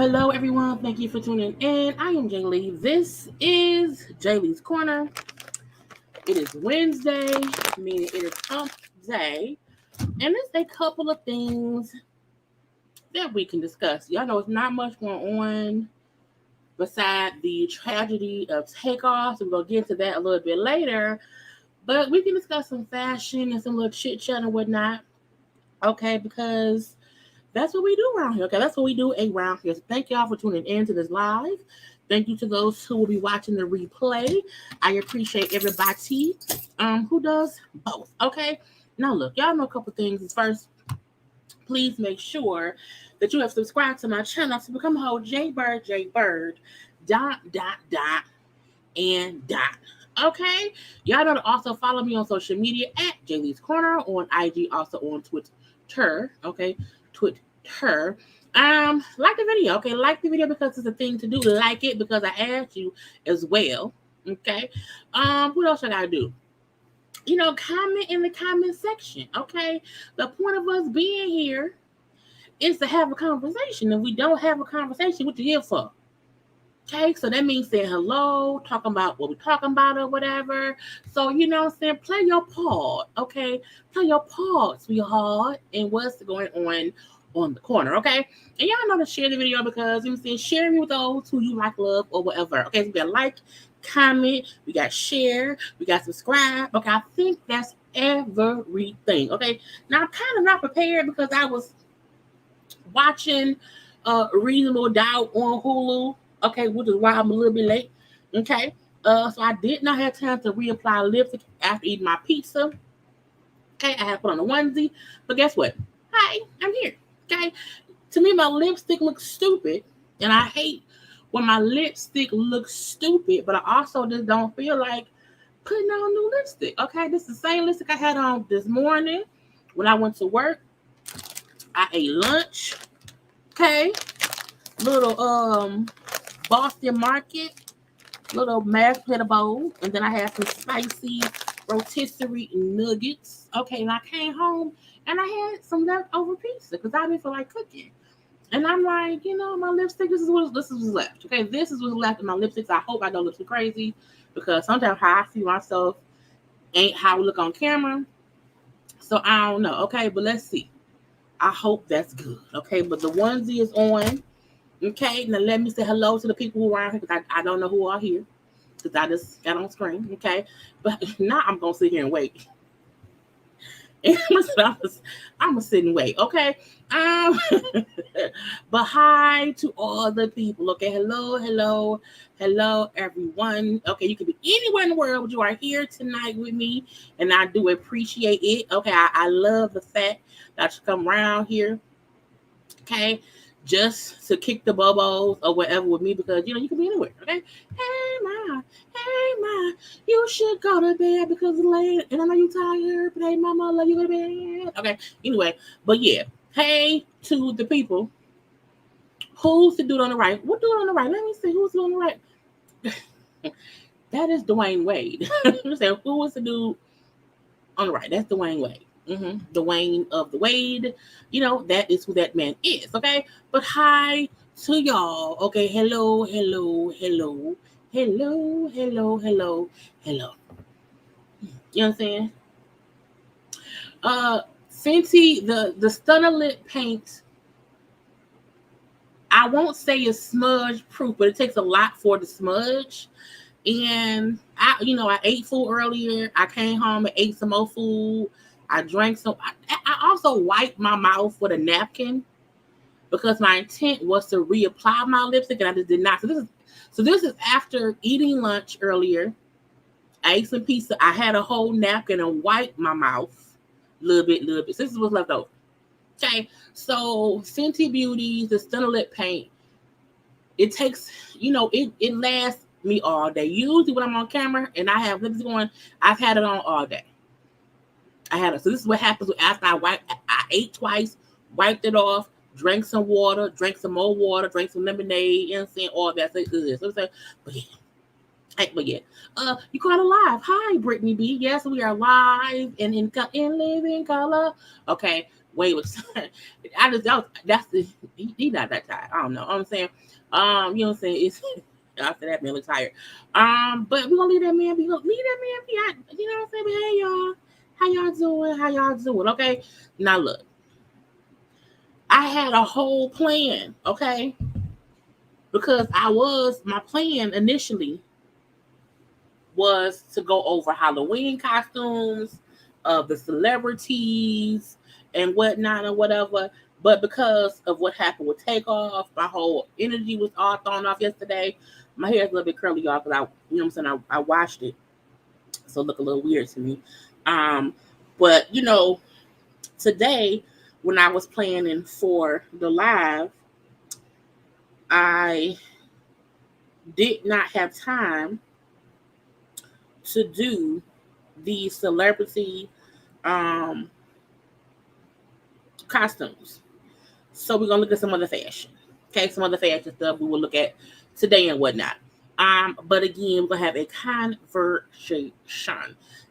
Hello, everyone. Thank you for tuning in. I am Jaylee. This is JayLeesCorner. It is Wednesday, meaning it is hump day, and there's a couple of things that we can discuss. Y'all know it's not much going on beside the tragedy of Takeoff, so we're going to get into that a little bit later, but we can discuss some fashion and some little chit-chat and whatnot, okay, because that's what we do around here. Okay, that's what we do around here. So thank y'all for tuning in to this live. Thank you to those who will be watching the replay. I appreciate everybody who does both. Okay, now look, y'all know a couple things. First, please make sure that you have subscribed to my channel to become a whole JayBird, JayBird, ... Okay, y'all know to also follow me on social media at JayLeesCorner on IG, also on Twitter. Okay. Twitter. Like the video, okay? Like the video because it's a thing to do. Like it because I asked you as well, okay? What else I gotta do? Comment in the comment section, okay? The point of us being here is to have a conversation. If we don't have a conversation, what you here for? Okay, so that means saying hello, talking about what we're talking about or whatever. So, what I'm saying? Play your part, okay? Play your part, sweetheart, and what's going on the corner, okay? And y'all know to share the video because, share me with those who you like, love, or whatever. Okay, so we got like, comment, we got share, we got subscribe. Okay, I think that's everything, okay? Now, I'm kind of not prepared because I was watching Reasonable Doubt on Hulu. Okay, which is why I'm a little bit late. Okay, so I did not have time to reapply lipstick after eating my pizza. Okay, I had to put on a onesie, but guess what? Hi, I'm here. Okay, to me, my lipstick looks stupid, and I hate when my lipstick looks stupid, but I also just don't feel like putting on new lipstick. Okay, this is the same lipstick I had on this morning when I went to work. I ate lunch. Okay, little Boston Market, little mashed potato bowl, and then I had some spicy rotisserie nuggets. Okay, and I came home and I had some leftover pizza because I didn't feel like cooking. And I'm like, my lipstick, this is what's left. Okay, this is what's left in my lipsticks. I hope I don't look too crazy because sometimes how I see myself ain't how I look on camera. So I don't know. Okay, but let's see. I hope that's good. Okay, but the onesie is on. Okay, now let me say hello to the people who are around here because I don't know who are here because I just got on screen. Okay, but now I'm going to sit here and wait. I'm a sit and wait, okay? Um, but hi to all the people, okay? Hello, everyone. Okay, you can be anywhere in the world, but you are here tonight with me, and I do appreciate it. Okay, I love the fact that you come around here, okay? Just to kick the bubbles or whatever with me because you can be anywhere, okay? Hey ma, you should go to bed because it's late and I know you tired, but hey mama, I love you, go to bed. Okay, anyway, but yeah, hey to the people. Who's the dude on the right? What dude on the right? Let me see who's on the right. That is Dwyane Wade. You say who is the dude on the right? That's Dwyane Wade. Dwyane of the Wade. That is who that man is. Okay, but hi to y'all. Okay, hello. You know what I'm saying? Fenty, the stunner lip paint. I won't say it's smudge proof, but it takes a lot for the smudge. And I ate food earlier. I came home and ate some more food. I drank some. I also wiped my mouth with a napkin because my intent was to reapply my lipstick, and I just did not. So this is after eating lunch earlier. I ate some pizza. I had a whole napkin and wiped my mouth a little bit. So this is what's left over. Okay, so Fenty Beauty, the stunner lip paint. It takes, it lasts me all day. Usually when I'm on camera and I have lips going, I've had it on all day. So this is what happens after I ate twice, wiped it off, drank some water, drank some more water, drank some lemonade, and saying all that. But yeah, you caught it live. Hi, Brittany B. Yes, we are live and in living color. Okay, wait, that's he not that tired. I don't know. I'm saying, you know what I'm saying? It's after that man looks tired. But we're gonna leave that man be. You know what I'm saying? But hey, y'all. How y'all doing? Okay. Now look. I had a whole plan, okay? Because my plan initially was to go over Halloween costumes of the celebrities and whatnot and whatever. But because of what happened with Takeoff, my whole energy was all thrown off yesterday. My hair is a little bit curly, y'all, because I washed it. So it looked a little weird to me. But today when I was planning for the live, I did not have time to do the celebrity costumes. So we're gonna look at some other fashion. Okay, some other fashion stuff we will look at today and whatnot. But again, we're gonna have a conversation.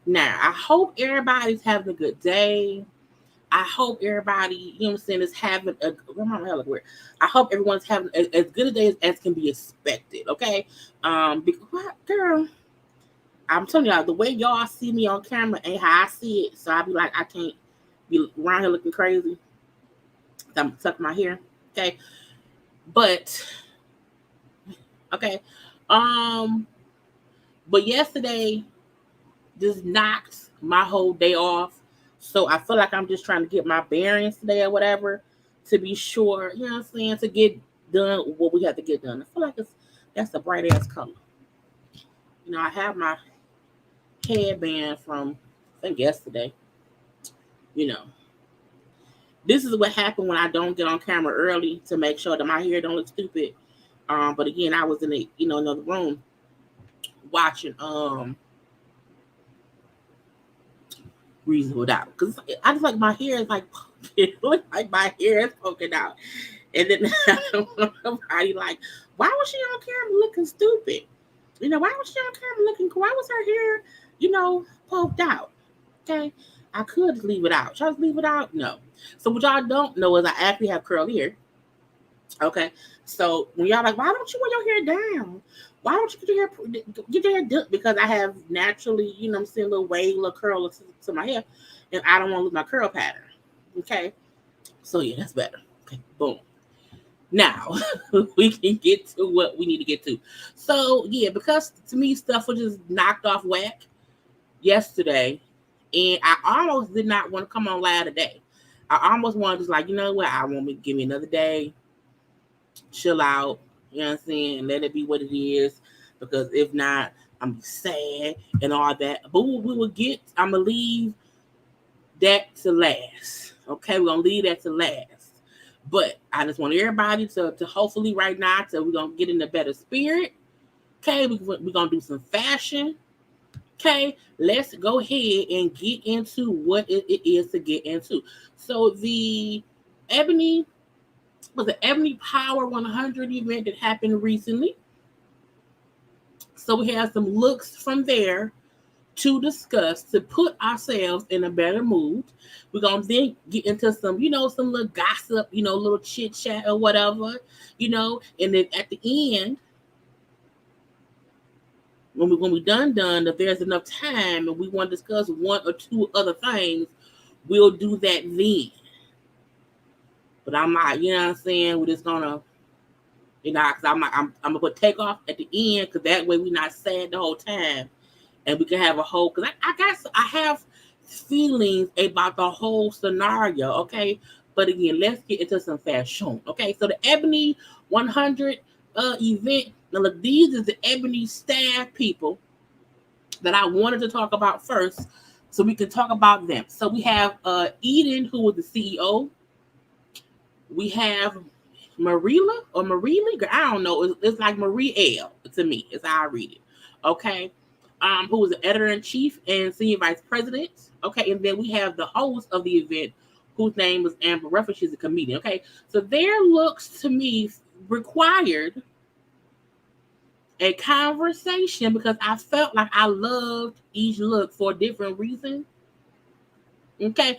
Now, I hope everybody's having a good day. I hope everybody, is having I hope everyone's having as good a day as can be expected. Okay, because girl, I'm telling y'all, the way y'all see me on camera ain't how I see it. So I be like, I can't be around here looking crazy. I'm tucking my hair. Okay, but okay, but yesterday just knocked my whole day off. So I feel like I'm just trying to get my bearings today or whatever to be sure, to get done what we have to get done. I feel like that's a bright ass color. I have my headband from I think yesterday. This is what happened when I don't get on camera early to make sure that my hair don't look stupid. But again, I was in another room watching Reasonable Doubt because I just like my hair is like it looks like my hair is poking out, and then somebody like, why was she on camera looking stupid? Why was she on camera looking? Why was her hair, poked out? Okay, I could just leave it out. Should I just leave it out? No. So what y'all don't know is I actually have curly hair. Okay, so when y'all like, why don't you wear your hair down? Why don't you get your hair done? Because I have naturally, I'm seeing a little wave, a little curl to my hair, and I don't want to lose my curl pattern. Okay, so yeah, that's better. Okay, boom. Now we can get to what we need to get to. So yeah, because to me stuff was just knocked off whack yesterday. And I almost did not want to come on live today. I almost wanted to just like, you know what? I want me to give me another day, chill out, you know what I'm saying, and let it be what it is. Because if not, I'm sad and all that. But we will get, I'm going to leave that to last. Okay, we're going to leave that to last. But I just want everybody to hopefully right now, so we're going to get in a better spirit. Okay, we're going to do some fashion. Okay, let's go ahead and get into what it is to get into. So the Ebony Power 100 event that happened recently. So we have some looks from there to discuss to put ourselves in a better mood. We're going to then get into some, some little gossip, little chit chat or whatever, and then at the end, when we done, if there's enough time and we want to discuss one or two other things, we'll do that then. But I'm not, you know what I'm saying? We're just gonna, because I'm gonna put Takeoff at the end, because that way we're not sad the whole time, and we can have a whole. Because I have feelings about the whole scenario. Okay, but again, let's get into some fashion. Okay, so the Ebony 100 event. Now, look, these are the Ebony staff people that I wanted to talk about first, so we can talk about them. So we have Eden, who was the CEO. We have Marila or Marili, I don't know. It's like Marie L to me. It's how I read it. Okay, who was the editor-in-chief and senior vice president. Okay, and then we have the host of the event, whose name was Amber Ruffin. She's a comedian. Okay, so their looks to me required a conversation because I felt like I loved each look for a different reason. Okay,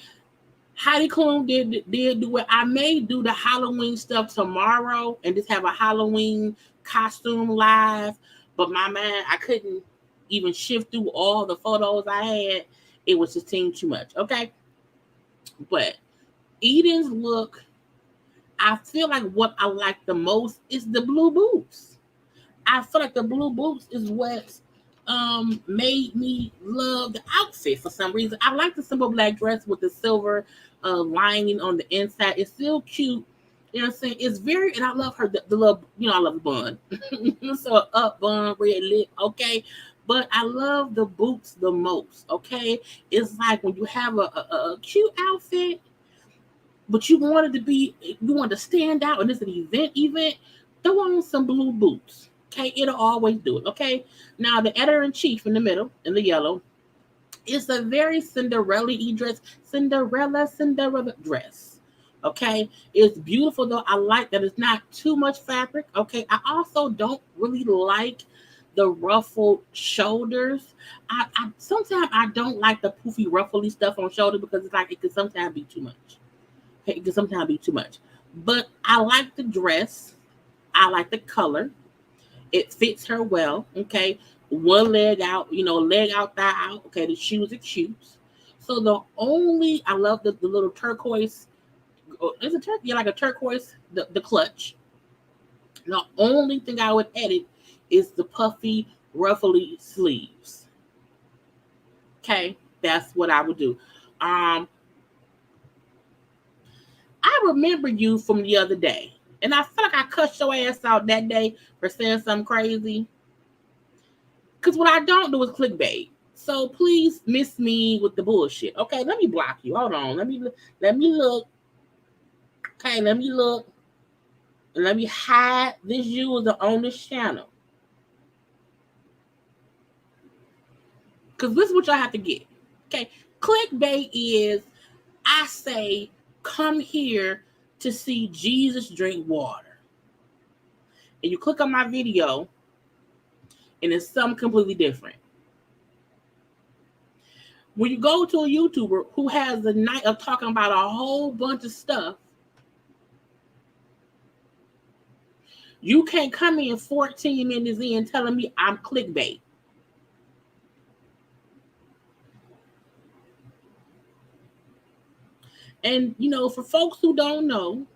Heidi Klum did do it. I may do the Halloween stuff tomorrow and just have a Halloween costume live, but my man, I couldn't even shift through all the photos I had. It was just too much. Okay, but Eden's look, I feel like what I like the most is the blue boots. I feel like the blue boots is what made me love the outfit for some reason. I like the simple black dress with the silver lining on the inside. It's still cute. You know what I'm saying? It's very, and I love her, the little, I love the bun. So up bun, red lip, okay? But I love the boots the most, okay? It's like when you have a cute outfit, but you want to stand out, and it's an event, throw on some blue boots. Okay, it'll always do it. Okay, now the editor-in-chief in the middle, in the yellow, is a very Cinderella-y dress. Cinderella dress. Okay, it's beautiful though. I like that it's not too much fabric. Okay, I also don't really like the ruffled shoulders. I sometimes I don't like the poofy, ruffly stuff on shoulder because it's like it can sometimes be too much. Okay, it can sometimes be too much. But I like the dress. I like the color. It fits her well, okay? One leg out, leg out, thigh out. Okay, the shoes are cute. So I love the little turquoise. Is it turquoise? Yeah, like a turquoise, the clutch. The only thing I would edit is the puffy, ruffly sleeves. Okay, that's what I would do. I remember you from the other day. And I feel like I cussed your ass out that day for saying something crazy. Because what I don't do is clickbait. So please miss me with the bullshit. Okay, let me block you. Hold on. Let me look. Okay, let me look. And let me hide this user on this channel. Because this is what y'all have to get. Okay, clickbait is I say, come here to see Jesus drink water. And you click on my video, and it's something completely different. When you go to a YouTuber who has a night of talking about a whole bunch of stuff, you can't come in 14 minutes in telling me I'm clickbait. And, for folks who don't know,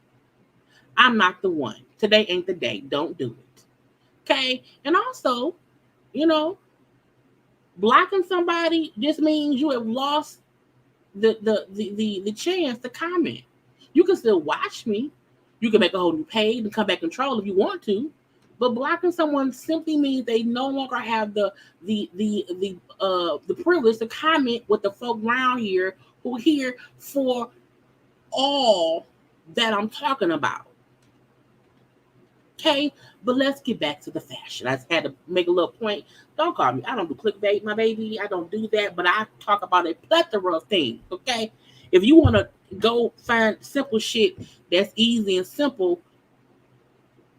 I'm not the one. Today ain't the day. Don't do it. Okay? And also, blocking somebody just means you have lost the chance to comment. You can still watch me. You can make a whole new page and come back and troll if you want to. But blocking someone simply means they no longer have the privilege to comment with the folk around here who are here for all that I'm talking about. Okay, but let's get back to the fashion. I just had to make a little point. Don't call me. I don't do clickbait, my baby. I don't do that. But I talk about a plethora of things. Okay, if you want to go find simple shit that's easy and simple,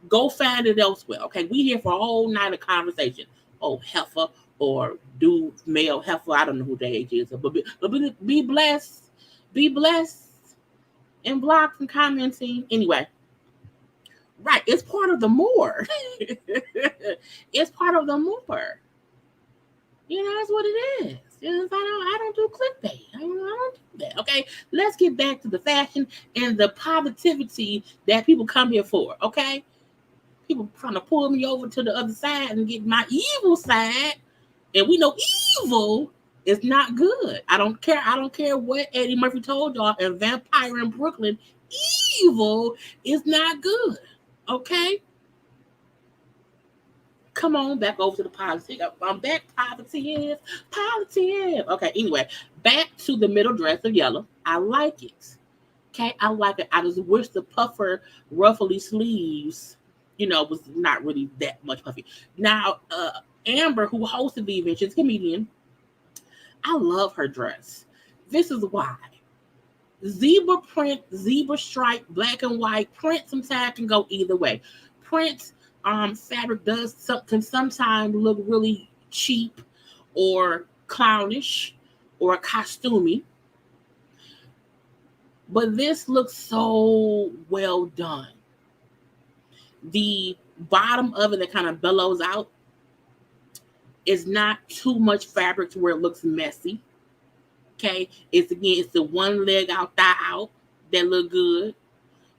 go find it elsewhere. Okay, we here for a whole night of conversation. Oh, heifer or dude, male heifer. I don't know who their age is, but be blessed. Be blessed and block and commenting. Anyway, right, it's part of the more. It's part of the more. You know, that's what it is. I don't do clickbait. I don't do that. Okay, let's get back to the fashion and the positivity that people come here for. Okay, people trying to pull me over to the other side and get my evil side, and we know evil is not good. I don't care. I don't care what Eddie Murphy told y'all in Vampire in Brooklyn. Evil is not good. Okay. Come on, back over to the politics. I'm back. Positive. Okay, anyway, back to the middle dress of yellow. I like it. Okay, I like it. I just wish the puffer, ruffly sleeves, was not really that much puffy. Now, Amber, who hosted the event, she's a comedian. I love her dress. This is why. Zebra print, zebra stripe, black and white. Print sometimes can go either way. Print fabric can sometimes look really cheap or clownish or costumey. But this looks so well done. The bottom of it that kind of bellows out is not too much fabric to where it looks messy. Okay, it's the one leg out, thigh out that look good.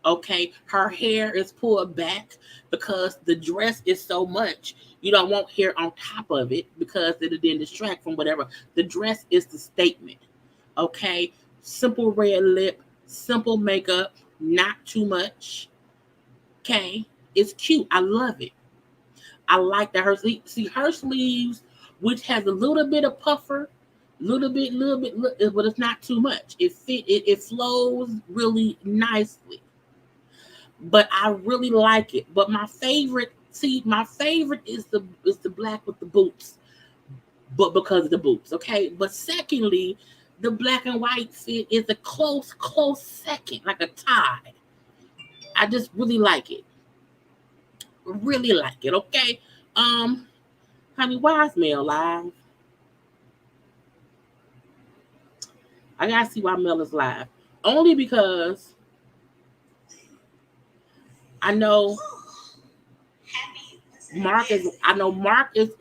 Okay, her hair is pulled back because the dress is so much. You don't want hair on top of it because it'll then distract from whatever. The dress is the statement. Okay, simple red lip, simple makeup, not too much. Okay, it's cute. I love it. I like that her sleeves, which has a little bit of puffer, little bit, but it's not too much. It flows really nicely. But I really like it. But my favorite is the black with the boots. But because of the boots, okay? But secondly, the black and white fit is a close second, like a tie. I just really like it. Really like it, okay? Honey, why is Mel live? I gotta see why Mel is live. Only because I know Mark is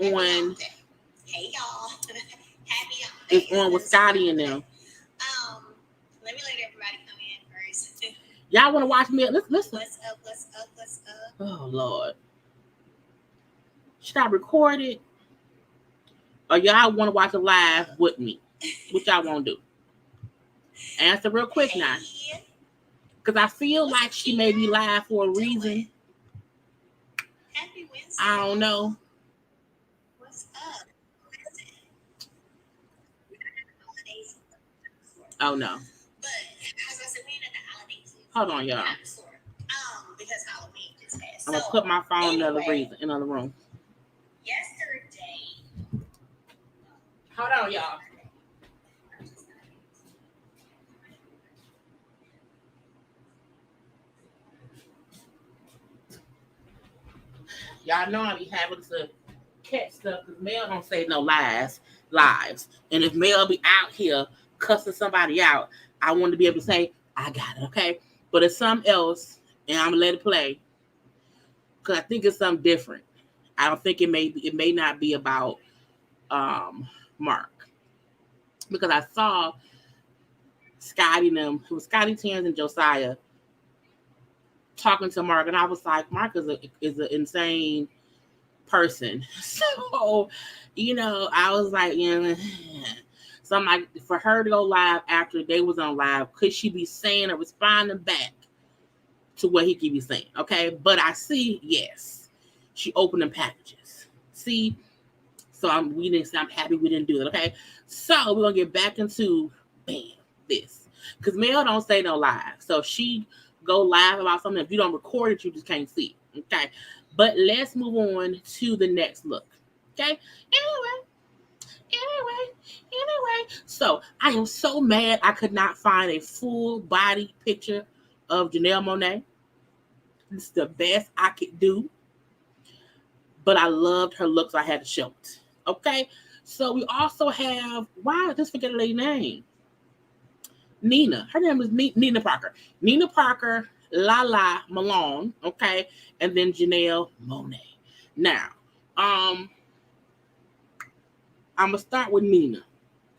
on. Hey y'all. It's on with Scotty and them. Let me let everybody come in first. Y'all want to watch me? Listen. What's up? Oh Lord. Should I record it? Or y'all want to watch it live with me? What y'all want to do? Answer real quick now. Because I feel like she may be live for a reason. Happy Wednesday. I don't know. What's up? Oh no. But as I said, we ain't at the holidays. Hold on, y'all. Because Halloween just passed. I'm gonna put my phone in another room. Yesterday. Hold on, y'all. Y'all know I be having to catch stuff because Mel don't say no lies. And if Mel be out here cussing somebody out, I want to be able to say, I got it, okay? But it's something else, and I'm going to let it play because I think it's something different. I don't think it may not be about Mark. Because I saw Scotty and them, it was Scotty, Terrence, and Josiah talking to Mark, and I was like, Mark is an insane person. So, I was like, So So I'm like, for her to go live after they was on live, could she be saying or responding back to what he could be saying? Okay, but I see, yes, she opening packages. See, so I'm happy we didn't do it. Okay, so we're gonna get back into this because Mel don't say no live, so she go live about something. If you don't record it, you just can't see it. Okay, but let's move on to the next look. Okay, anyway, so I am so mad I could not find a full body picture of Janelle Monáe. It's the best I could do, but I loved her looks. I had to show it. Okay, so we also have, why I just forget her name? Nina. Her name is Nina Parker. Nina Parker, Lala Malone, okay, and then Janelle Monáe. Now, I'm gonna start with Nina.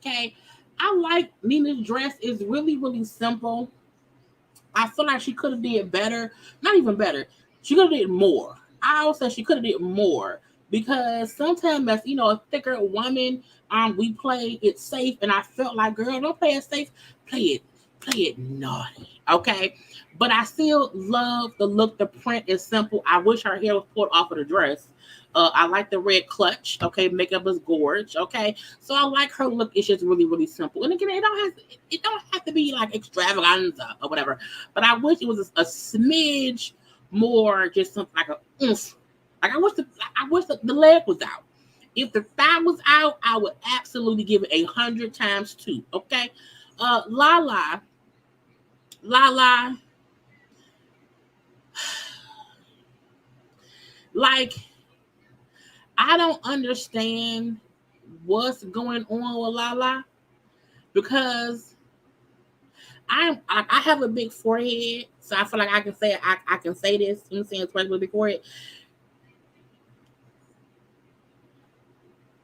Okay, I like Nina's dress. It's really, really simple. I feel like she could have did better. Not even better. She could have did more. I always say she could have did more because sometimes as a thicker woman, we play it safe, and I felt like, girl, don't play it safe. Play it naughty. Okay, but I still love the look. The print is simple. I wish her hair was pulled off of the dress. I like the red clutch. Okay, makeup is gorge. Okay, so I like her look. It's just really, really simple. And again, it don't have to be like extravaganza or whatever. But I wish it was a smidge more, just something like a oomph. Like I wish the leg was out. If the thigh was out, I would absolutely give it 100 times 2. Okay, Lala. Like, I don't understand what's going on with Lala because I have a big forehead, so I feel like I can say this. You know what I'm saying, especially with a big forehead.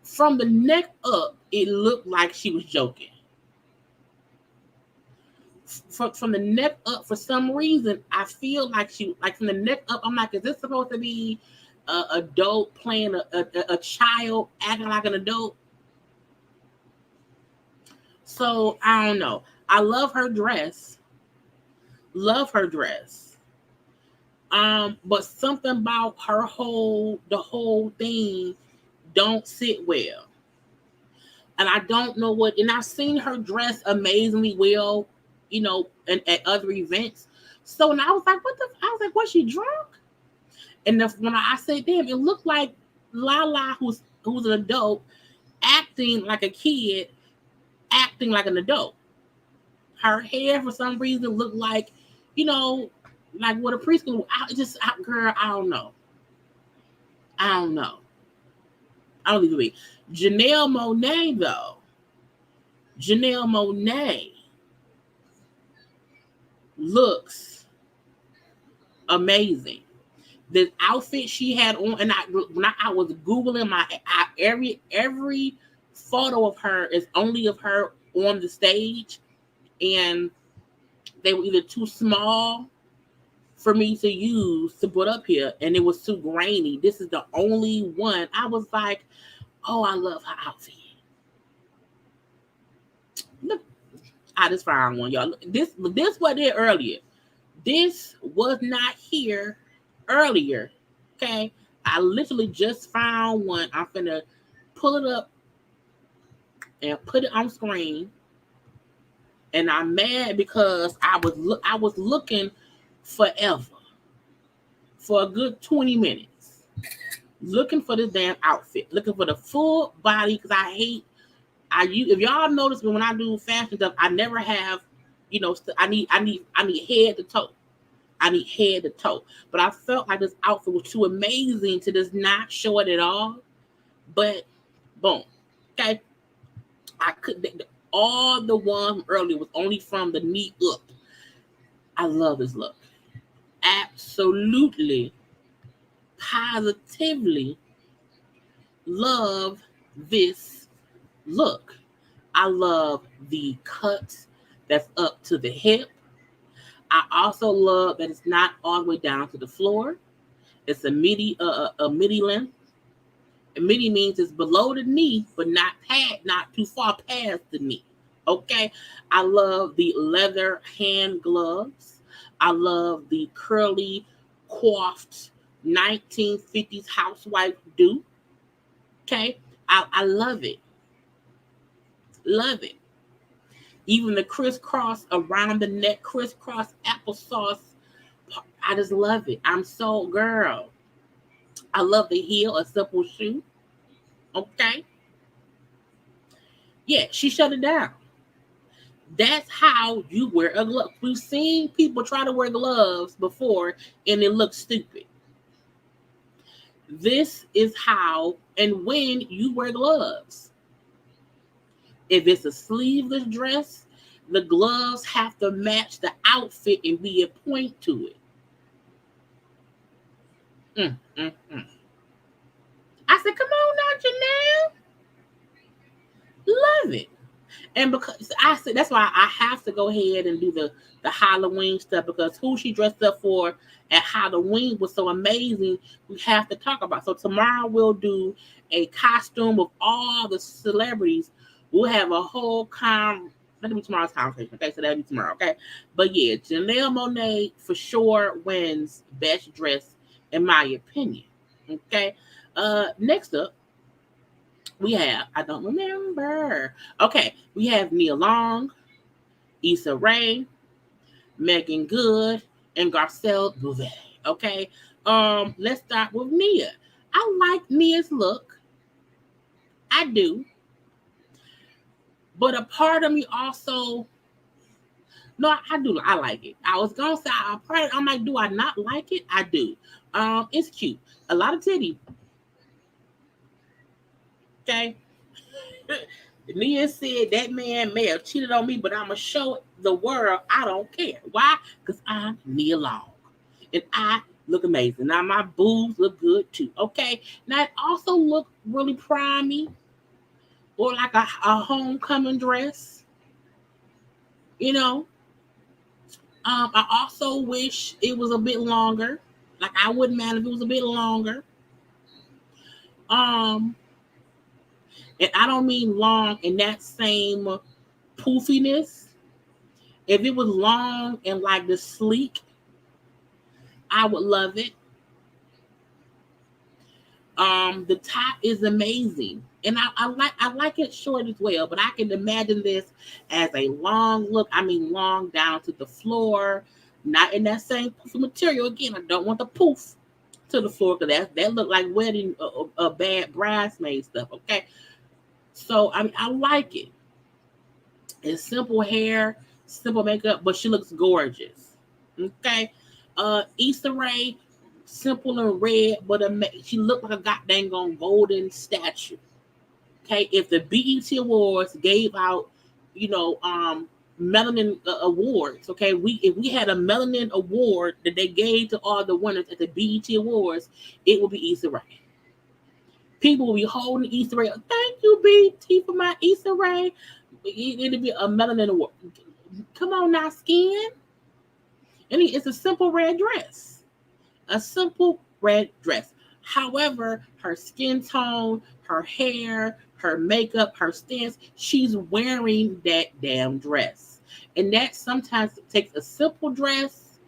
From the neck up, it looked like she was joking. From the neck up, for some reason, I feel like from the neck up, I'm like, is this supposed to be an adult playing a child acting like an adult? So I don't know. I love her dress. But something about the whole thing don't sit well. And I don't know what, and I've seen her dress amazingly well, and at other events. So when I was like, was she drunk? And when I said, damn, it looked like Lala, who's an adult, acting like a kid, acting like an adult. Her hair, for some reason, looked like, like what a preschool. Girl, I don't know. I don't even be. Janelle Monáe, though. Janelle Monáe looks amazing. The outfit she had on, and I was Googling every photo of her is only of her on the stage, and they were either too small for me to use to put up here, and it was too grainy. This is the only one. I was like, oh, I love her outfit. Look, I just found one, y'all. This was there earlier. This was not here earlier. Okay, I literally just found one. I'm finna pull it up and put it on screen. And I'm mad because I was looking forever, for a good 20 minutes, looking for this damn outfit, looking for the full body, because if y'all notice me when I do fashion stuff, I never have, I need head to toe. I need head to toe. But I felt like this outfit was too amazing to just not show it at all. But boom. Okay. All the one from earlier was only from the knee up. I love this look. Absolutely, positively love this look. I love the cut that's up to the hip. I also love that it's not all the way down to the floor. It's a midi length. Mini means it's below the knee, but not too far past the knee. Okay. I love the leather hand gloves. I love the curly coiffed 1950s housewife do. Okay. I love it. Love it. Even the crisscross around the neck, crisscross applesauce. I just love it. I'm so girl. I love the heel, a simple shoe. Okay. Yeah, she shut it down. That's how you wear a glove. We've seen people try to wear gloves before and it looks stupid. This is how and when you wear gloves. If it's a sleeveless dress, the gloves have to match the outfit and be a point to it. Mm. I said, come on now, Janelle. Love it. And because I said that's why I have to go ahead and do the Halloween stuff, because who she dressed up for at Halloween was so amazing. We have to talk about. So tomorrow we'll do a costume of all the celebrities. We'll have a whole that'll be tomorrow's conversation. Okay, so that'll be tomorrow. Okay, but yeah, Janelle Monáe for sure wins best dress in my opinion. Okay, next up. We have, I don't remember. Okay, we have Nia Long, Issa Rae, Megan Good, and Garcelle Beauvais. Okay, let's start with Nia. I like Nia's look. I do. But a part of me also, no, I do. I like it. I was gonna say, I'm like, do I not like it? I do. It's cute. A lot of titty. Okay. Nia said that man may have cheated on me, but I'm gonna show the world I don't care. Why? Because I'm Nia Long, and I look amazing. Now my boobs look good too. Okay. Now it also look really primey, or like a homecoming dress. You know. I also wish it was a bit longer. Like I wouldn't mind if it was a bit longer. Um, and I don't mean long in that same poofiness. If it was long and like the sleek, I would love it. The top is amazing, and I like it short as well. But I can imagine this as a long look. I mean, long down to the floor, not in that same poofy material. Again, I don't want the poof to the floor because that look like wedding a bad bridesmaid stuff. Okay, so I mean, I like it. It's simple hair, simple makeup, but she looks gorgeous. Okay. Issa Rae, simple and red, but she looked like a goddamn golden statue. Okay. If the BET Awards gave out, melanin awards, okay, if we had a melanin award that they gave to all the winners at the BET Awards, it would be Issa Rae. People will be holding Issa Rae. Thank you, BET, for my Issa Rae. It'll be a melanin award. Come on now, skin. And it's a simple red dress. A simple red dress. However, her skin tone, her hair, her makeup, her stance, she's wearing that damn dress. And that sometimes takes a simple dress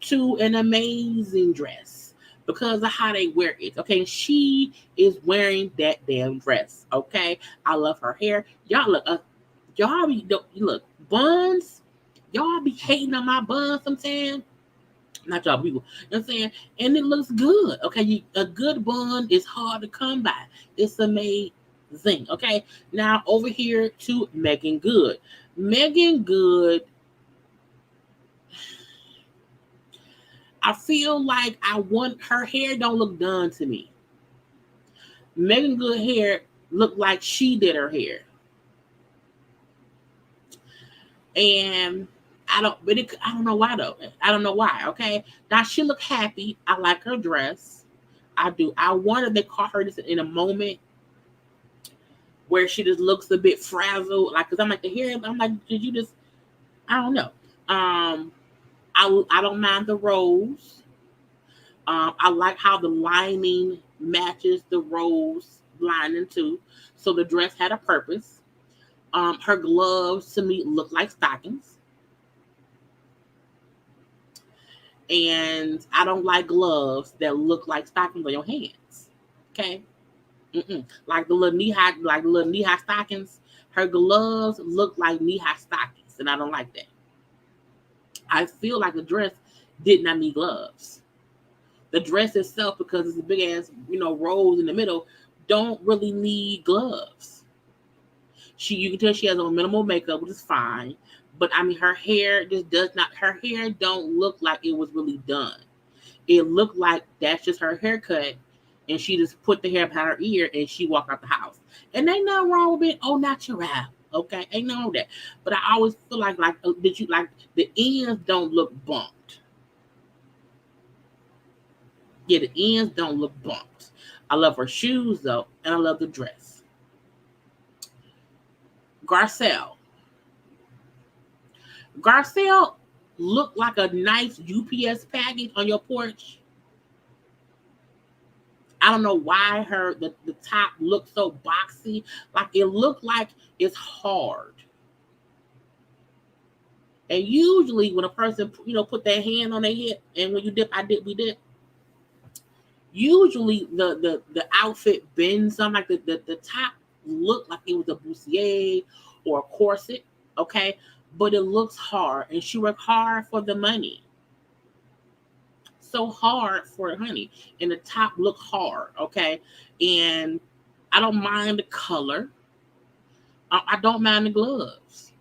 to an amazing dress because of how they wear it. Okay, she is wearing that damn dress. Okay, I love her hair. Y'all look buns. Y'all be hating on my buns sometimes. Not y'all people. You know what I'm saying? And it looks good. Okay, a good bun is hard to come by. It's amazing. Okay, now over here to Megan Good. Megan Good. I feel like her hair don't look done to me. Megan Good hair looked like she did her hair. And I don't know why though. I don't know why. Okay. Now she looked happy. I like her dress. I do. I wonder if they caught her just in a moment where she just looks a bit frazzled. Like, cause I'm like the hair. I'm like, did you just? I don't know. I don't mind the rose. I like how the lining matches the rose lining too. So the dress had a purpose. Her gloves to me looked like stockings. And I don't like gloves that look like stockings on your hands. Okay. Like the little knee high stockings. Her gloves look like knee high stockings, and I don't like that. I feel like the dress did not need gloves. The dress itself, because it's a big ass, rolls in the middle, don't really need gloves. You can tell she has on minimal makeup, which is fine. But I mean, her hair just does not. Her hair don't look like it was really done. It looked like that's just her haircut, and she just put the hair behind her ear and she walked out the house. And ain't nothing wrong with it. Oh, natural. Okay, ain't nothing wrong with that. But I always feel like did you like the ends don't look bumped? Yeah, the ends don't look bumped. I love her shoes though, and I love the dress. Garcelle looked like a nice UPS package on your porch. I don't know why the top looked so boxy. Like it looked like it's hard. And usually when a person, put their hand on their hip, and when you dip, we dip. Usually the outfit bends something like the top looked like it was a bustier or a corset, okay? But it looks hard, and she worked hard for the money. So hard for honey, and the top looked hard, okay? And I don't mind the color. I don't mind the gloves,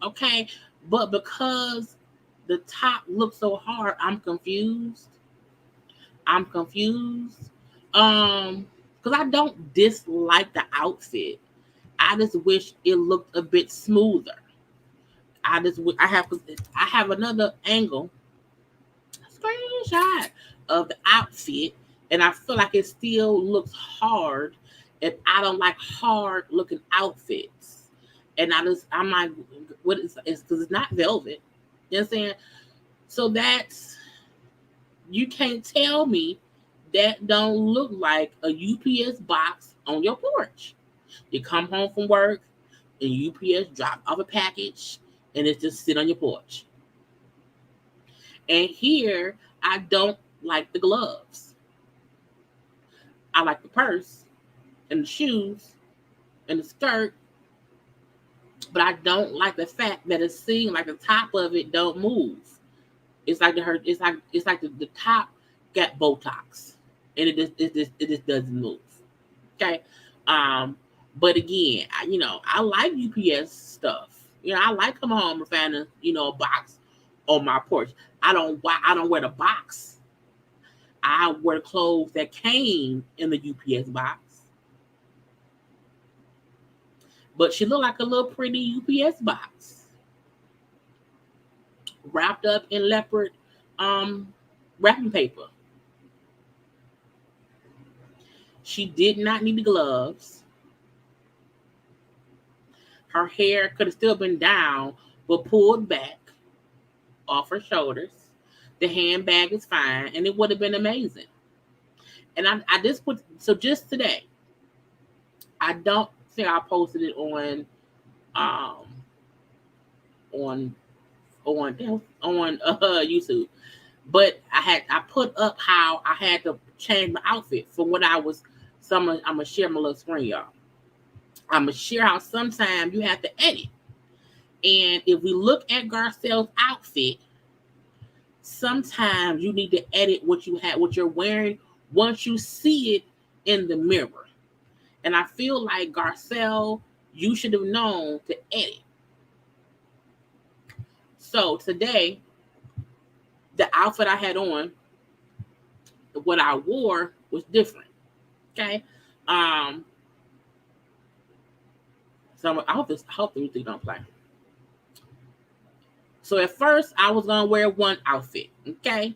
okay? But because the top looks so hard, I'm confused. Because I don't dislike the outfit. I just wish it looked a bit smoother. I have another angle, screenshot of the outfit, and I feel like it still looks hard, and I don't like hard looking outfits. And I'm like, what is it's because it's not velvet. You know what I'm saying? So you can't tell me that don't look like a UPS box on your porch. You come home from work and UPS drop off a package and it just sit on your porch. And here, I don't like the gloves. I like the purse and the shoes and the skirt, but I don't like the fact that it seems like the top of it don't move. It's like the top got Botox, and it just doesn't move. Okay, but again, I like UPS stuff. I like coming home and finding a box on my porch. I don't wear the box. I wear clothes that came in the UPS box. But she looked like a little pretty UPS box, wrapped up in leopard wrapping paper. She did not need the gloves. Her hair could have still been down, but pulled back off her shoulders. The handbag is fine, and it would have been amazing. And I just put, so just today, I don't think I posted it on YouTube, but I put up how I had to change my outfit from what I was. So I'm gonna share my little screen, y'all. I'm gonna share how sometimes you have to edit, and if we look at Garcelle's outfit, sometimes you need to edit what you're wearing once you see it in the mirror. And I feel like Garcelle, you should have known to edit. So today, the outfit I had on, what I wore was different. Okay. So I hope the music don't play. So at first I was gonna wear one outfit. Okay.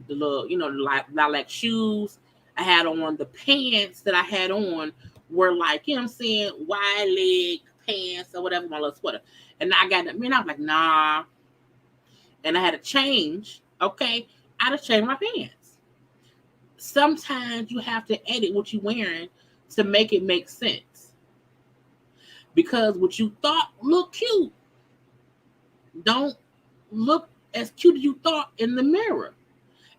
The little, the lilac shoes I had on, the pants that I had on were like, what I'm saying, wide leg pants or whatever, my little sweater. And I got that, I was like, nah. And I had to change, okay? I just changed my pants. Sometimes you have to edit what you're wearing to make it make sense. Because what you thought looked cute don't look as cute as you thought in the mirror.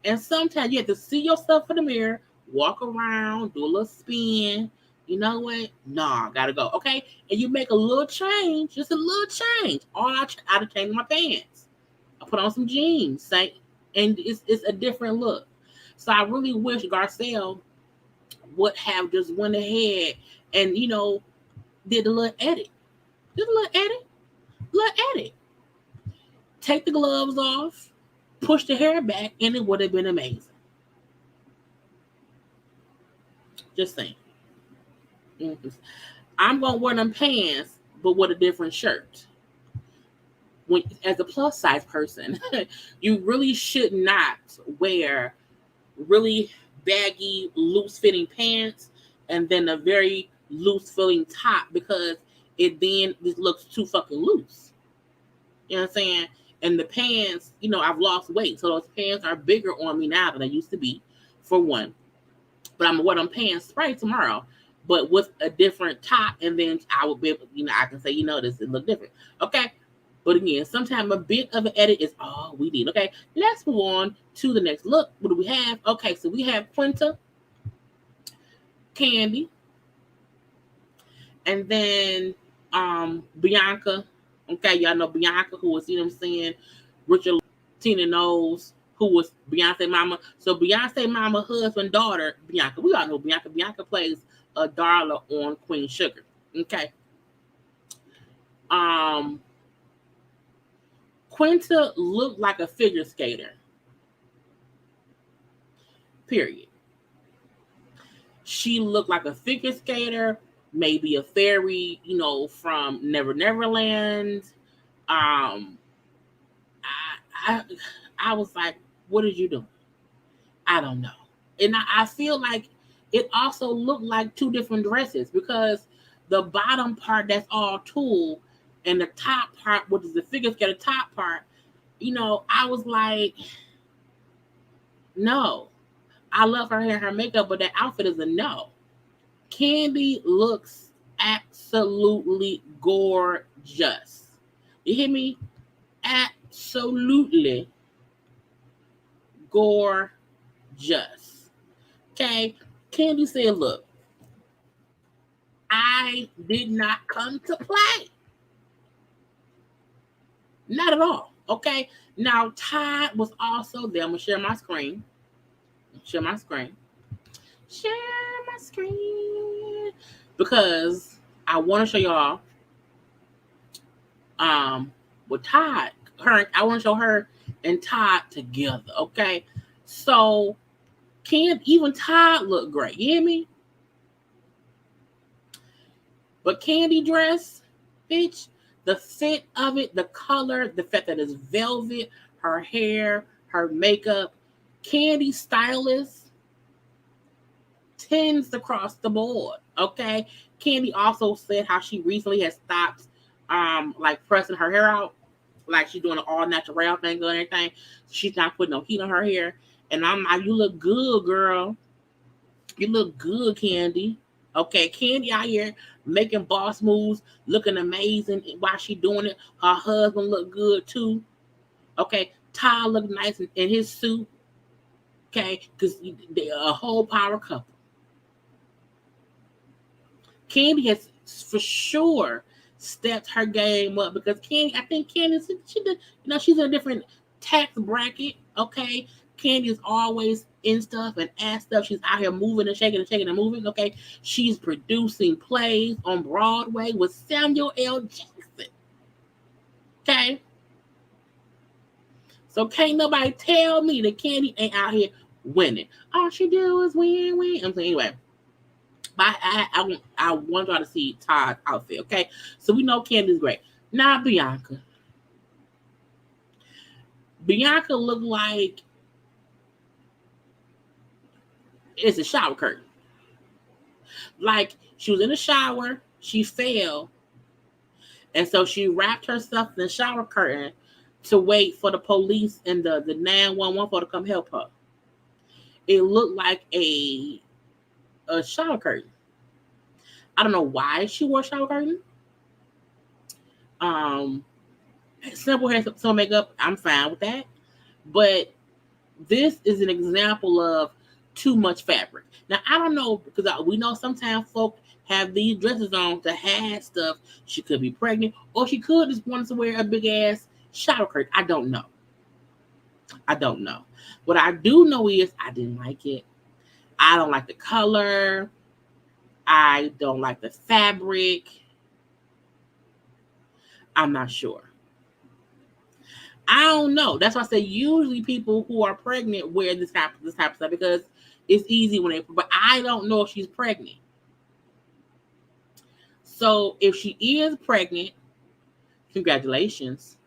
And sometimes you have to see yourself in the mirror, walk around, do a little spin. You know what? Nah, gotta go. Okay? And you make a little change, just a little change. I'd have changed my pants. I put on some jeans, and it's a different look. So I really wish Garcelle would have just went ahead and, did a little edit. Just a little edit. Take the gloves off, push the hair back, and it would have been amazing. Just saying. I'm going to wear them pants, but with a different shirt. As a plus size person, you really should not wear really baggy, loose fitting pants and then a very loose fitting top, because it then just looks too fucking loose. You know what I'm saying? And the pants, I've lost weight, so those pants are bigger on me now than they used to be, for one. But I'm gonna wear them pants right tomorrow, but with a different top, and then I will be able, I can say, this it look different. Okay. But again, sometimes a bit of an edit is all we need. Okay, let's move on to the next look. What do we have? Okay, so we have Quinta, Candy, and then Bianca. Okay, y'all know Bianca, who was, Richard Tina knows, who was Beyonce mama. So Beyonce mama, husband, daughter, Bianca. We all know Bianca. Bianca plays Darla on Queen Sugar. Okay. Quinta looked like a figure skater. Period. She looked like a figure skater, maybe a fairy, from Never Neverland. I was like, what did you do? I don't know. And I feel like it also looked like two different dresses, because the bottom part, that's all tulle, and the top part, which is the figure skater top part, I was like, no. I love her hair and her makeup, but that outfit is a no. Candy looks absolutely gorgeous. You hear me? Absolutely gorgeous. Okay? Candy said, look, I did not come to play. Not at all. Okay? Now, Todd was also there. I'm going to share my screen. Because I want to show y'all with Todd. I want to show her and Todd together. Okay? So, even Todd look great. You hear me? But Candy dress, bitch, the fit of it, the color, the fact that it's velvet, her hair, her makeup, Candy stylist, 10s across the board. Okay. Candy also said how she recently has stopped like pressing her hair out. Like she's doing an all natural thing and everything. She's not putting no heat on her hair. And I'm like, you look good, girl. You look good, Candy. Okay, Candy out here making boss moves, looking amazing while she doing it. Her husband look good too. Okay, Ty look nice in his suit. Okay, because they're a whole power couple. Candy has for sure stepped her game up, because I think Candy, she did, she's in a different tax bracket. Okay, Candy is always in stuff and at stuff. She's out here moving and shaking and moving. Okay, she's producing plays on Broadway with Samuel L. Jackson. Okay, so can't nobody tell me that Candy ain't out here winning. All she do is win. I'm saying anyway. But I want y'all to see Todd's outfit. Okay, so we know Candy's great. Now Bianca. Bianca looked like it's a shower curtain. Like she was in the shower, she fell, and so she wrapped herself in the shower curtain to wait for the police and the 911 for to come help her. It looked like a shower curtain. I don't know why she wore a shower curtain. Simple hair, some makeup, I'm fine with that. But this is an example of too much fabric. Now, I don't know, because we know sometimes folk have these dresses on to hide stuff. She could be pregnant, or she could just want to wear a big ass shower curtain. I don't know. What I do know is I didn't like it. I don't like the color. I don't like the fabric. I'm not sure. I don't know. That's why I say usually people who are pregnant wear this type of stuff because it's easy when they. But I don't know if she's pregnant. So if she is pregnant, congratulations.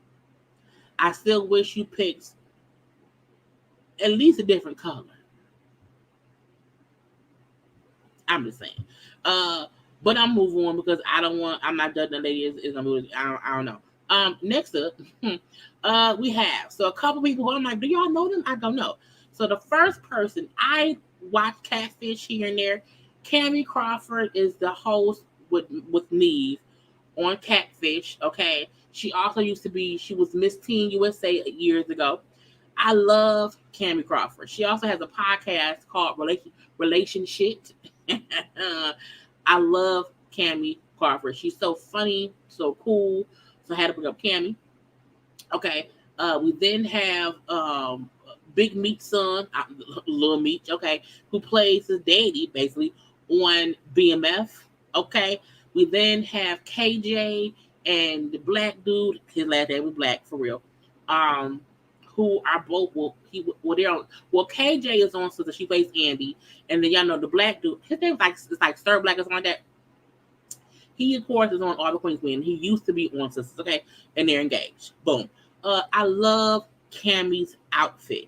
I still wish you picked at least a different color. I'm just saying. But I'm moving on because I'm not judging the lady is gonna move. I don't know. Next up, we have a couple people who I'm like, do y'all know them? I don't know. So the first person I watch Catfish here and there. Cammy Crawford is the host with Neve on Catfish. Okay, she also she was Miss Teen USA years ago. I love Cammy Crawford. She also has a podcast called Relationship. I love Cammy Crawford. She's so funny, so cool. So I had to bring up Cammy. Okay. We then have Big Meat's son, Lil Meat, okay, who plays his daddy basically on BMF. Okay. We then have KJ and the black dude, his last name was Black for real. Who are both they're on. Well, KJ is on, so she plays Andy, and then y'all know the black dude. His name is like Sir Black or something like that. He of course is on All the Queens Win. He used to be on Sisters, okay, and they're engaged. Boom. I love Cammy's outfit.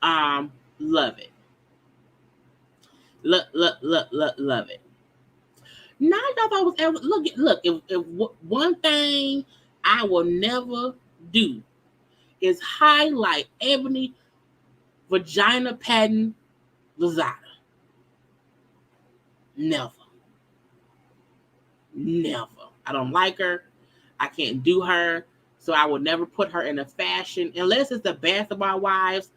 Love it. Love it. Not that I was ever look. If one thing I will never do is highlight Ebony vagina pattern Lazada. Never. I don't like her. I can't do her. So I will never put her in a fashion unless it's the Basketball Wives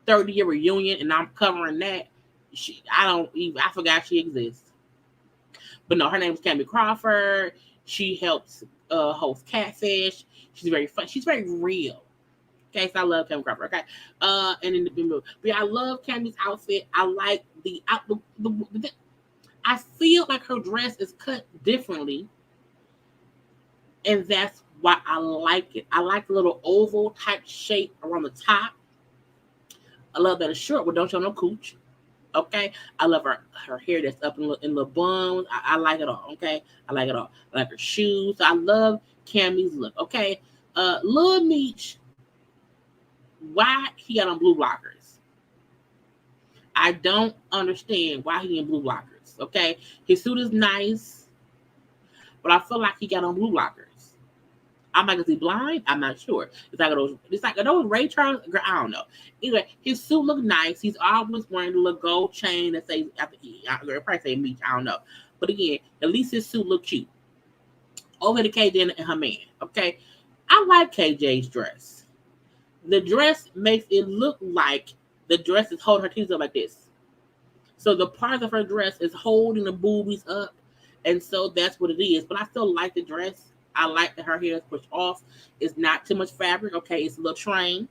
30-year reunion and I'm covering that. I forgot she exists. But no, her name is Cammy Crawford. She helps host Catfish. She's very fun. She's very real. Okay, so I love Cammy Crawford. Okay, and in the movie, but I love Cammy's outfit. I like the I feel like her dress is cut differently, and that's why I like it. I like the little oval type shape around the top. I love that it's short, but don't show no cooch. Okay, I love her hair that's up in the buns. I like it all. Okay, I like it all. I like her shoes. I love Cammy's look. Okay, Lil Meech. Why he got on blue blockers? I don't understand why he in blue blockers. Okay, his suit is nice, but I feel like he got on blue blockers. I'm like, is he blind? I'm not sure. It's like those Ray Charles. I don't know. Anyway, his suit look nice. He's always wearing a little gold chain that says, I probably say Meech. I don't know. But again, at least his suit look cute. Over to KJ and her man. Okay, I like KJ's dress. The dress makes it look like the dress is holding her titties up like this. So the part of her dress is holding the boobies up. And so that's what it is. But I still like the dress. I like that her hair is pushed off. It's not too much fabric. Okay, it's a little train,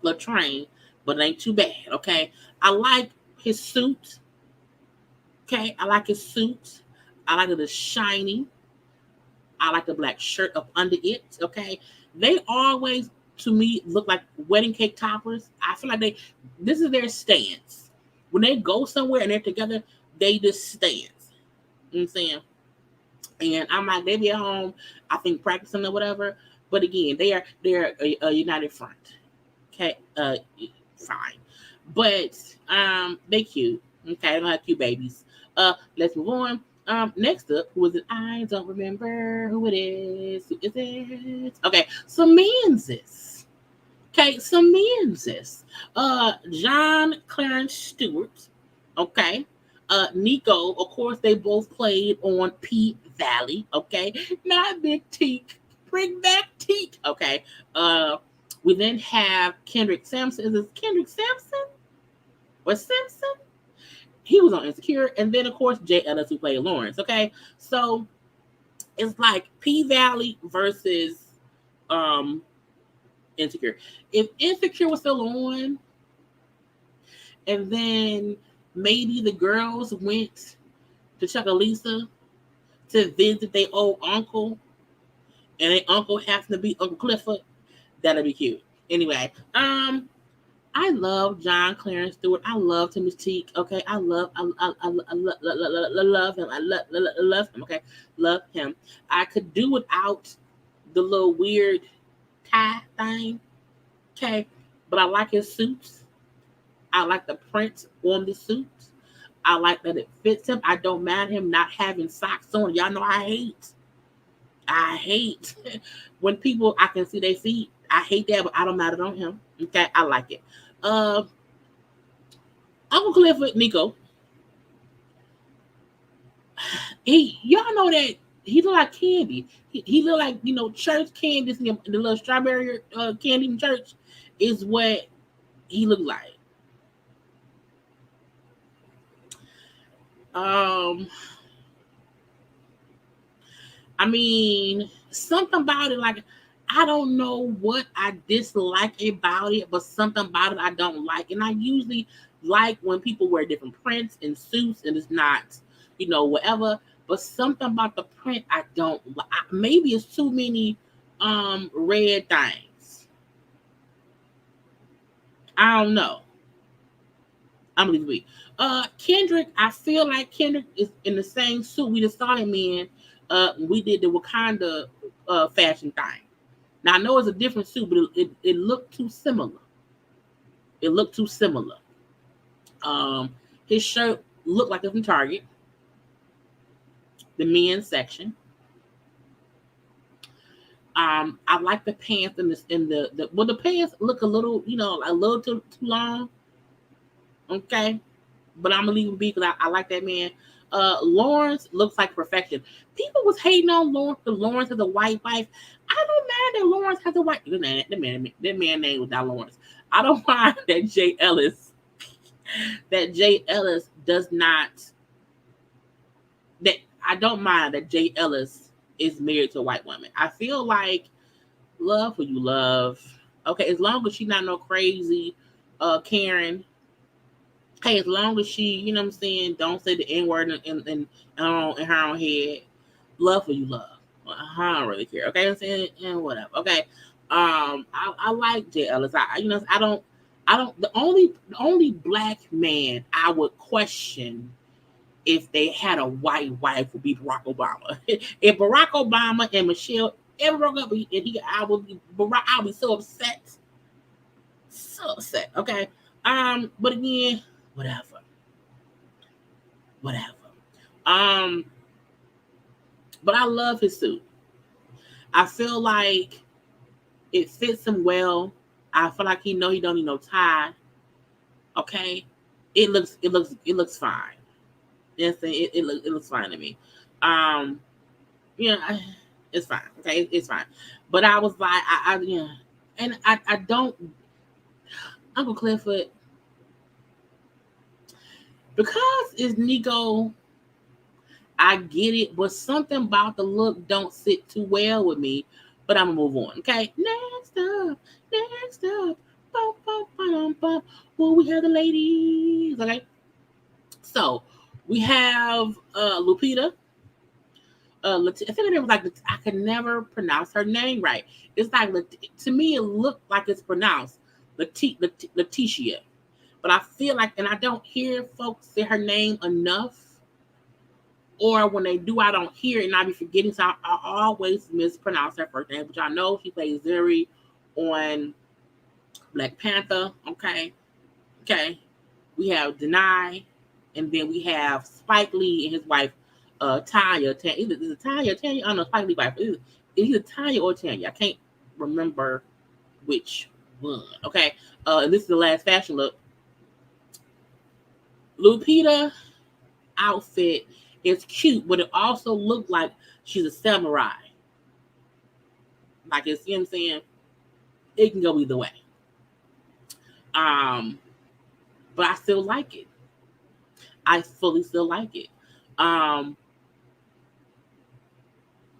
but it ain't too bad. Okay, I like his suit. Okay, I like his suit. I like that it's shiny. I like the black shirt up under it. Okay, they always, to me, look like wedding cake toppers. I feel like this is their stance. When they go somewhere and they're together, they just stand. You know what I'm saying? And I'm like, they be at home, I think, practicing or whatever. But again, they're a united front. Okay, fine. But they cute. Okay, I don't have cute babies. Let's move on. Next up, who is it? I don't remember who it is. Who is it? Okay, Semanzis. Okay, Semanzis. John Clarence Stewart. Okay. Nico, of course, they both played on P Valley. Okay, not Big Teak. Bring back Teak. Okay. We then have Kendrick Sampson. Is it Kendrick Sampson or Simpson? He was on Insecure, and then of course Jay Ellis, who played Lawrence. Okay, so it's like P Valley versus Insecure. If Insecure was still on, and then maybe the girls went to Chuckalisa to visit their old uncle, and their uncle happens to be Uncle Clifford, that'd be cute. Anyway, I love John Clarence Stewart. I love Timothy Teak. Okay, I love him. I love him. Okay, love him. I could do without the little weird tie thing. Okay, but I like his suits. I like the print on the suits. I like that it fits him. I don't mind him not having socks on. Y'all know I hate when people I can see their feet. I hate that, but I don't mind it on him. Okay, I like it. Uncle Clifford, Nico. Y'all know that he look like candy. He look like, church candy. The little strawberry candy in church is what he looked like. I mean, something about it, like, I don't know what I dislike about it, but something about it I don't like. And I usually like when people wear different prints and suits and it's not, whatever. But something about the print I don't like. Maybe it's too many red things. I don't know. I'm gonna leave it. Kendrick, I feel like Kendrick is in the same suit we just saw him in. We did the Wakanda fashion thing. Now I know it's a different suit, but it looked too similar. It looked too similar. His shirt looked like it's from Target, the men's section. I like the pants in the pants look a little, a little too long. Okay, but I'm gonna leave him be because I like that man. Lawrence looks like perfection. People was hating on Lawrence because Lawrence has a white wife. I don't mind that Lawrence has a white. That man name was not Lawrence. I don't mind that Jay Ellis does not. That I don't mind that Jay Ellis is married to a white woman. I feel like love who you love. Okay, as long as she's not no crazy Karen. Hey, as long as she, you know what I'm saying, don't say the N-word in her own head, love who you love. I don't really care. Okay, I'm saying, and whatever. Okay, I like Jay Ellis. I don't. The only black man I would question if they had a white wife would be Barack Obama. If Barack Obama and Michelle ever broke up, I would be so upset. So upset. Okay. But again, whatever. But I love his suit. I feel like it fits him well. I feel like he don't need no tie. Okay. It looks fine. Yes, it looks fine to me. It's fine. Okay, it's fine. But I was like, and I don't, Uncle Clifford, because it's Nico. I get it, but something about the look don't sit too well with me. But I'm gonna move on. Okay, next up. Bum, bum, bum, bum. Well, we have the ladies. Okay, so we have Lupita. I think her name was like, I can never pronounce her name right. It's like, to me, it looked like it's pronounced Letitia. But I feel like, and I don't hear folks say her name enough. Or when they do, I don't hear it and I be forgetting. So I always mispronounce her first name. But I know she plays Zuri on Black Panther. Okay. We have Denai. And then we have Spike Lee and his wife, Tanya. Is it Tanya or Tanya? I don't know. Spike Lee's wife. It's either Tanya or Tanya. I can't remember which one. Okay. And this is the last fashion look. Lupita outfit is cute, but it also looked like she's a samurai. Like, it's, you know what I'm saying? It can go either way. But I still like it. I fully still like it.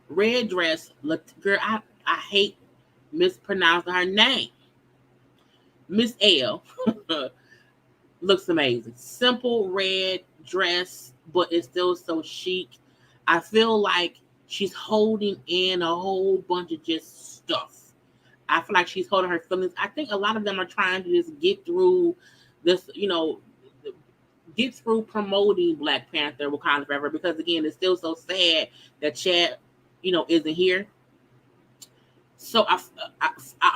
Red dress, girl, I hate mispronouncing her name. Miss L looks amazing. Simple red dress, but it's still so chic. I feel like she's holding in a whole bunch of just stuff. I feel like she's holding her feelings. I think a lot of them are trying to just get through this, get through promoting Black Panther Wakanda Forever, because again, it's still so sad that Chad, isn't here. So I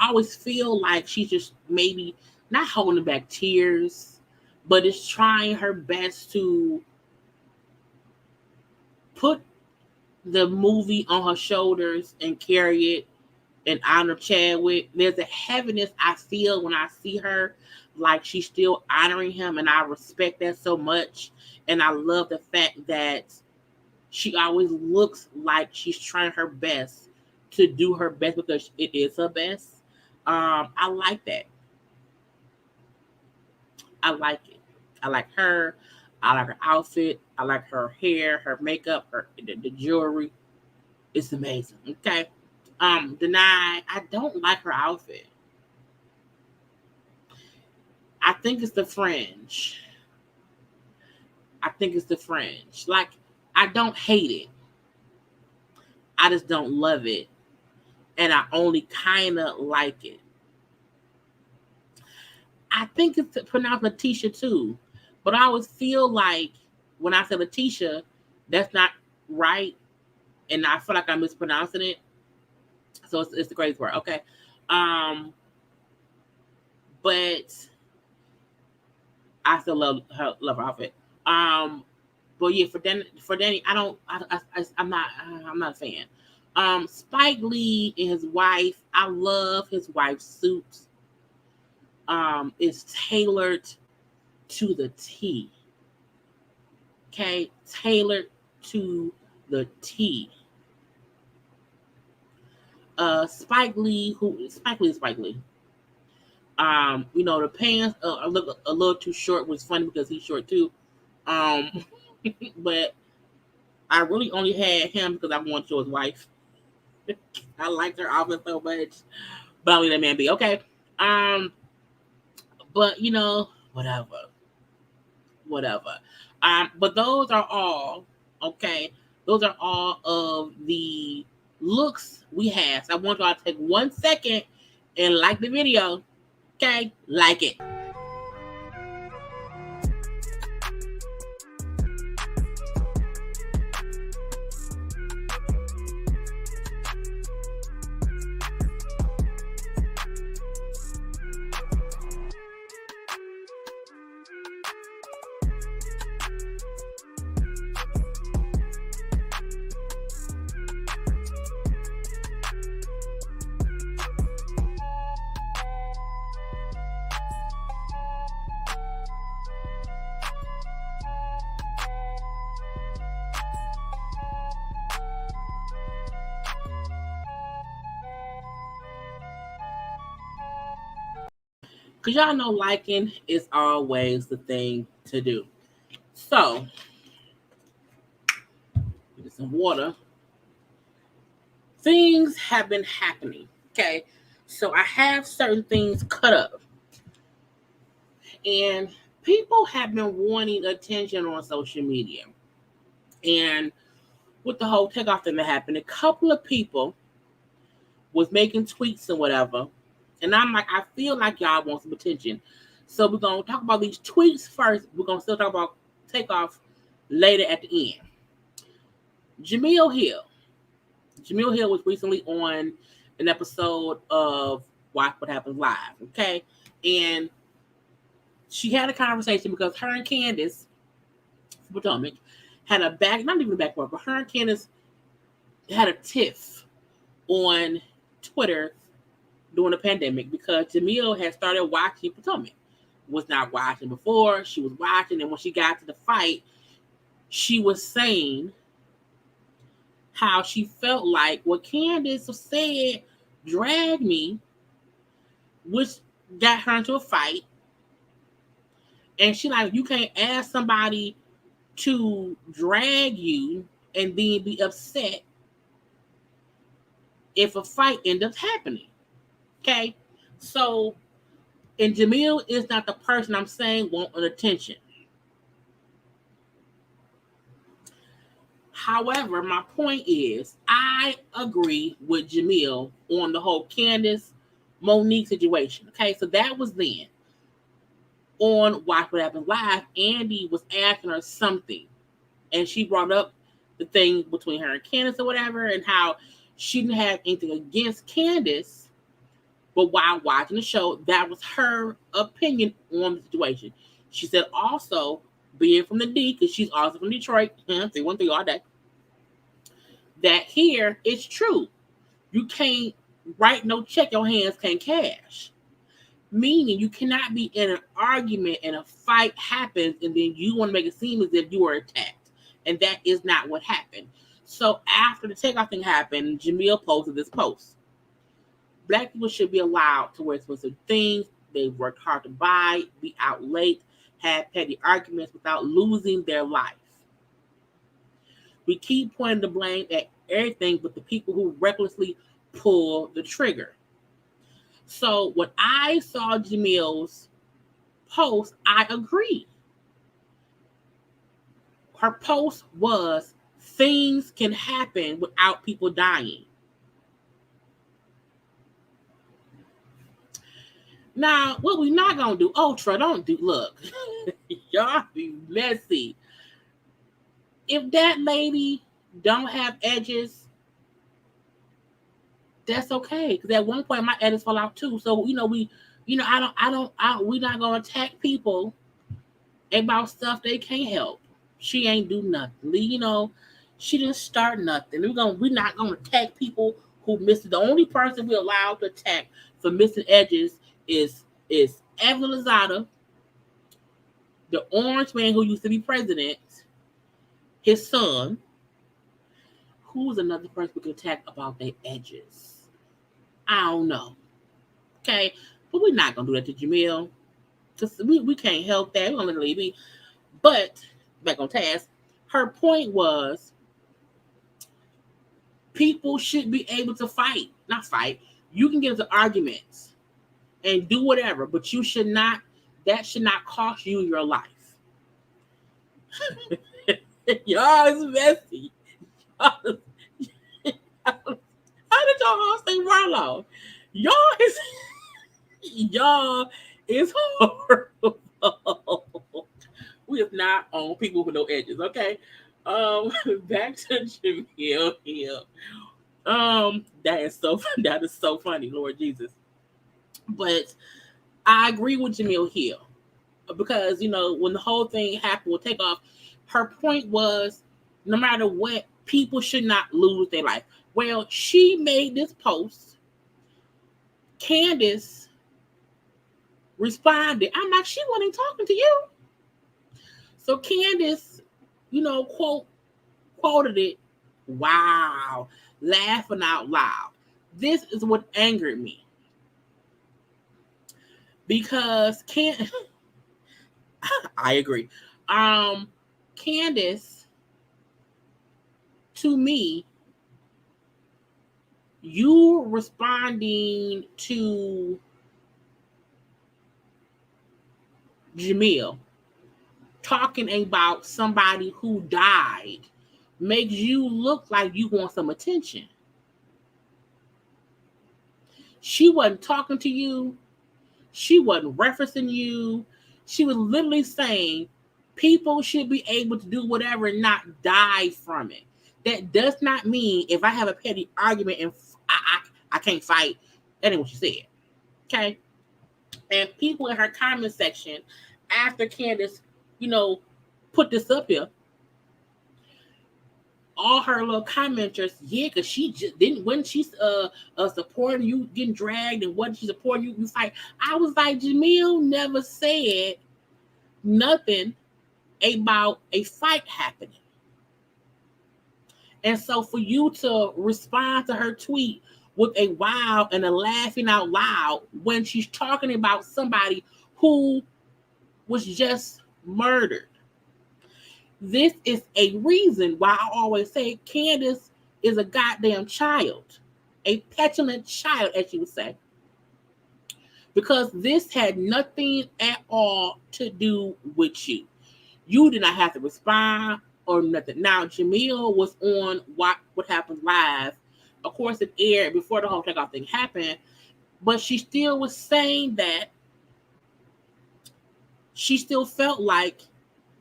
always feel like she's just maybe not holding back tears, but is trying her best to put the movie on her shoulders and carry it in honor of Chadwick. There's a heaviness I feel when I see her, like she's still honoring him, and I respect that so much. And I love the fact that she always looks like she's trying her best to do her best, because it is her best. I like that. I like it. I like her. I like her outfit. I like her hair, her makeup, the jewelry. It's amazing. Okay. Deny, I don't like her outfit. I think it's the fringe. Like, I don't hate it. I just don't love it. And I only kind of like it. I think it's pronounced Letitia too. But I always feel like when I say Letitia, that's not right. And I feel like I'm mispronouncing it. So it's the crazy word. Okay. But I still love her outfit. But yeah, for Danny, I'm not a fan. Spike Lee and his wife, I love his wife's suit. It's tailored to the T. Okay, tailored to the T. Spike Lee. Spike Lee. The pants are a little too short, which is funny because he's short too. But I really only had him because I wanted to show his wife. I liked her outfit so much, but I'll leave that man be. Okay. But whatever. But those are all, okay. Those are all of the looks we have. So I want y'all to take 1 second and like the video. Okay, like it. Because y'all know liking is always the thing to do. So, get some water. Things have been happening. Okay. So I have certain things cut up. And people have been wanting attention on social media. And with the whole Takeoff thing that happened, a couple of people was making tweets and whatever. And I'm like, I feel like y'all want some attention. So we're going to talk about these tweets first. We're going to still talk about Takeoff later at the end. Jemele Hill was recently on an episode of Watch What Happens Live, okay? And she had a conversation because her and Candace Potomac had not even a backboard, but her and Candace had a tiff on Twitter during the pandemic because Jemele had started watching Potomac. Was not watching before. She was watching, and when she got to the fight, she was saying how she felt like what Candace said dragged me, which got her into a fight. And she like, you can't ask somebody to drag you and then be upset if a fight ends up happening. Okay? So, and Jemele is not the person I'm saying want an attention. However, my point is, I agree with Jemele on the whole Candace Monique situation. Okay, so that was then. On Watch What Happens Live, Andy was asking her something, and she brought up the thing between her and Candace or whatever, and how she didn't have anything against Candace, but while watching the show, that was her opinion on the situation. She said also, being from the D, because she's also from Detroit, they went through all day, that here it's true. You can't write no check, your hands can't cash. Meaning you cannot be in an argument and a fight happens and then you want to make it seem as if you were attacked. And that is not what happened. So after the Takeoff thing happened, Jemele posted this post. Black people should be allowed to wear expensive things. They worked hard to buy, be out late, had petty arguments without losing their life. We keep pointing the blame at everything but the people who recklessly pull the trigger. So when I saw Jemele's post, I agree. Her post was, things can happen without people dying. Now, what we not going to do, Trey, don't do, look, y'all be messy. If that lady don't have edges, that's okay. Because at one point my edges fell out too. So, we're not going to attack people about stuff they can't help. She ain't do nothing. She didn't start nothing. We're not going to attack people who missed it. The only person we're allowed to attack for missing edges is Evelyn Lozada, the orange man who used to be president, his son. Who's another person we could attack about their edges? I don't know. Okay, but we're not gonna do that to Jemele because we can't help that. We're gonna let her be. But back on task, her point was people should be able to fight. Not fight. You can get into arguments and do whatever, but you should not. That should not cost you your life. Y'all is messy. How did y'all all say Marlo? Y'all is horrible. We is not on people with no edges, okay? Back to Jemele here. That is so funny, Lord Jesus. But I agree with Jemele here because when the whole thing happened with Takeoff, her point was no matter what, people should not lose their life. Well, she made this post. Candace responded. I'm like, she wasn't talking to you. So Candace, quoted it. Wow. Laughing out loud. This is what angered me. Because I agree. Candace, to me, you responding to Jemele talking about somebody who died makes you look like you want some attention. She wasn't talking to you. She wasn't referencing you. She was literally saying people should be able to do whatever and not die from it. That does not mean if I have a petty argument and I can't fight. That ain't what she said. Okay? And people in her comment section, after Candace, put this up here, all her little commenters, because she just didn't, when she's supporting you getting dragged and when she's supporting you fight. I was like, Jemele never said nothing about a fight happening. And so for you to respond to her tweet with a wow and a laughing out loud when she's talking about somebody who was just murdered. This is a reason why I always say Candace is a goddamn child, a petulant child, as you would say. Because this had nothing at all to do with you. You did not have to respond or nothing. Now, Jemele was on What Happened Live. Of course, it aired before the whole Takeoff thing happened. But she still was saying that she still felt like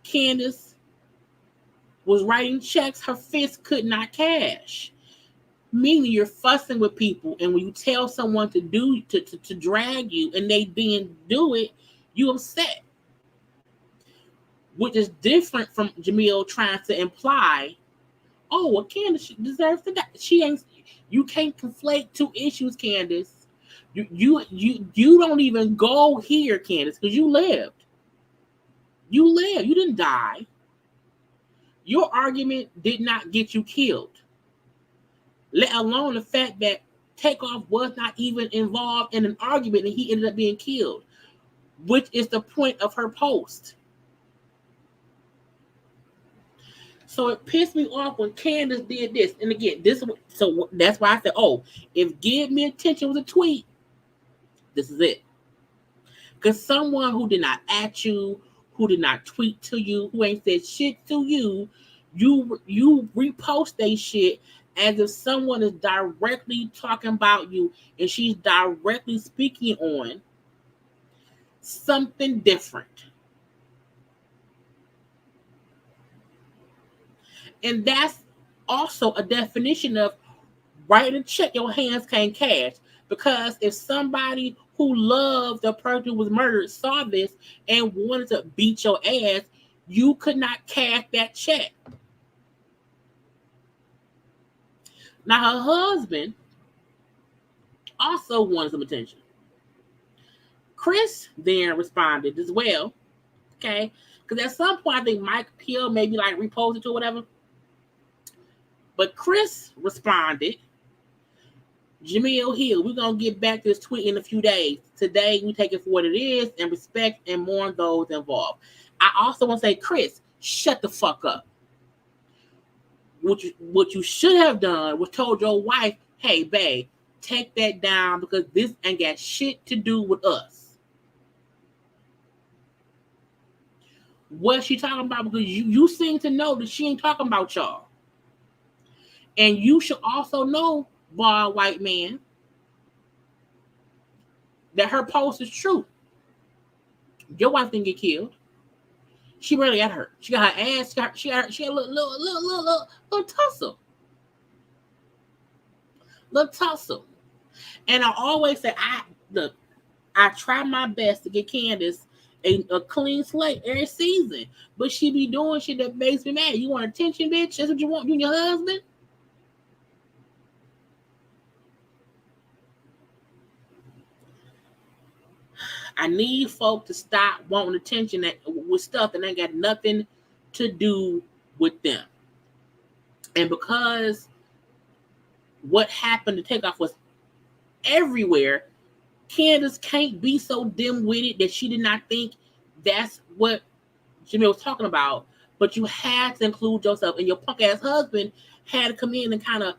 Candace was writing checks her fist could not cash. Meaning you're fussing with people, and when you tell someone to drag you and they didn't do it, you upset. Which is different from Jemele trying to imply, oh, well, Candace deserves to die. She ain't. You can't conflate two issues, Candace. You don't even go here, Candace, because you lived. You lived. You didn't die. Your argument did not get you killed. Let alone the fact that Takeoff was not even involved in an argument and he ended up being killed, which is the point of her post. So it pissed me off when Candace did this. And again, so that's why I said, oh, if Give Me Attention was a tweet, this is it. Because someone who did not at you, who did not tweet to you, who ain't said shit to you, you repost they shit as if someone is directly talking about you and she's directly speaking on something different. And that's also a definition of writing a check your hands can't cash. Because if somebody who loved the person who was murdered saw this and wanted to beat your ass, you could not cash that check. Now, her husband also wanted some attention. Chris then responded as well, okay? Because at some point, I think Mike Peel maybe like reposted to or whatever. But Chris responded, Jemele Hill, we're going to get back to this tweet in a few days. Today, we take it for what it is and respect and mourn those involved. I also want to say, Chris, shut the fuck up. What you should have done was told your wife, hey, babe, take that down because this ain't got shit to do with us. What's she talking about? Because you seem to know that she ain't talking about y'all. And you should also know, bald white man, that her post is true. Your wife didn't get killed. She barely got hurt. She got her ass. She had a little tussle. Little tussle. And I always say, I try my best to get Candace a clean slate every season. But she be doing shit that makes me mad. You want attention, bitch? That's what you want, you and your husband? I need folk to stop wanting attention with stuff that ain't got nothing to do with them. And because what happened to Takeoff was everywhere, Candace can't be so dim-witted that she did not think that's what Jemele was talking about. But you had to include yourself, and your punk-ass husband had to come in and kind of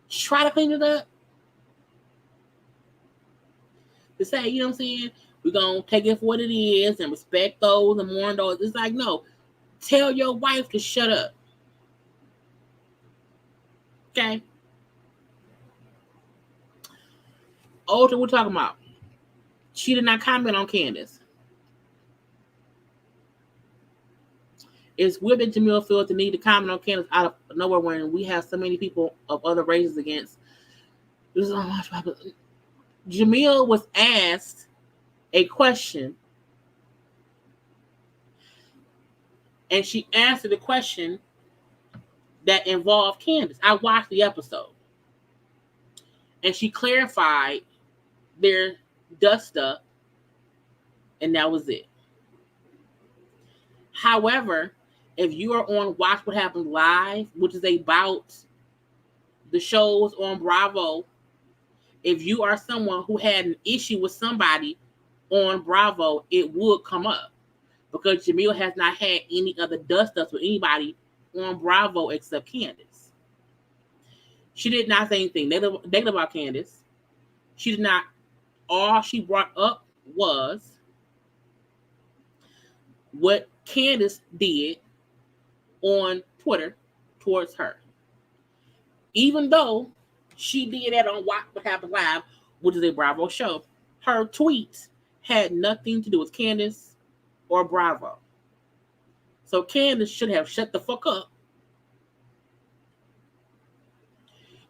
try to clean it up. To say, you know what I'm saying? We're going to take it for what it is and respect those and mourn those. It's like, no. Tell your wife to shut up. Okay? Ultra, we're talking about. She did not comment on Candace. It's weird that Jemele feels the need to comment on Candace out of nowhere when we have so many people of other races against. Jemele was asked a question, and she answered the question that involved Candace. I watched the episode, and she clarified their dust up, and that was it. However, if you are on Watch What Happened Live, which is about the shows on Bravo, if you are someone who had an issue with somebody on Bravo, it would come up because Jemele has not had any other dust-ups with anybody on Bravo except Candace. She did not say anything negative about Candace. She did not. All she brought up was what Candace did on Twitter towards her. Even though she did that on What Happened Live, which is a Bravo show, her tweets had nothing to do with Candace or Bravo. So Candace should have shut the fuck up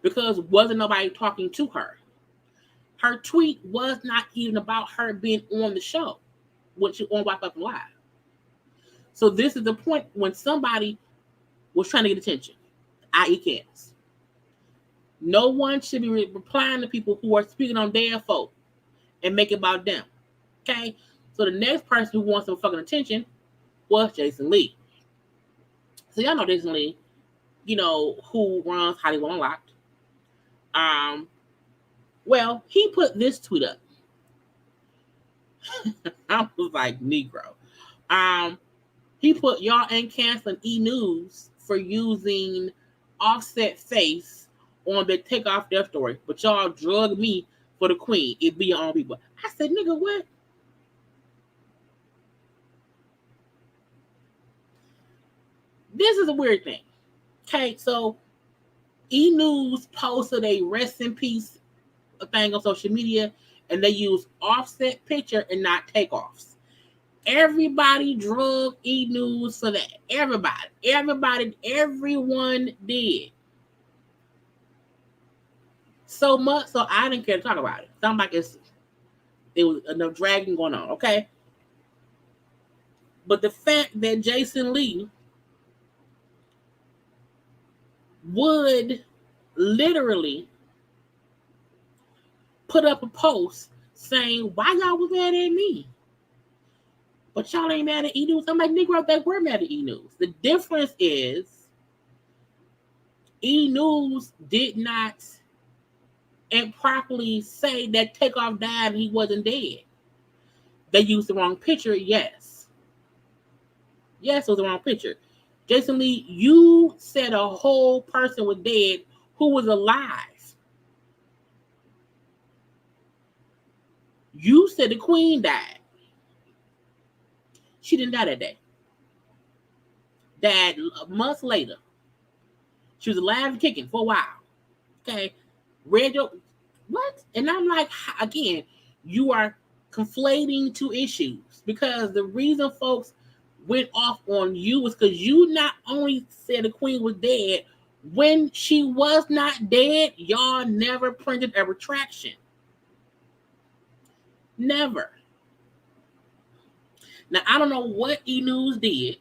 because wasn't nobody talking to her. Her tweet was not even about her being on the show when she on What Happened Live. So this is the point when somebody was trying to get attention, i.e. Candace. No one should be replying to people who are speaking on their folk and make it about them. Okay? So the next person who wants some fucking attention was Jason Lee. So y'all know Jason Lee, who runs Hollywood Unlocked. Well, he put this tweet up. I was like, Negro. He put, y'all ain't canceling E! News for using Offset face on the Takeoff death story, but y'all drug me for the queen. It be your own people. I said, nigga, what? This is a weird thing. Okay, so E! News posted a rest in peace thing on social media, and they use Offset picture and not Takeoff's. Everybody drug E! News for that. Everyone did. So much, so I didn't care to talk about it. Sound like it was enough dragging going on, okay? But the fact that Jason Lee would literally put up a post saying, why y'all was mad at me? But y'all ain't mad at E! News. I'm like, Negro, they were mad at E! News. The difference is E! News did not improperly say that Takeoff died and he wasn't dead. They used the wrong picture, yes. Yes, it was the wrong picture. Jason Lee, you said a whole person was dead who was alive. You said the queen died. She didn't die that day. Died months later. She was alive and kicking for a while. Okay. What? And I'm like, again, you are conflating two issues because the reason folks went off on you was because you not only said the queen was dead, when she was not dead, y'all never printed a retraction. Never. Now, I don't know what E! News did,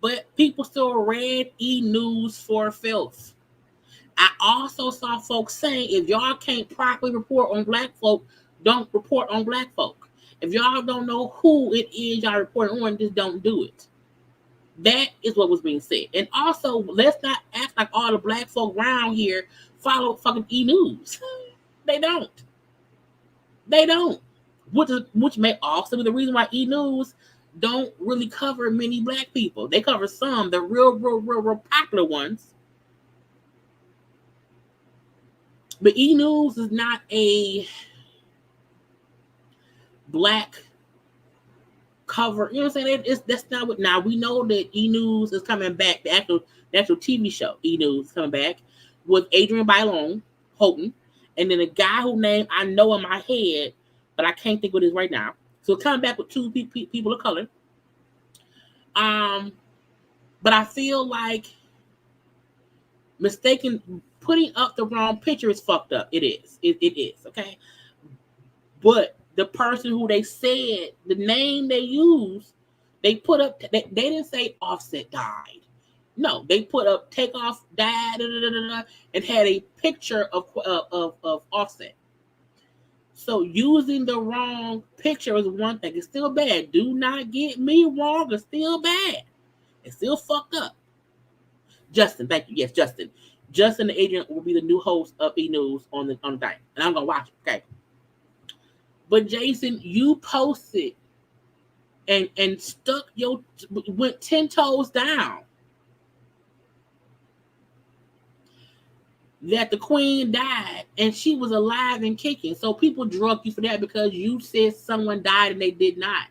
but people still read E! News for filth. I also saw folks saying if y'all can't properly report on black folk, don't report on black folk. If y'all don't know who it is y'all reporting on, just don't do it. That is what was being said. And also, let's not act like all the black folk around here follow fucking E! News. They don't. Which may also be the reason why E! News don't really cover many black people. They cover some, the real popular ones. But E! News is not a black cover. You know what I'm saying? That's not what. Now we know that E! News is coming back. The actual TV show E! News is coming back with Adrian Bylone Houghton, and then a guy whose name I know in my head, but I can't think what it is right now. So coming back with two people of color. But I feel like putting up the wrong picture is fucked up. It is. It is, okay? But the person who they said, the name they used, they put up, they didn't say Offset died. No, they put up Takeoff died, and had a picture of Offset. So using the wrong picture is one thing. It's still bad. Do not get me wrong. It's still bad. It's still fucked up. Justin, thank you. Yes, Justin. Justin the Agent will be the new host of E News on the thing, and I'm gonna watch it. Okay. But Jason, you posted and went 10 toes down that the queen died and she was alive and kicking. So people drug you for that because you said someone died and they did not.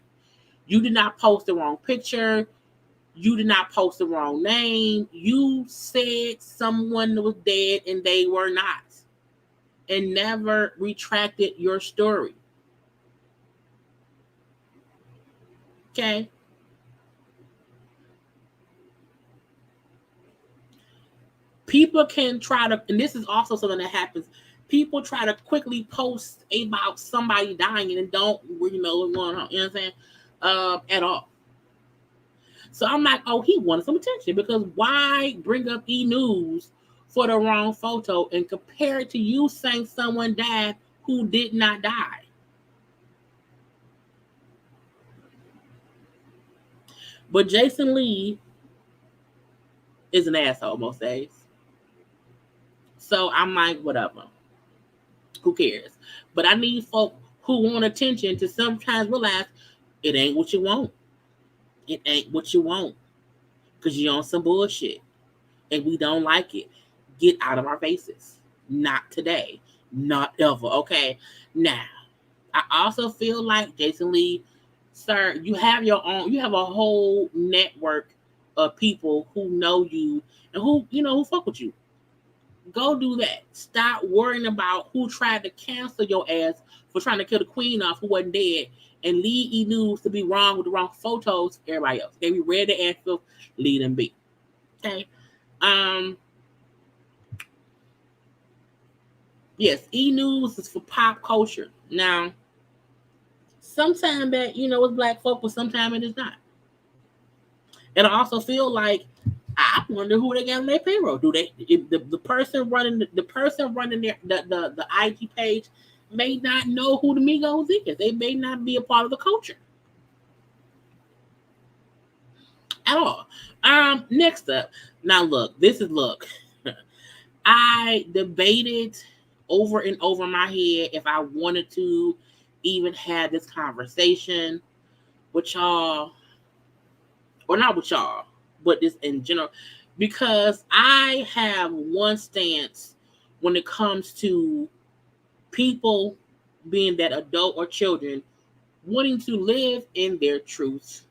You did not post the wrong picture. You did not post the wrong name. You said someone was dead and they were not, and never retracted your story. Okay. People can try to, and this is also something that happens. People try to quickly post about somebody dying and don't really know what's going on. You know what I'm saying? At all. So I'm like, oh, he wanted some attention, because why bring up E News for the wrong photo and compare it to you saying someone died who did not die? But Jason Lee is an asshole most days. So I'm like, whatever. Who cares? But I need folk who want attention to sometimes realize it ain't what you want. It ain't what you want. Because you're on some bullshit. And we don't like it. Get out of our faces. Not today. Not ever. Okay? Now, I also feel like, Jason Lee, sir, you have a whole network of people who know you and who fuck with you. Go do that. Stop worrying about who tried to cancel your ass for trying to kill the queen off who wasn't dead, and leave E News to be wrong with the wrong photos. Everybody else. Okay, we read the answer. Lead them be. Okay. Yes, E News is for pop culture. Now, sometimes that it's black folk, but sometimes it is not. And I also feel like, I wonder who they got on their payroll. Do they the person running the IG page may not know who the Migos is. They may not be a part of the culture at all. Next up. Now look. I debated over and over in my head if I wanted to even have this conversation with y'all, or not with y'all, but this in general, because I have one stance when it comes to people, being that adult or children, wanting to live in their truth.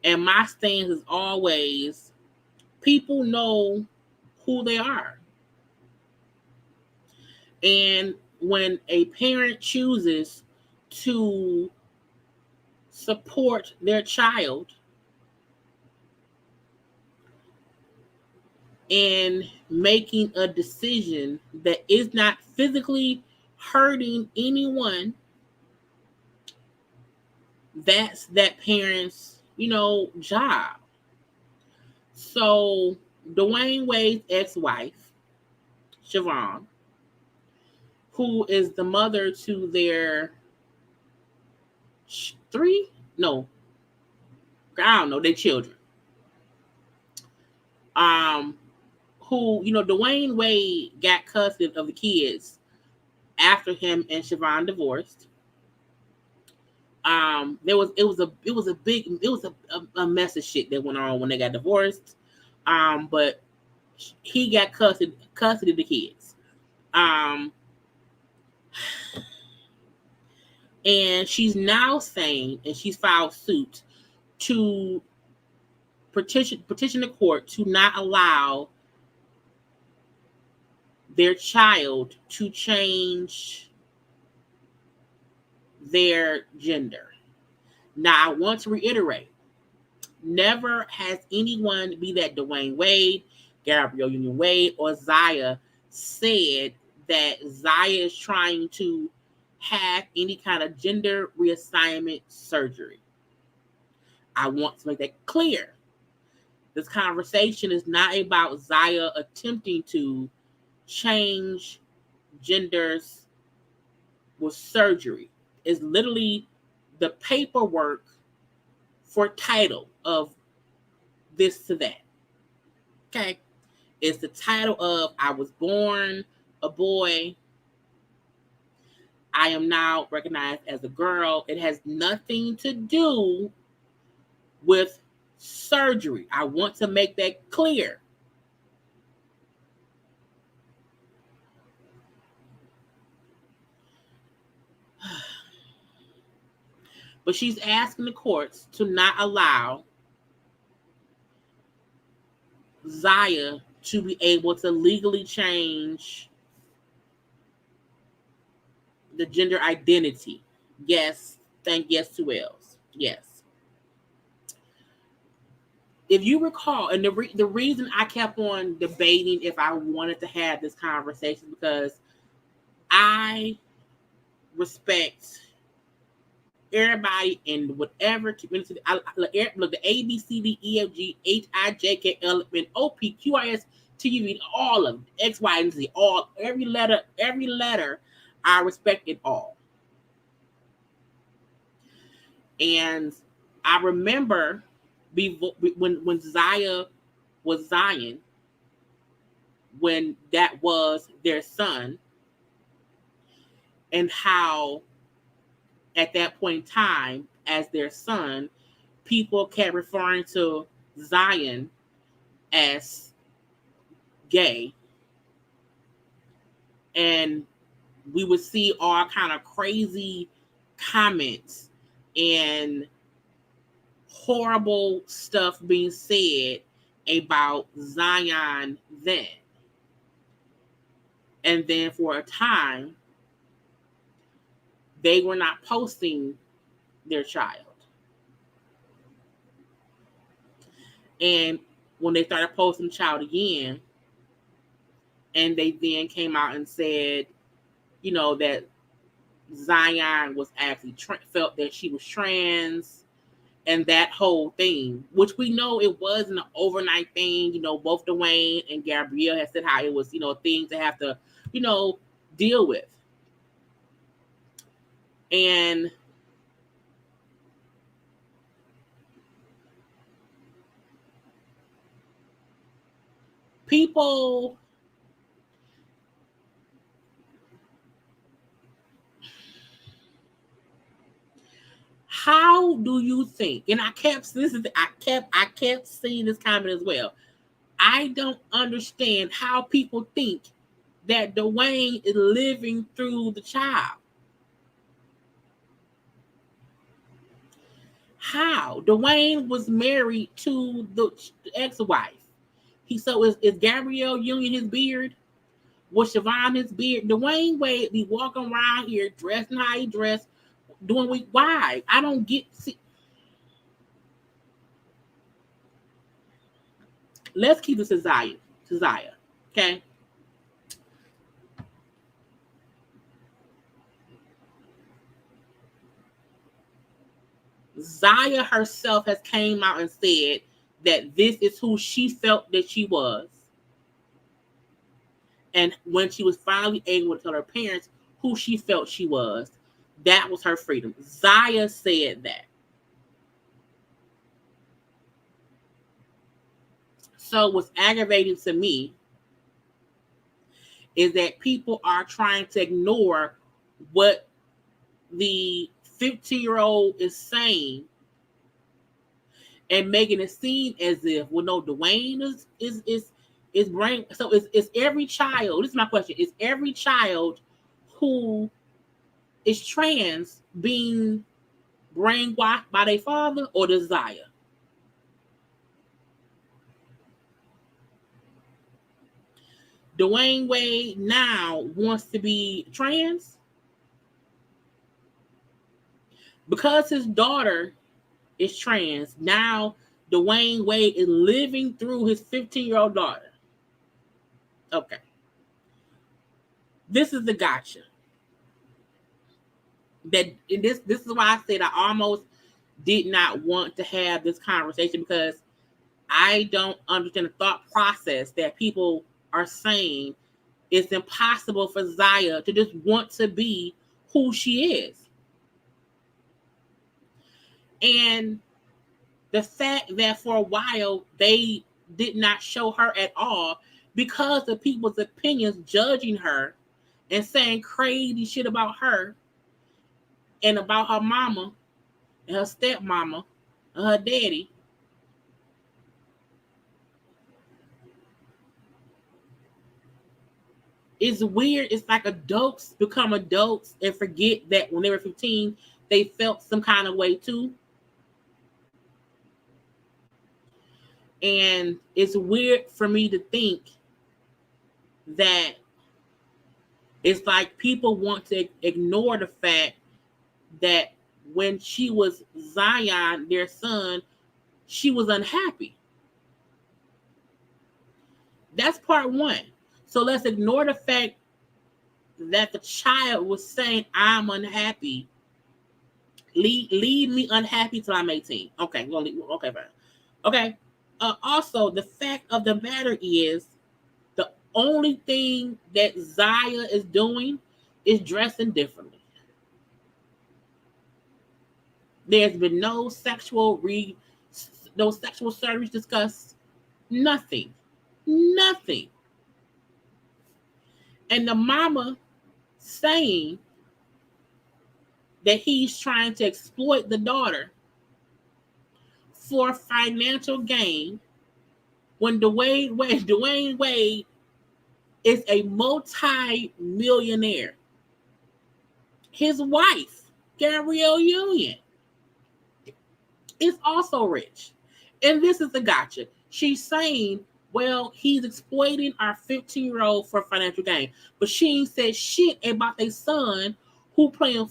And my stance is always, people know who they are. And when a parent chooses to support their child in making a decision that is not physically hurting anyone, that's that parent's, job. So Dwyane Wade's ex-wife, Siobhan, who is the mother to their their children. Who, Dwyane Wade got custody of the kids after him and Siobhan divorced. It was a mess of shit that went on when they got divorced. But he got custody of the kids. And she's now saying, and she's filed suit to petition the court to not allow their child to change their gender. Now, I want to reiterate, never has anyone, be that Dwyane Wade, Gabrielle Union Wade, or Zaya, said that Zaya is trying to have any kind of gender reassignment surgery. I want to make that clear. This conversation is not about Zaya attempting to change genders with surgery. It's literally the paperwork for title of this to that. Okay. It's the title of I Was Born a Boy. I am now recognized as a girl. It has nothing to do with surgery. I want to make that clear. But she's asking the courts to not allow Zaya to be able to legally change the gender identity. Yes, thank yes to Wells. Yes. If you recall, and the reason I kept on debating if I wanted to have this conversation, because I respect everybody in whatever community. Look, the A, B, C, D, E, F, G, H, I, J, K, L, M, N, O, P, Q, R, S, T, U, V, all of them, X, Y, and Z, all, every letter, I respect it all. And I remember when Zaya was Zion, when that was their son, and how at that point in time, as their son, people kept referring to Zion as gay. And we would see all kind of crazy comments and horrible stuff being said about Zion then. And then for a time, they were not posting their child. And when they started posting the child again, and they then came out and said, you know, that Zion was actually felt that she was trans, and that whole thing, which we know it wasn't an overnight thing. You know, both Dwyane and Gabrielle had said how it was, you know, things they have to, you know, deal with. And people, how do you think? And I kept seeing this comment as well. I don't understand how people think that Dwyane is living through the child. How? Dwyane was married to the ex-wife. So is Gabrielle Union his beard? Was Siobhan his beard? Dwyane Wade be walking around here dressing how he dressed, doing why? I don't get. Let's keep this to Zaya, okay? Zaya herself has came out and said that this is who she felt that she was. And when she was finally able to tell her parents who she felt she was, that was her freedom. Zaya said that. So what's aggravating to me is that people are trying to ignore what the 15-year-old is saying and making it seem as if, well, no, Dwyane is brain. So it's every child. This is my question: is every child who is trans being brainwashed by their father or desire? Dwyane Wade now wants to be trans because his daughter is trans. Now Dwyane Wade is living through his 15-year-old daughter. Okay. This is the gotcha. This is why I said I almost did not want to have this conversation, because I don't understand the thought process that people are saying it's impossible for Zaya to just want to be who she is. And the fact that for a while they did not show her at all because of people's opinions judging her and saying crazy shit about her and about her mama and her stepmama and her daddy. It's weird. It's like adults become adults and forget that when they were 15, they felt some kind of way too. And it's weird for me to think that it's like people want to ignore the fact that when she was Zion, their son, she was unhappy. That's part one. So let's ignore the fact that the child was saying, I'm unhappy. Leave me unhappy till I'm 18. Okay, okay, fine. Okay. Also, the fact of the matter is, the only thing that Zaya is doing is dressing differently. There's been no sexual surgeries discussed. Nothing. Nothing. And the mama saying that he's trying to exploit the daughter for financial gain when Dwyane Wade is a multi-millionaire. His wife, Gabrielle Union, is also rich. And this is the gotcha. She's saying, well, he's exploiting our 15-year-old for financial gain. But she ain't said shit about their son who playing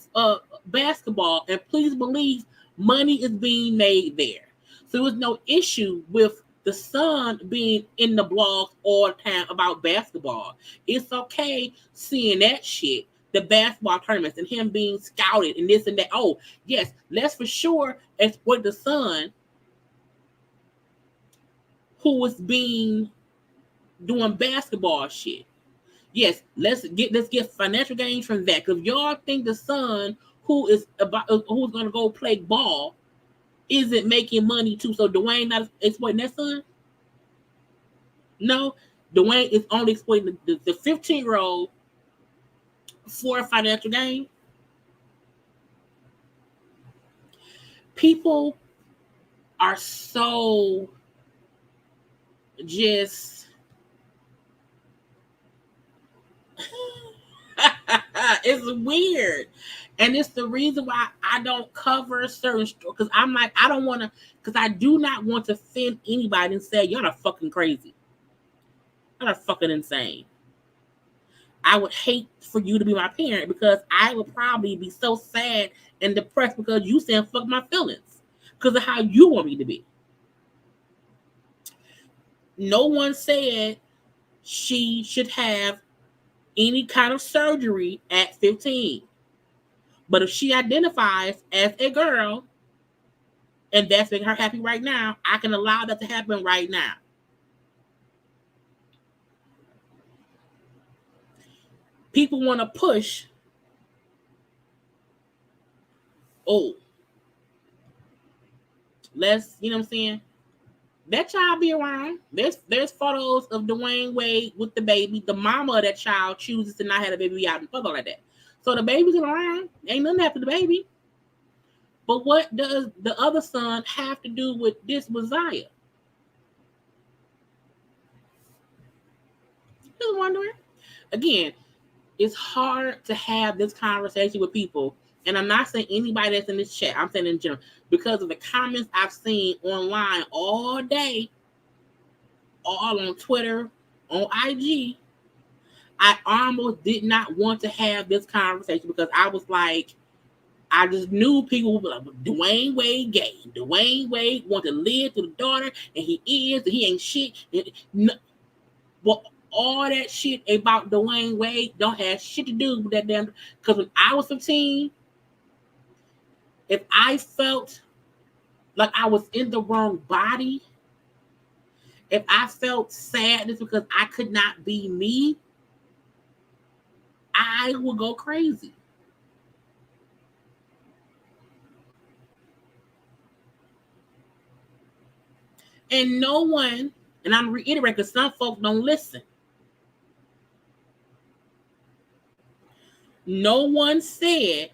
basketball. And please believe money is being made there. So there was no issue with the son being in the blogs all the time about basketball. It's okay seeing that shit, the basketball tournaments, and him being scouted and this and that. Oh, yes, let's for sure exploit the son who was doing basketball shit. Yes, let's get financial gains from that. Because y'all think the son who's gonna go play ball isn't making money too. So Dwyane not exploiting that son? No, Dwyane is only exploiting the 15-year-old for financial gain. People are so just it's weird. And it's the reason why I don't cover certain stories. Because I'm like, I don't want to, because I do not want to offend anybody and say, y'all are fucking crazy. Y'all are fucking insane. I would hate for you to be my parent because I would probably be so sad and depressed because you saying fuck my feelings because of how you want me to be. No one said she should have any kind of surgery at 15. But if she identifies as a girl and that's making her happy right now, I can allow that to happen right now. People want to push. Oh, let's, you know what I'm saying? That child be around. There's photos of Dwyane Wade with the baby. The mama of that child chooses to not have a baby out and photo like that. So the baby's around. Ain't nothing happened to the baby. But what does the other son have to do with this Messiah? Just wondering. Again, it's hard to have this conversation with people. And I'm not saying anybody that's in this chat. I'm saying in general. Because of the comments I've seen online all day, all on Twitter, on IG, I almost did not want to have this conversation because I was like, I just knew people would be like, Dwyane Wade gay. Dwyane Wade want to live through the daughter, and he is, and he ain't shit. Well, all that shit about Dwyane Wade don't have shit to do with that damn. Because when I was 15, if I felt like I was in the wrong body, if I felt sadness because I could not be me, I would go crazy. And no one, and I'm reiterating because some folks don't listen. No one said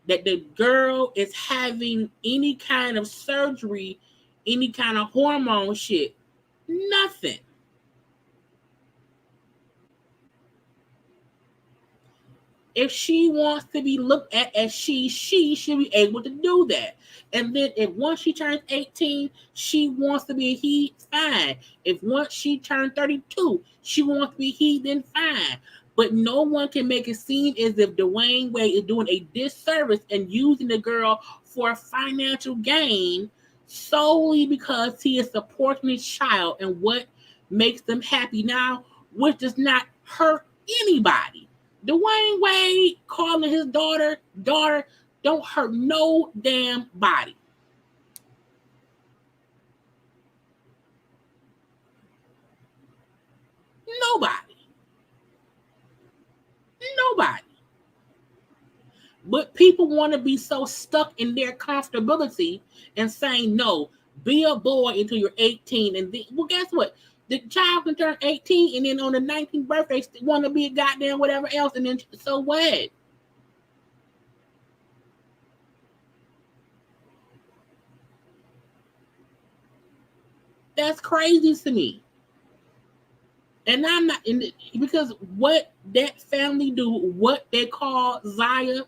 that the girl is having any kind of surgery, any kind of hormone shit. Nothing. If she wants to be looked at as she should be able to do that. And then if once she turns 18, she wants to be a he, fine. If once she turns 32, she wants to be he, then fine. But no one can make it seem as if Dwyane Wade is doing a disservice and using the girl for financial gain solely because he is supporting his child and what makes them happy now, which does not hurt anybody. Dwyane Wade calling his daughter don't hurt no damn body. Nobody. But people want to be so stuck in their comfortability and saying, no, be a boy until you're 18. And then, well, guess what? The child can turn 18 and then on the 19th birthday want to be a goddamn whatever else. And then, so what? That's crazy to me. And I'm not in because what that family do, what they call Zaya,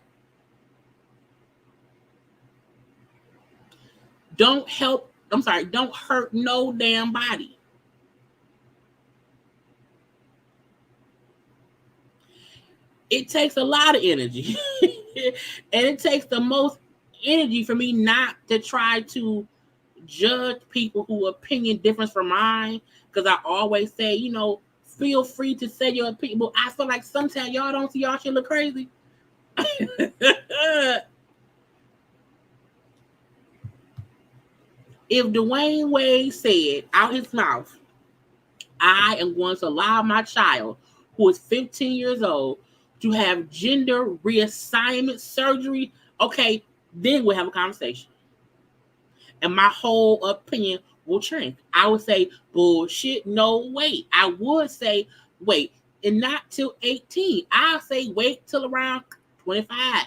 don't hurt no damn body. It takes a lot of energy. And it takes the most energy for me not to try to judge people who opinion different from mine. Because I always say, feel free to say your opinion. But I feel like sometimes y'all don't see y'all shit look crazy. If Dwyane Wade said out his mouth, I am going to allow my child, who is 15 years old, to have gender reassignment surgery, okay, then we'll have a conversation. And my whole opinion will change. I would say, bullshit, no, wait. I would say, wait, and not till 18. I'll say, wait till around 25.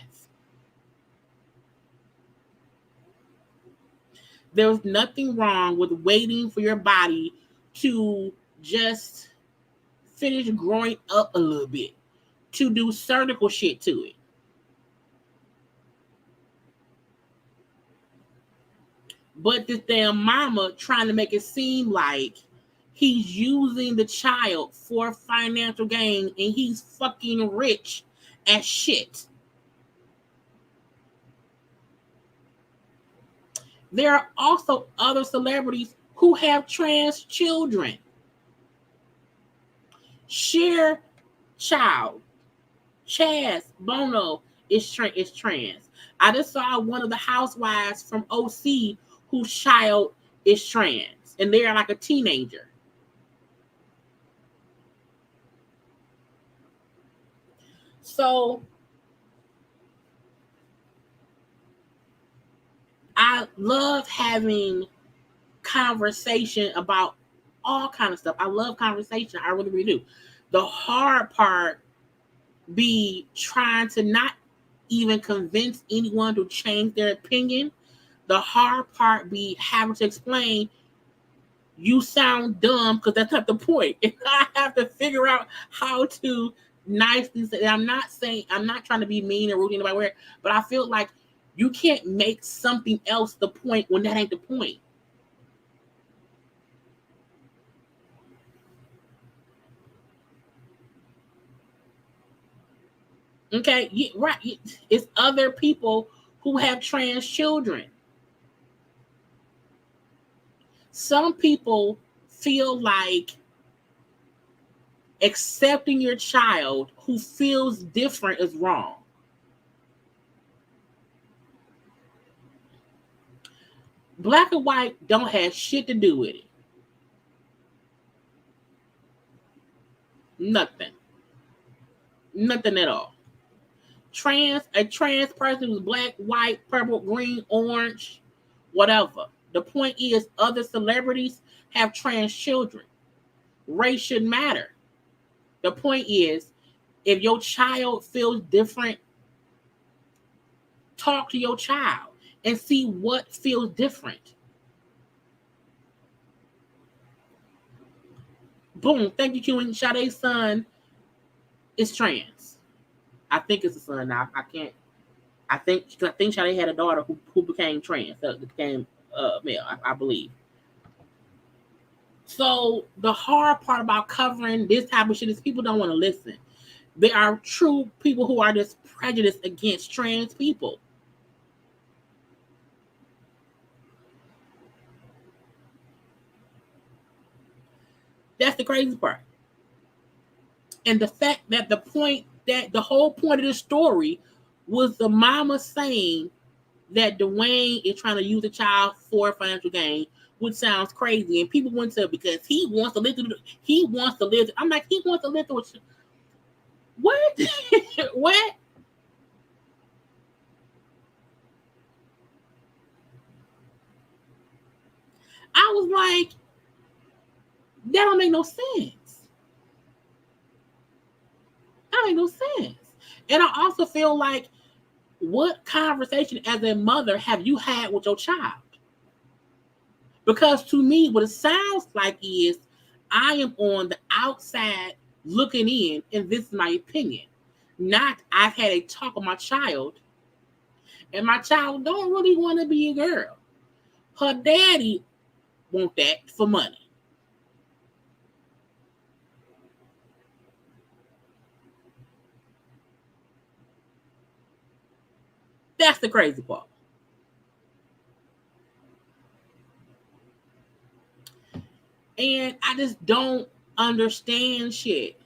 There's nothing wrong with waiting for your body to just finish growing up a little bit, to do surgical shit to it. But this damn mama trying to make it seem like he's using the child for financial gain and he's fucking rich as shit. There are also other celebrities who have trans children. Cher child, Chaz Bono is trans. I just saw one of the housewives from OC whose child is trans, and they're like a teenager. So I love having conversation about all kind of stuff. I love conversation. I really, really do. The hard part be trying to not even convince anyone to change their opinion. The hard part be having to explain you sound dumb because that's not the point. And I have to figure out how to nicely say, I'm not trying to be mean or rude to anybody, but I feel like you can't make something else the point when that ain't the point. Okay, yeah, right. It's other people who have trans children. Some people feel like accepting your child who feels different is wrong. Black and white don't have shit to do with it. Nothing. Nothing at all. A trans person who's black, white, purple, green, orange, whatever. The point is, other celebrities have trans children. Race shouldn't matter. The point is, If your child feels different, talk to your child and see what feels different. Boom. Thank you, Q. And Sade's son is trans. I think it's a son now. I can't. I think Sade had a daughter who became trans. Became male, I believe. So the hard part about covering this type of shit is people don't want to listen. There are true people who are just prejudiced against trans people. That's the crazy part. And the fact that the whole point of the story was the mama saying that Dwyane is trying to use a child for financial gain, which sounds crazy. And people went to because he wants to live through. He wants to live. I'm like, he wants to live through. What? What? I was like, that don't make no sense. That don't make no sense. And I also feel like, what conversation as a mother have you had with your child? Because to me, what it sounds like is I am on the outside looking in, and this is my opinion. Not I've had a talk with my child, and my child don't really want to be a girl. Her daddy want that for money. That's the crazy part. And I just don't understand shit.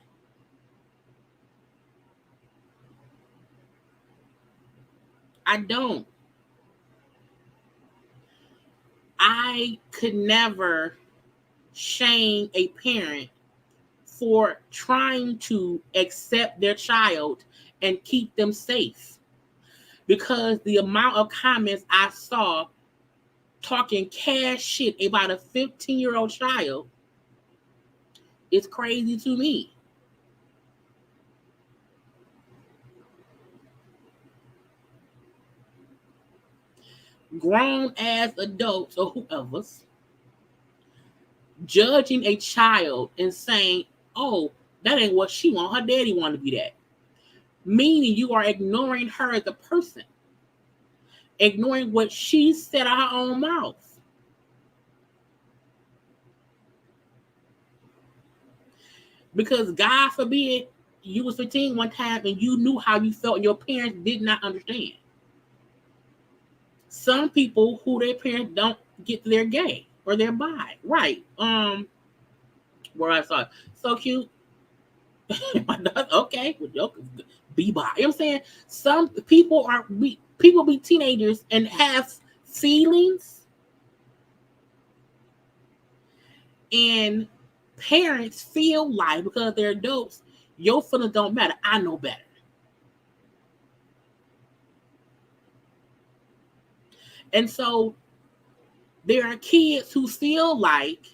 I don't. I could never shame a parent for trying to accept their child and keep them safe. Because the amount of comments I saw talking cash shit about a 15-year-old child is crazy to me. Grown ass adults or whoever's judging a child and saying, oh, that ain't what she want. Her daddy want to be that. Meaning you are ignoring her as a person. Ignoring what she said out her own mouth. Because God forbid you was 15 one time and you knew how you felt and your parents did not understand. Some people who their parents don't get they're gay or they're bi. Right. Where I saw it. So cute. Okay. Be bi. You know what I'm saying? Some people be teenagers and have feelings, and parents feel like because they're adults, your feelings don't matter. I know better. And so there are kids who feel like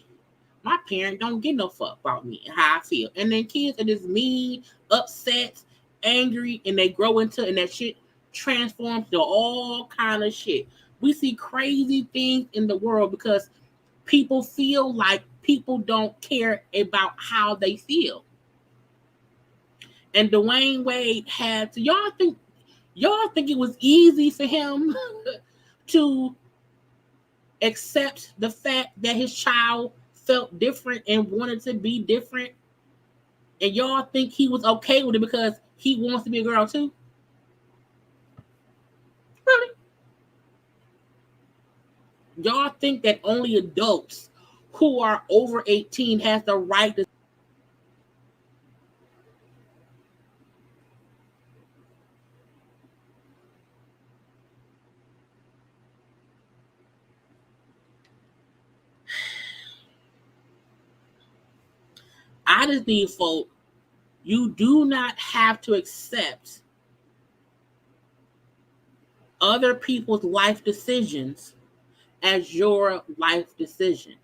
my parent don't give no fuck about me and how I feel. And then kids are just mean, upset, angry, and they grow into and that shit transforms to all kind of shit. We see crazy things in the world because people feel like people don't care about how they feel. And Dwyane Wade had to y'all think it was easy for him to accept the fact that his child felt different and wanted to be different, and y'all think he was okay with it because he wants to be a girl too? Really? Y'all think that only adults who are over 18 has the right to? I just need folk. You do not have to accept other people's life decisions as your life decision.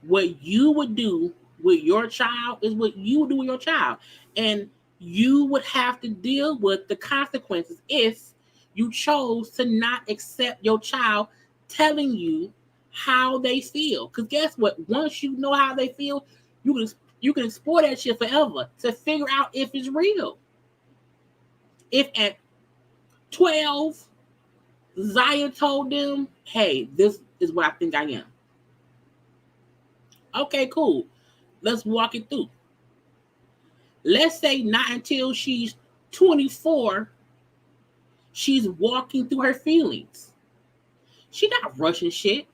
What you would do with your child is what you would do with your child. And you would have to deal with the consequences if you chose to not accept your child telling you how they feel. Because guess what? Once you know how they feel, you can explore that shit forever to figure out if it's real. If at 12, Zaya told them, hey, this is what I think I am. Okay, cool. Let's walk it through. Let's say not until she's 24, she's walking through her feelings. She's not rushing shit.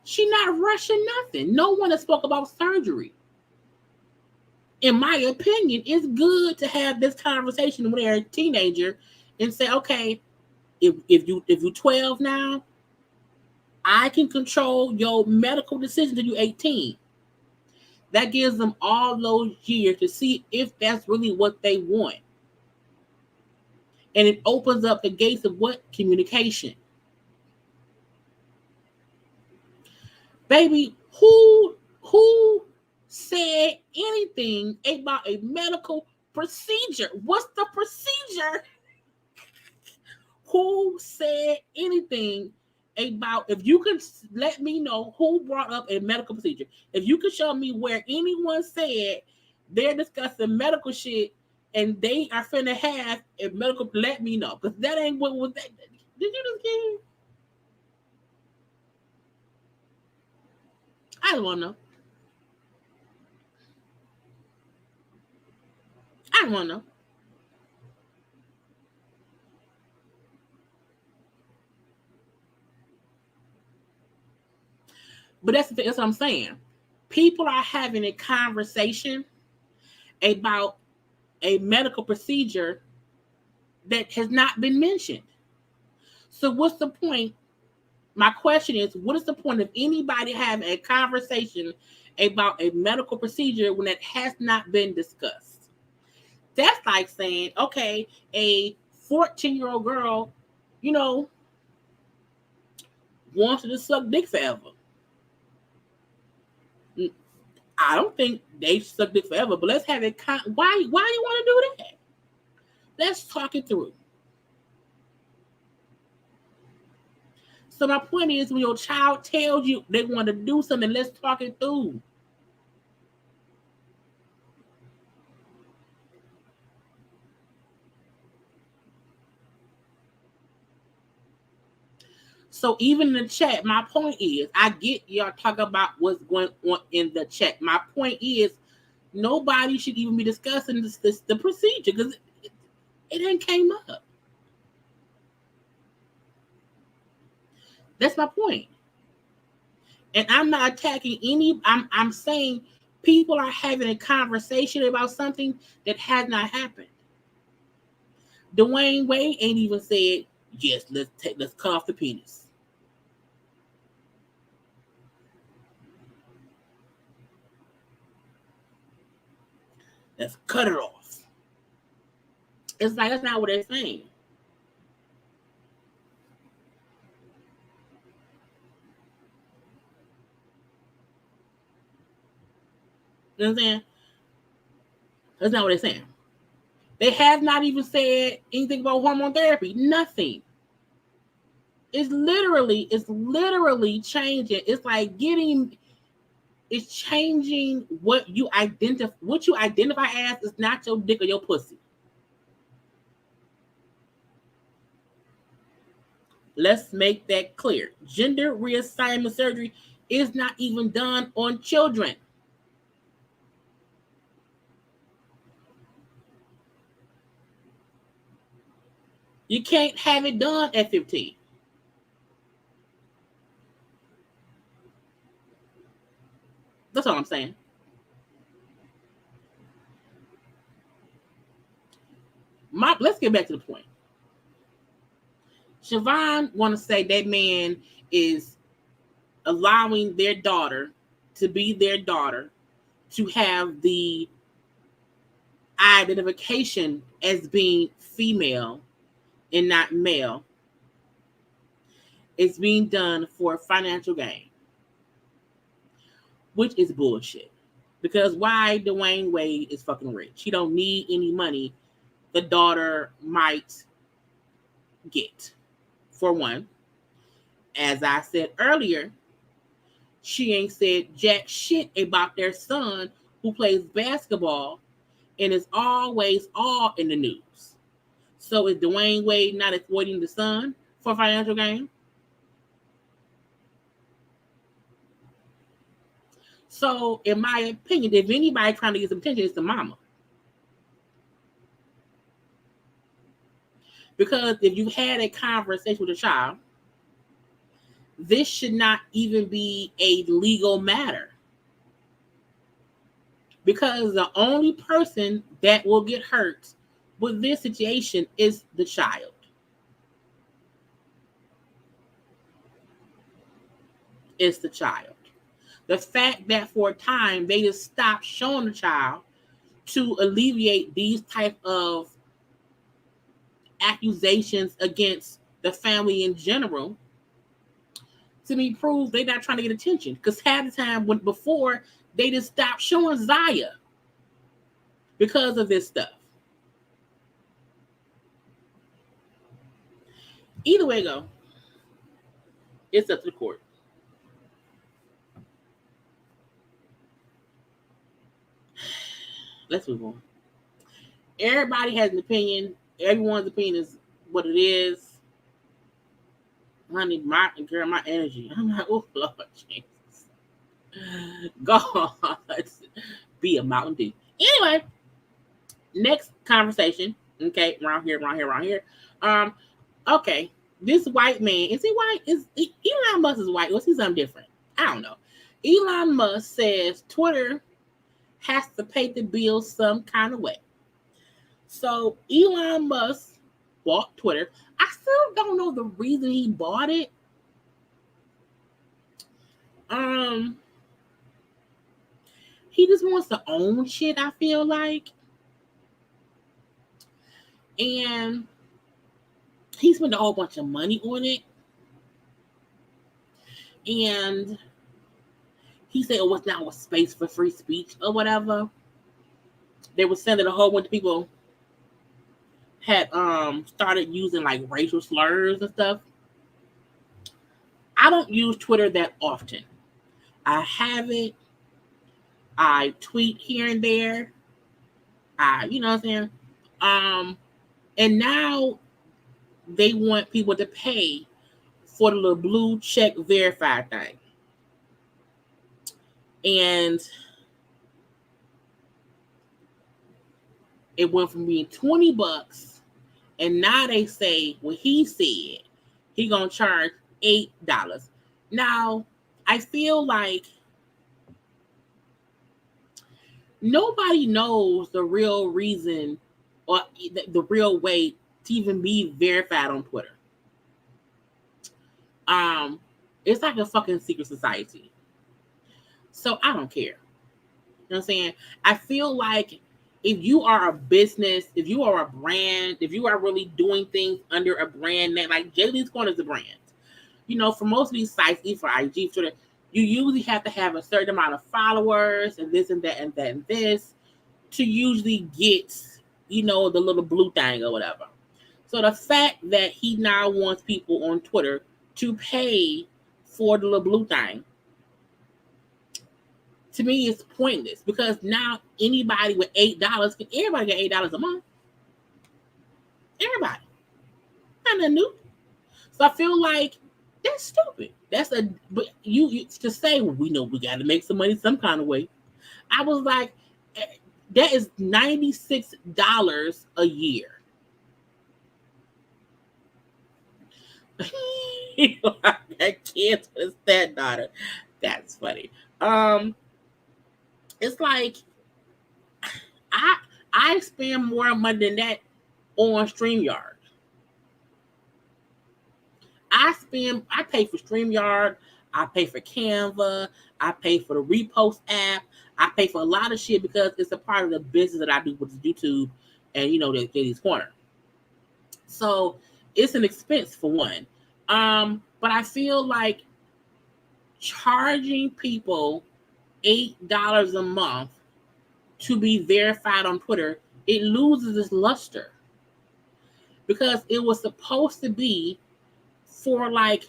She's not rushing nothing. No one has spoke about surgery. In my opinion, it's good to have this conversation when they're a teenager and say, okay, if you're 12 now, I can control your medical decision till you're 18. That gives them all those years to see if that's really what they want. And it opens up the gates of what? Communication. Baby, who said anything about a medical procedure? What's the procedure? Who said anything about, if you can let me know who brought up a medical procedure. If you can show me where anyone said they're discussing medical shit and they are finna have a medical, let me know. Because that ain't what was that. Did you just get? I don't want to know. I don't want to know. But that's what I'm saying. People are having a conversation about a medical procedure that has not been mentioned. So what's the point? My question is, what is the point of anybody having a conversation about a medical procedure when it has not been discussed? That's like saying, okay, a 14-year-old girl, wants to suck dick forever. I don't think they suck dick forever, but let's have it. Why do you want to do that? Let's talk it through. So my point is, when your child tells you they want to do something, let's talk it through. So even in the chat, my point is, I get y'all talk about what's going on in the chat. My point is, nobody should even be discussing the procedure because it ain't came up. That's my point. And I'm not attacking any. I'm saying people are having a conversation about something that has not happened. Dwyane Wade ain't even said, yes, let's cut off the penis. Let's cut it off. It's like, that's not what they're saying. You know what I'm saying? That's not what they're saying. They have not even said anything about hormone therapy. Nothing. It's literally changing. It's like it's changing what you identify as is not your dick or your pussy. Let's make that clear. Gender reassignment surgery is not even done on children. You can't have it done at 15. That's all I'm saying. Let's get back to the point. Siobhan want to say that man is allowing their daughter to be their daughter, to have the identification as being female and not male, It's being done for financial gain, which is bullshit. Because why Dwyane Wade is fucking rich. He don't need any money the daughter might get. For one, as I said earlier, she ain't said jack shit about their son who plays basketball and is always all in the news. So is Dwyane Wade not exploiting the son for financial gain? So, in my opinion, if anybody trying to get some attention, it's the mama. Because if you had a conversation with a child, this should not even be a legal matter. Because the only person that will get hurt with this situation is the child. It's the child. The fact that for a time they just stopped showing the child to alleviate these type of accusations against the family in general, to me proves they're not trying to get attention. Because half the time when before they just stopped showing Zaya because of this stuff. Either way go, it's up to the court. Let's move on. Everybody has an opinion. Everyone's opinion is what it is. Honey, my energy. I'm like, oh Lord Jesus. God, be a Mountain Dew. Anyway, next conversation. Okay, around here. Okay, this white man, is he white? Is Elon Musk is white? Was he something different? I don't know. Elon Musk says Twitter has to pay the bill some kind of way. So Elon Musk bought Twitter. I still don't know the reason he bought it. He just wants to own shit, I feel like. And he spent a whole bunch of money on it. And he said it was now a space for free speech or whatever. They were saying that a whole bunch of people had started using like racial slurs and stuff. I don't use Twitter that often. I have it. I tweet here and there. You know what I'm saying? And now they want people to pay for the little blue check verified thing. And it went from being $20, and now they say what he said he gonna charge $8. Now, I feel like nobody knows the real reason or the real way to even be verified on Twitter. It's like a fucking secret society. So I don't care. You know what I'm saying? I feel like if you are a business, if you are a brand, if you are really doing things under a brand name, like JayLeesCorner is a brand. You know, for most of these sites, even for IG, Twitter, you usually have to have a certain amount of followers and this and that and that and this to usually get, you know, the little blue thing or whatever. So the fact that he now wants people on Twitter to pay for the little blue thing, to me, it's pointless because now anybody with $8 can everybody get $8 a month. Everybody. Not nothing new. So I feel like that's stupid. But you to say, well, we know we got to make some money some kind of way. I was like, that is $96 a year. I can't with his stepdaughter. That's funny. It's like I spend more money than that on StreamYard. I pay for StreamYard, I pay for Canva, I pay for the Repost app, I pay for a lot of shit because it's a part of the business that I do with YouTube and you know the JayLeesCorner. So it's an expense for one. But But I feel like charging people $8 a month to be verified on Twitter, it loses its luster. Because it was supposed to be for like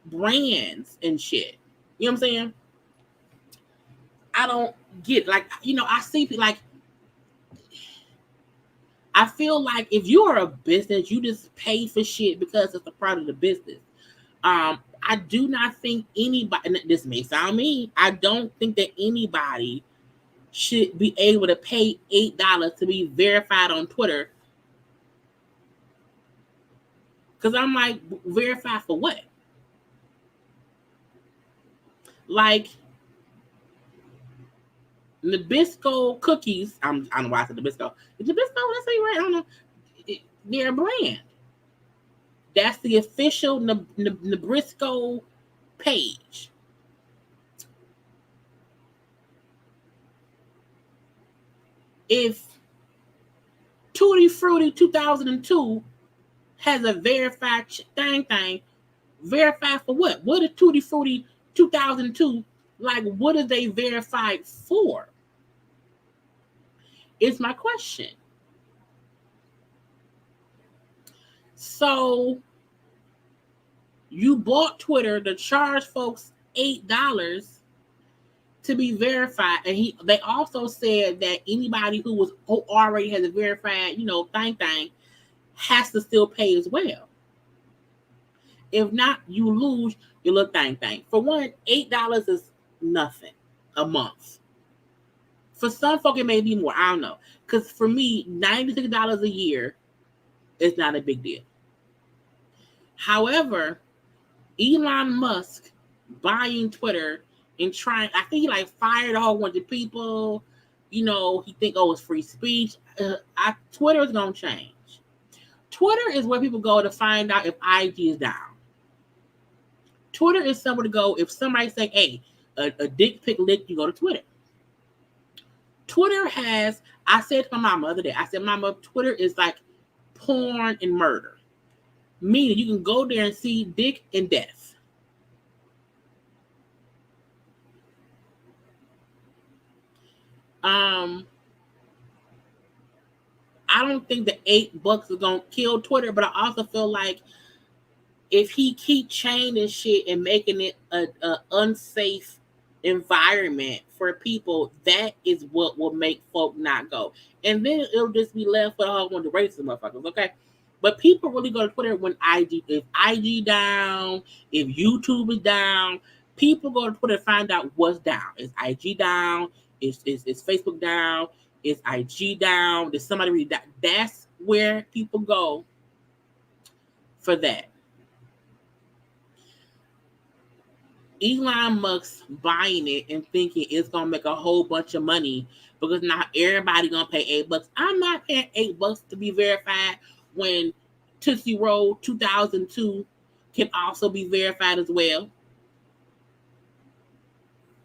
brands and shit. You know what I'm saying? I don't get like, I see people like, I feel like if you are a business, you just pay for shit because it's a part of the business. I do not think anybody, and this may sound mean, I don't think that anybody should be able to pay $8 to be verified on Twitter. Because I'm like, verified for what? Like, Nabisco cookies, I don't know why I said Nabisco. Is Nabisco, let's say right? I don't know. They're a brand. That's the official Nabisco page. If Tutti Frutti 2002 has a verified thing, verified for what? What is Tutti Frutti 2002? Like, what are they verified for? Is my question. So you bought Twitter to charge folks $8 to be verified, and they also said that anybody who already has a verified, thing has to still pay as well. If not, you lose your little thing. For one, $8 is nothing a month. For some folk, it may be more. I don't know. Because for me, $96 a year is not a big deal. However, Elon Musk buying Twitter and trying, I think he fired a whole bunch of people. He think, it's free speech. Twitter is going to change. Twitter is where people go to find out if IG is down. Twitter is somewhere to go if somebody say, hey, a dick pic lick, you go to Twitter. Twitter has, I said to my mom the other day, I said, Mama, Twitter is like porn and murder. Meaning you can go there and see dick and death. I don't think the $8 is gonna kill Twitter, but I also feel like if he keep changing shit and making it a unsafe environment for people, that is what will make folk not go. And then it'll just be left for a whole bunch of racist motherfuckers, okay? But people really go to Twitter when if IG down, if YouTube is down, people go to Twitter to find out what's down. Is IG down? Is Facebook down? Is IG down? Is somebody really down? That's where people go for that. Elon Musk buying it and thinking it's gonna make a whole bunch of money because now everybody gonna pay $8. I'm not paying $8 to be verified when Tootsie Roll 2002 can also be verified as well.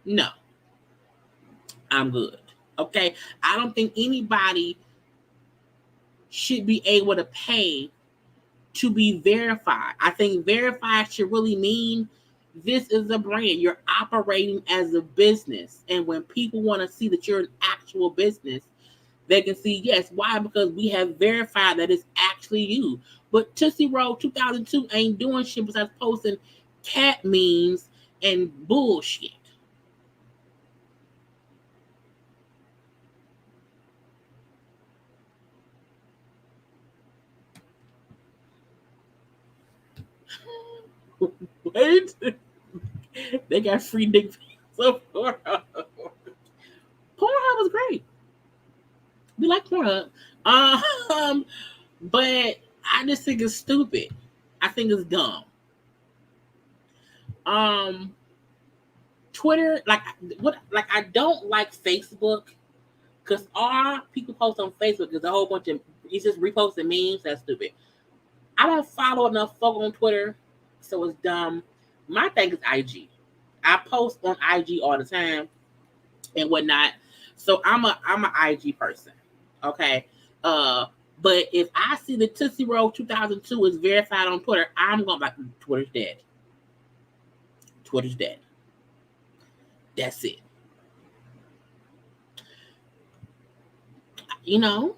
No, I'm good. Okay, I don't think anybody should be able to pay to be verified. I think verified should really mean this is a brand. You're operating as a business. And when people want to see that you're an actual business, they can see, yes. Why? Because we have verified that it's actually you. But Tootsie Roll 2002 ain't doing shit besides posting cat memes and bullshit. Wait. They got free dick pics of Pornhub. Pornhub was great. We like Pornhub. But I just think it's stupid. I think it's dumb. Twitter, I don't like Facebook because all people post on Facebook is a whole bunch of, it's just reposting memes. That's stupid. I don't follow enough folk on Twitter, so it's dumb. My thing is IG. I post on IG all the time and whatnot. So I'm a IG person. Okay. But if I see the Tootsie Roll 2002 is verified on Twitter, I'm going to be like, Twitter's dead. Twitter's dead. That's it. You know,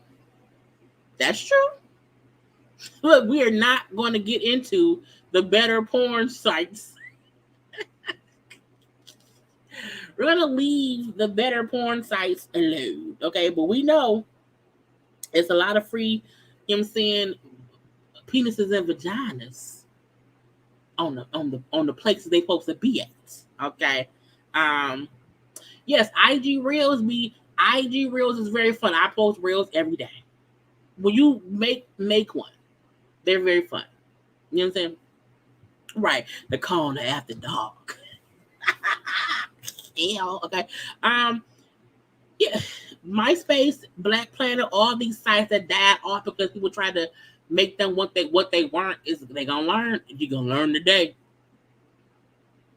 that's true. Look, we are not going to get into the better porn sites. We're going to leave the better porn sites alone, okay? But we know it's a lot of free, you know what I'm saying, penises and vaginas on the places they supposed to be at, okay? Yes, IG Reels is very fun. I post Reels every day. When you make one, they're very fun. You know what I'm saying? Right. The corner after dark. Yeah, okay. Yeah. MySpace, Black Planet, all these sites that died off because people tried to make them what they weren't. Is they gonna learn? You're gonna learn today.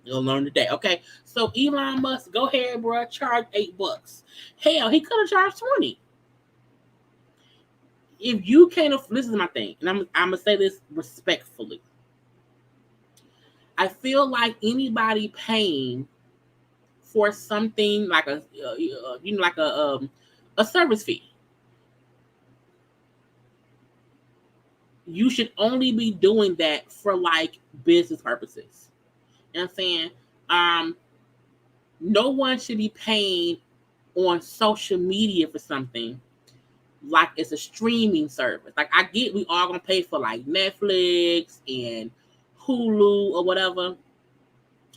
You'll learn today. Okay. So Elon Musk, go ahead, bro. Charge $8. Hell, he could have charged 20. If you can't, this is my thing, and I'm gonna say this respectfully. I feel like anybody paying for something like a service fee, you should only be doing that for like business purposes. You know what I'm saying? No one should be paying on social media for something like it's a streaming service. Like I get we all gonna pay for like Netflix and Hulu or whatever.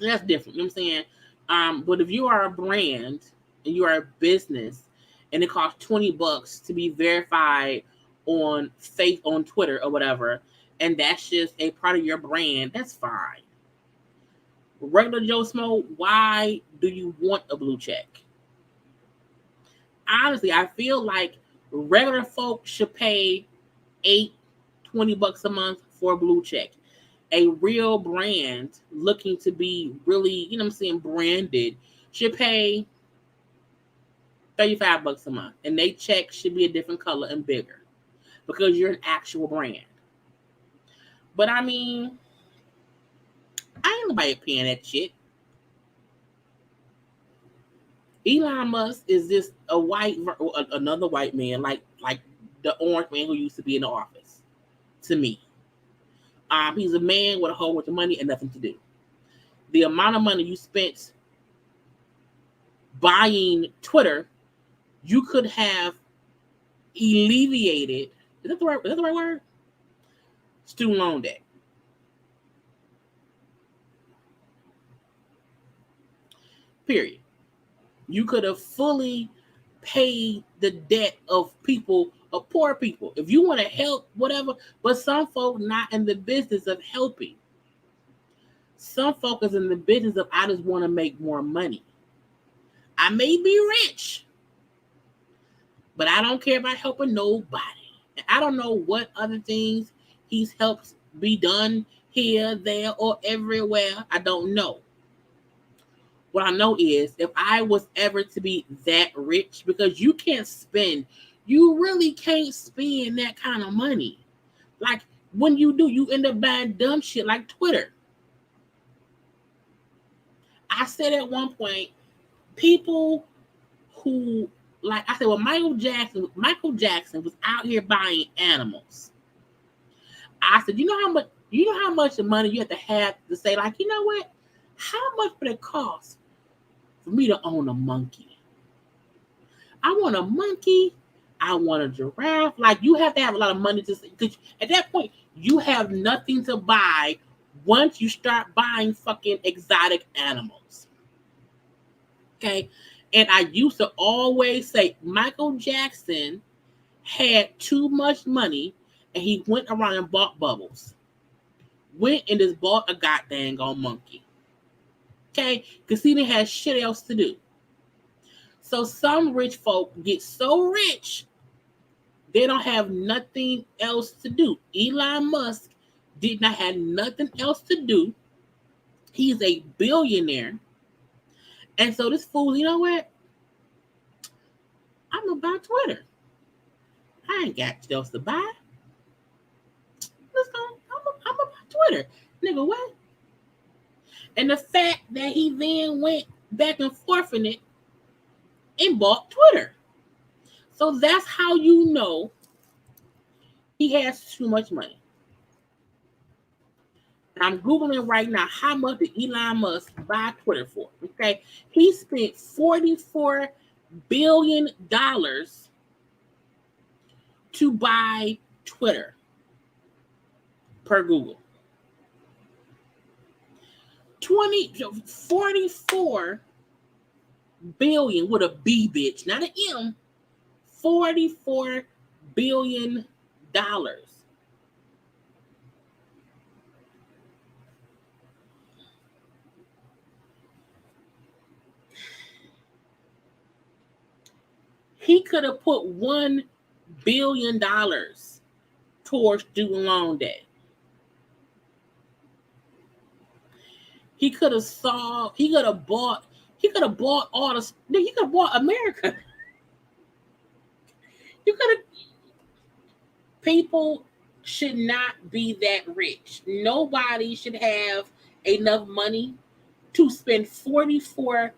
That's different. You know what I'm saying? But if you are a brand and you are a business and it costs $20 to be verified on Twitter or whatever, and that's just a part of your brand, that's fine. Regular Joe Smo, why do you want a blue check? Honestly, I feel like regular folk should pay $20 a month for a blue check. A real brand looking to be really, you know what I'm saying, branded should pay $35 a month. And they check should be a different color and bigger because you're an actual brand. But I mean, I ain't nobody paying that shit. Elon Musk is just another white man, like the orange man who used to be in the office. To me, he's a man with a whole bunch of money and nothing to do. The amount of money you spent buying Twitter, you could have alleviated. Is that the right word? Student loan debt. Period. You could have fully paid the debt of poor people. If you want to help, whatever, but some folk not in the business of helping. Some folk is in the business of, I just want to make more money. I may be rich, but I don't care about helping nobody. And I don't know what other things he's helped be done here, there, or everywhere. I don't know. What I know is if I was ever to be that rich, because you really can't spend that kind of money. Like when you do, you end up buying dumb shit like Twitter. I said at one point, people who, like I said, well, Michael Jackson was out here buying animals. I said, you know how much money you have to say, like, you know what? How much would it cost for me to own a monkey? I want a monkey. I want a giraffe. Like, you have to have a lot of money to say, because at that point, you have nothing to buy once you start buying fucking exotic animals. Okay? And I used to always say Michael Jackson had too much money and he went around and bought bubbles. Went and just bought a goddamn monkey. Okay? Because he didn't have shit else to do. So some rich folk get so rich, they don't have nothing else to do. Elon Musk did not have nothing else to do. He's a billionaire. And so this fool, you know what? I'm going to buy Twitter. I ain't got shit else to buy. I'm going to buy Twitter. Nigga, what? And the fact that he then went back and forth in it and bought Twitter. So that's how you know he has too much money. I'm Googling right now how much did Elon Musk buy Twitter for. Okay. He spent $44 billion to buy Twitter per Google. 44 billion with a B, bitch, not an M. $44 billion. He could have put $1 billion towards student loan debt. He could have bought all the, he could have bought America. You could have, people should not be that rich. Nobody should have enough money to spend $44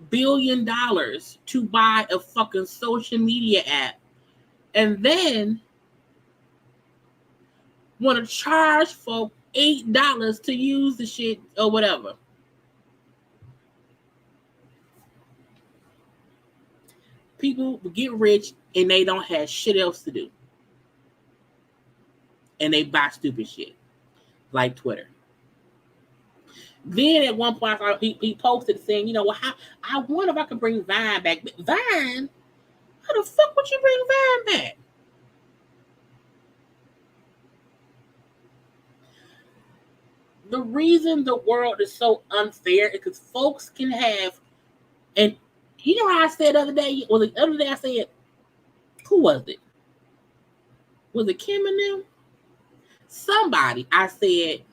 billion to buy a fucking social media app and then want to charge for $8 to use the shit or whatever. People get rich and they don't have shit else to do. And they buy stupid shit like Twitter. Then at one point he posted saying, you know, well, I wonder if I could bring Vine back. But Vine? How the fuck would you bring Vine back? The reason the world is so unfair is because folks can have, and you know how I said the other day, or the other day I said, who was it? Was it Kim and them? Somebody, I said,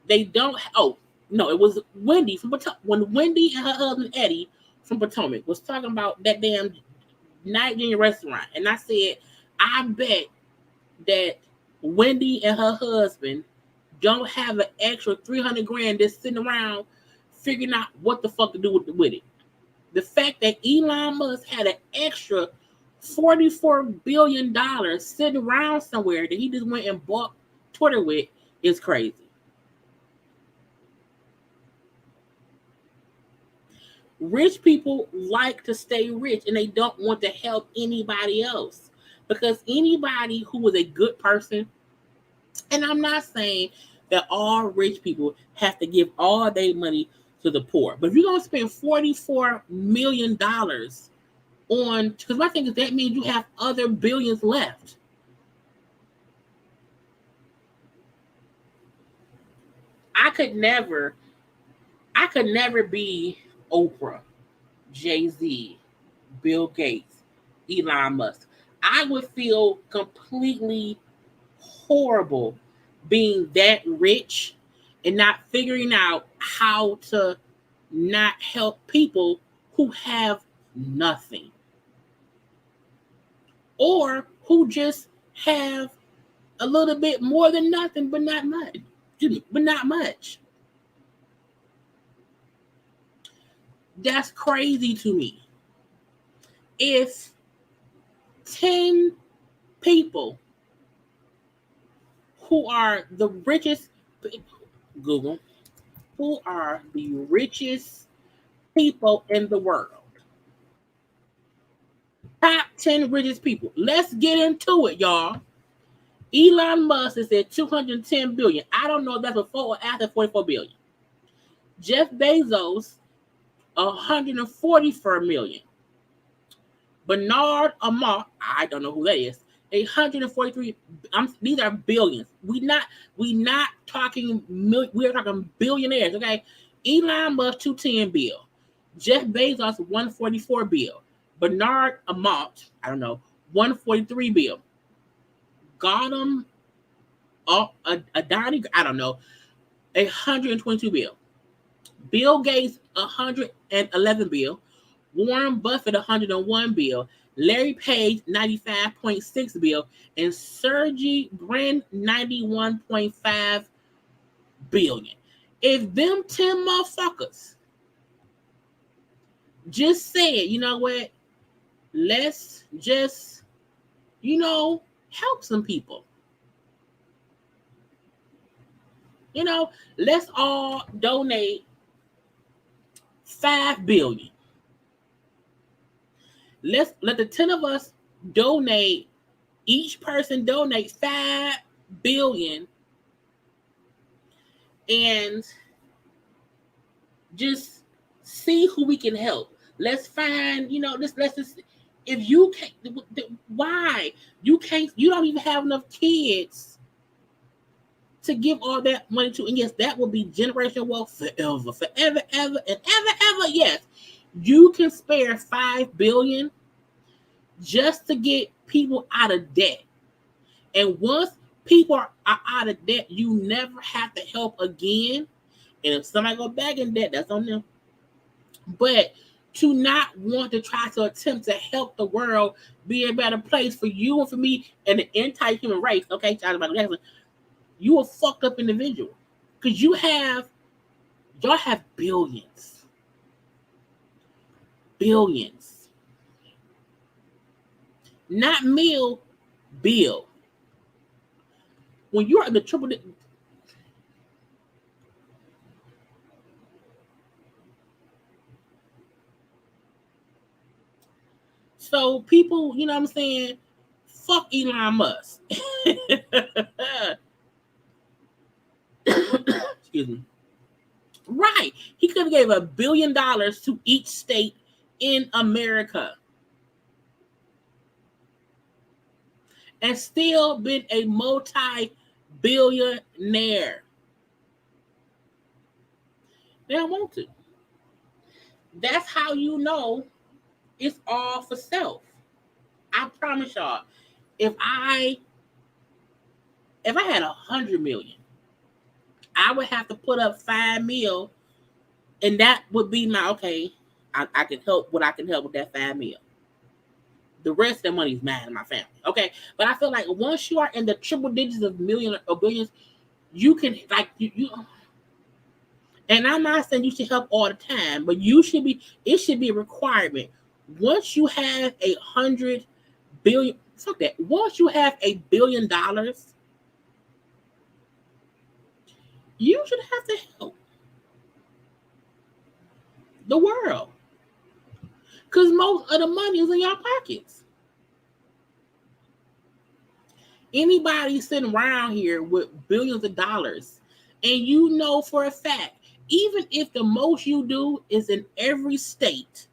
they don't, oh, no, it was Wendy from Potomac. When Wendy and her husband Eddie from Potomac was talking about that damn night in restaurant, and I said, I bet that Wendy and her husband don't have an extra $300,000 just sitting around figuring out what the fuck to do with it. The fact that Elon Musk had an extra $44 billion sitting around somewhere that he just went and bought Twitter with is crazy. Rich people like to stay rich and they don't want to help anybody else, because anybody who is a good person, and I'm not saying that all rich people have to give all their money to the poor, but if you're going to spend $44 million on, because my thing is that means you have other billions left. I could never be Oprah, Jay-Z, Bill Gates, Elon Musk. I would feel completely horrible being that rich and not figuring out how to not help people who have nothing, or who just have a little bit more than nothing, but not much. That's crazy to me. If 10 people who are the richest, Google, who are the richest people in the world, top 10 richest people. Let's get into it, y'all. Elon Musk is at $210 billion. I don't know if that's before or after $44 billion. Jeff Bezos, $144 million. Bernard Arnault, I don't know who that is, 143. These are billions. We're not talking. We're talking billionaires. Okay, Elon Musk 210 bill, Jeff Bezos 144 bill, Bernard Arnault, I don't know, 143 bill, Gotham, Adani, I don't know, 122 bill, Bill Gates 111 bill, Warren Buffett 101 bill, Larry Page 95.6 bill, and Sergey Brin 91.5 billion. If them 10 motherfuckers just said, you know what, let's just, help some people. Let's all donate $5 billion. Let the 10 of us donate, each person donate $5 billion, and just see who we can help. Let's find, let's just, if you can't, why? You don't even have enough kids to give all that money to. And yes, that will be generational wealth forever, ever, and ever. Yes, you can spare $5 billion just to get people out of debt. And once people are out of debt, you never have to help again. And if somebody go back in debt, that's on them. But to not want to try to attempt to help the world be a better place for you and for me and the entire human race, okay, you a fucked up individual. Because y'all have billions. Billions. Not meal, bill. When you're in the triple, so people, you know what I'm saying? Fuck Elon Musk. Excuse me. Right. He could have gave $1 billion to each state in America and still been a multi-billionaire. They don't want to. That's how you know it's all for self. I promise y'all, if I had 100 million, I would have to put up $5 million, and that would be my okay. I can help what I can help with that $5 million. The rest of the money is mine and my family. Okay, but I feel like once you are in the triple digits of millions or billions, you can you. And I'm not saying you should help all the time, but it should be a requirement. Once you have 100 billion, fuck that. Once you have $1 billion, you should have to help the world. Because most of the money is in your pockets. Anybody sitting around here with billions of dollars, and you know for a fact, even if the most you do is in every state,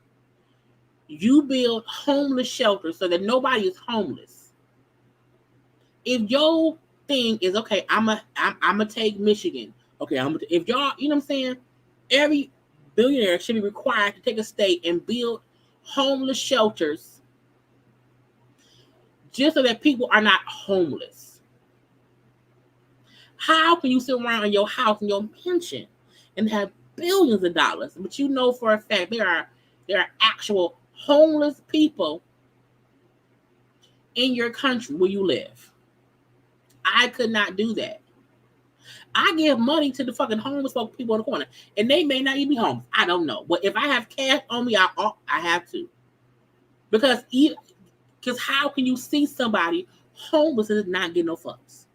you build homeless shelters so that nobody is homeless. If your thing is okay, I'm gonna take Michigan. Okay, if y'all, you know what I'm saying, every billionaire should be required to take a state and build homeless shelters just so that people are not homeless. How can you sit around in your house and your pension and have billions of dollars, but you know for a fact there are actual homeless people in your country where you live? I could not do that. I give money to the fucking homeless people in the corner, and they may not even be homeless. I don't know. But if I have cash on me, I have to. Because how can you see somebody homeless and not get no fucks?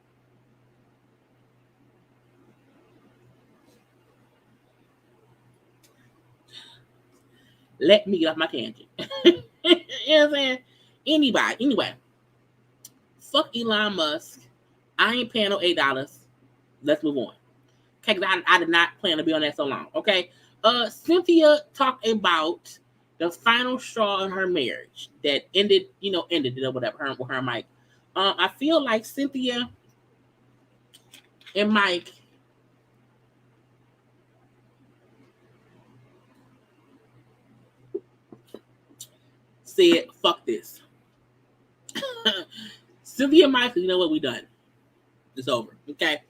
Let me get off my tangent. You know what I'm saying? Anyway. Fuck Elon Musk. I ain't paying no $8. Let's move on. Okay, because I did not plan to be on that so long. Okay. Cynthia talked about the final straw in her marriage that ended it or whatever, with her and Mike. I feel like Cynthia and Mike said, fuck this. Cynthia and Mike, you know what, we done. It's over. Okay.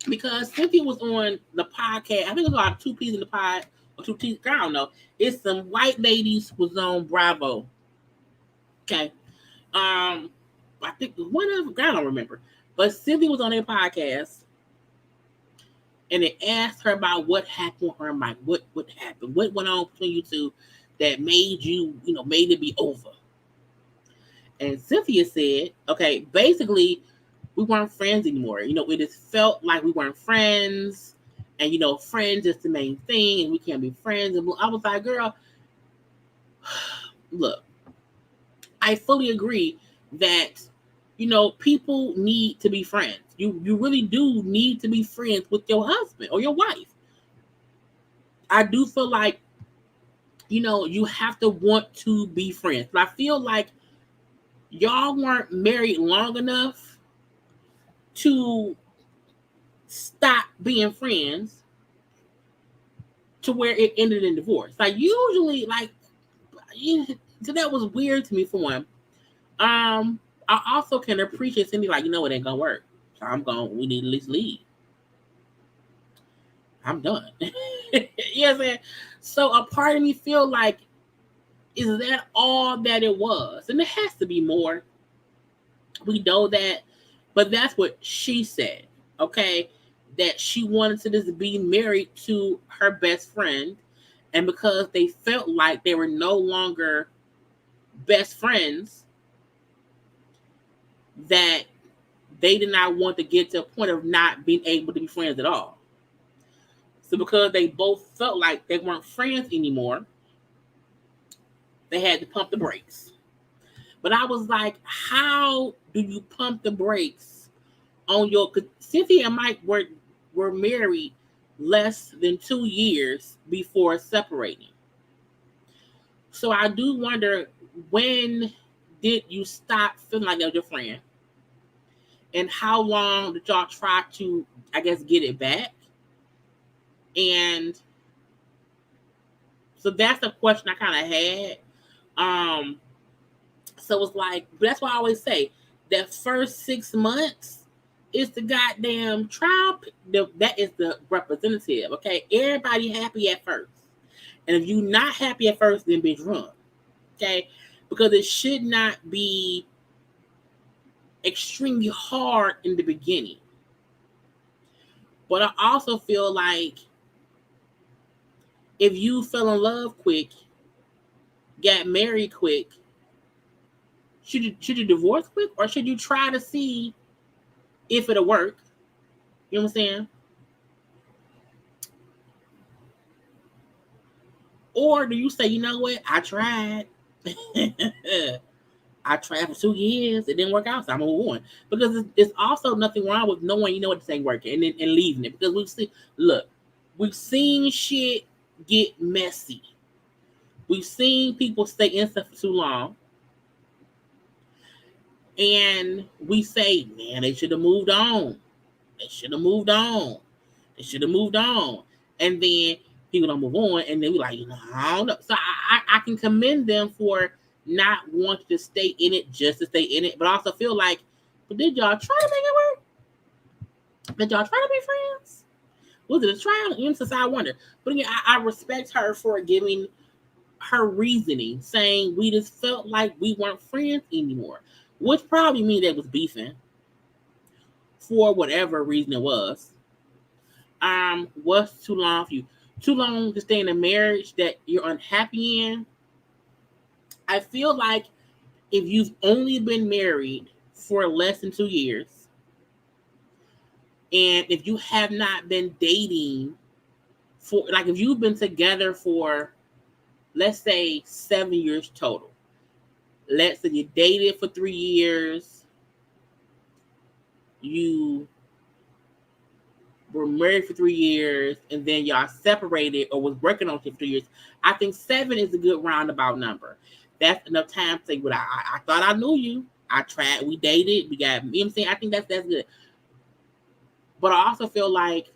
Because Cynthia was on the podcast. I think it was about 2 P's in the pod, or 2 T's. I don't know. It's some white ladies was on Bravo. Okay. I think one of them, I don't remember. But Cynthia was on their podcast. and they asked her about what happened with her and Mike. What happened? What went on between you two that made made it be over? And Cynthia said, okay, basically, we weren't friends anymore. It just felt like we weren't friends. And, friends is the main thing. And we can't be friends. And I was like, girl, look, I fully agree that, people need to be friends. You really do need to be friends with your husband or your wife. I do feel like, you have to want to be friends. But I feel like y'all weren't married long enough to stop being friends to where it ended in divorce. Like usually, so that was weird to me for one. I also can appreciate Cindy, like, it ain't gonna work. So we need to at least leave. I'm done. You know what I'm saying? So a part of me feel like, is that all that it was? And it has to be more. We know that, but that's what she said, okay? That she wanted to just be married to her best friend, and because they felt like they were no longer best friends, that they did not want to get to a point of not being able to be friends at all. So because they both felt like they weren't friends anymore, they had to pump the brakes. But I was like, how do you pump the brakes on your... Because Cynthia and Mike were married less than 2 years before separating. So I do wonder, when did you stop feeling like they were your friend? And how long did y'all try to, I guess, get it back? And so that's the question I kind of had. So it's like, that's why I always say that first 6 months is the goddamn trial. That is the representative. Okay, everybody happy at first, and if you not happy at first, then bitch run. Okay, because it should not be extremely hard in the beginning. But I also feel like if you fell in love quick, got married quick, should you divorce quick, or should you try to see if it'll work? You know what I'm saying? Or do you say, you know what, I tried. I tried for 2 years, it didn't work out, so I'm gonna move on. Because it's also nothing wrong with knowing, what this ain't working, and leaving it. Because we've seen shit get messy. We've seen people stay in stuff for too long. And we say, man, they should have moved on. They should have moved on. They should have moved on. And then people don't move on, and then we like, I don't know. So I can commend them for not wanting to stay in it just to stay in it, but I also feel like, but did y'all try to make it work? Did y'all try to be friends? Was it a trial? Since I wonder. But again, I respect her for giving her reasoning, saying we just felt like we weren't friends anymore, which probably means they was beefing for whatever reason it was. What's too long for you? Too long to stay in a marriage that you're unhappy in? I feel like if you've only been married for less than 2 years, and if you have not been dating for, like, if you've been together for, let's say, 7 years total, let's say you dated for 3 years, you were married for 3 years, and then y'all separated or was working on it for 3 years, I think 7 is a good roundabout number. That's enough time to say, well, I thought I knew you. I tried. We dated. We got, you know what I'm saying? I think that's good. But I also feel like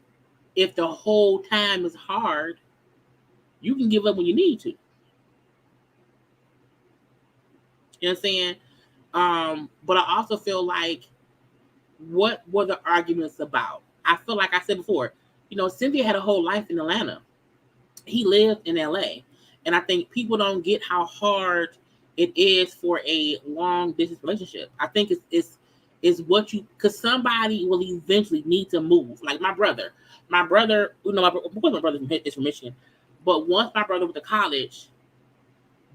if the whole time is hard, you can give up when you need to. You know what I'm saying? But I also feel like, what were the arguments about? I feel like I said before, Cynthia had a whole life in Atlanta. He lived in LA. And I think people don't get how hard it is for a long distance relationship. I think is what you, because somebody will eventually need to move. Like my brother, of course my brother is from Michigan, but once my brother went to college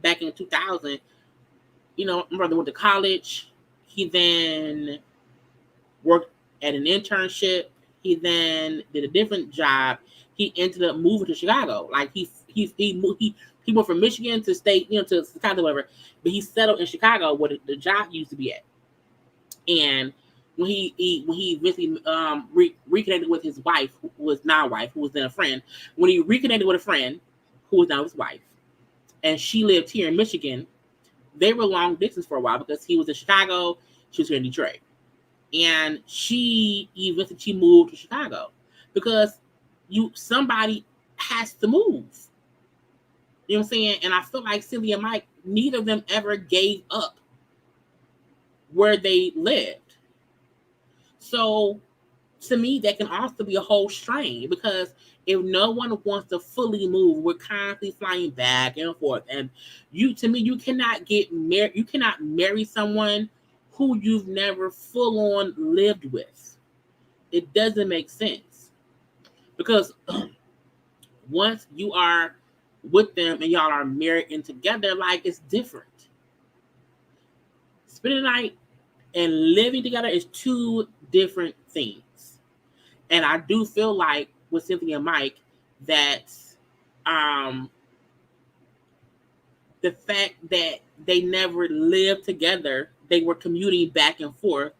back in 2000, my brother went to college. He then worked at an internship. He then did a different job. He ended up moving to Chicago. Like he moved from Michigan to state, to Chicago, whatever. But he settled in Chicago where the job used to be at. And when he eventually reconnected with his wife, who was now a wife, who was then a friend. When he reconnected with a friend who was now his wife, and she lived here in Michigan, they were long distance for a while because he was in Chicago, she was here in Detroit. And she moved to Chicago because somebody has to move. You know what I'm saying? And I feel like Cynthia and Mike, neither of them ever gave up where they lived. So to me, that can also be a whole strain, because if no one wants to fully move, we're constantly flying back and forth. And you cannot get married. You cannot marry someone who you've never full on lived with. It doesn't make sense, because once you are with them and y'all are married and together, like, it's different. Spending the night and living together is two different things. And I do feel like with Cynthia and Mike that the fact that they never lived together, they were commuting back and forth.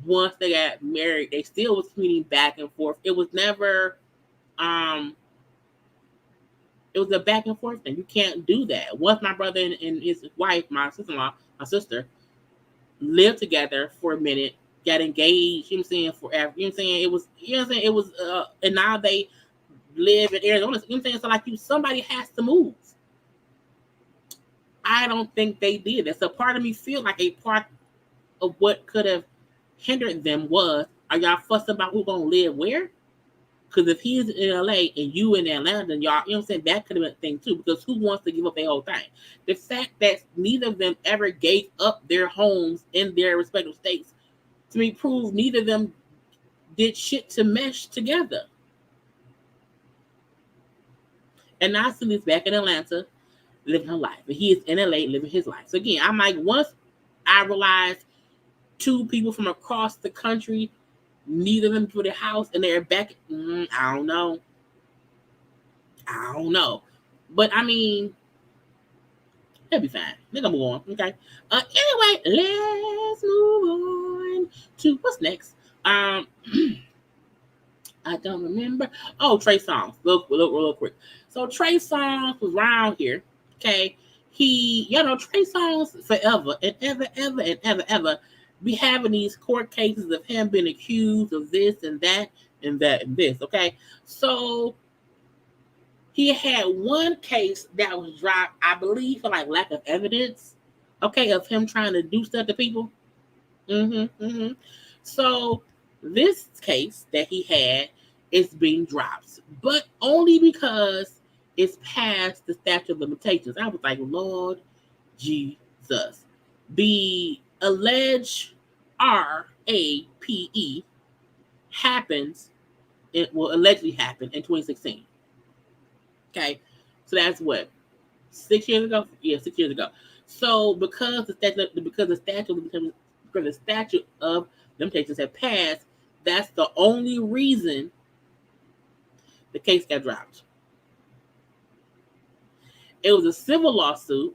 Once they got married, they still was commuting back and forth. It was never it was a back and forth thing. You can't do that. Once my brother and his wife, my sister-in-law, my sister, lived together for a minute, got engaged, forever. It was, it was, and now they live in Arizona. So like somebody has to move. I don't think they did that. So part of me feel like a part of what could have hindered them was, are y'all fussing about who's gonna live where? Because if he's in LA and you in Atlanta, then y'all, that could have been a thing too. Because who wants to give up their whole thing? The fact that neither of them ever gave up their homes in their respective states, to me, proved neither of them did shit to mesh together. And now Cindy's back in Atlanta, living her life. And he is in LA living his life. So again, I'm like, once I realized two people from across the country, neither of them to their house, and they're back. I don't know. But I mean, it'll be fine. They're gonna move on. Okay. Anyway, let's move on to what's next. I don't remember. Oh, Trey Songz. Look, real quick. So Trey Songz was around here. Okay. Trey Songz forever and ever be having these court cases of him being accused of this and that and that and this, okay? So he had one case that was dropped, I believe, for like lack of evidence, okay, of him trying to do stuff to people. So this case that he had is being dropped, but only because it's past the statute of limitations. I was like, Lord Jesus. The alleged RAPE allegedly happened in 2016. Okay, so that's what, 6 years ago? Yeah, 6 years ago. So because the statute of limitations had passed, that's the only reason the case got dropped. It was a civil lawsuit.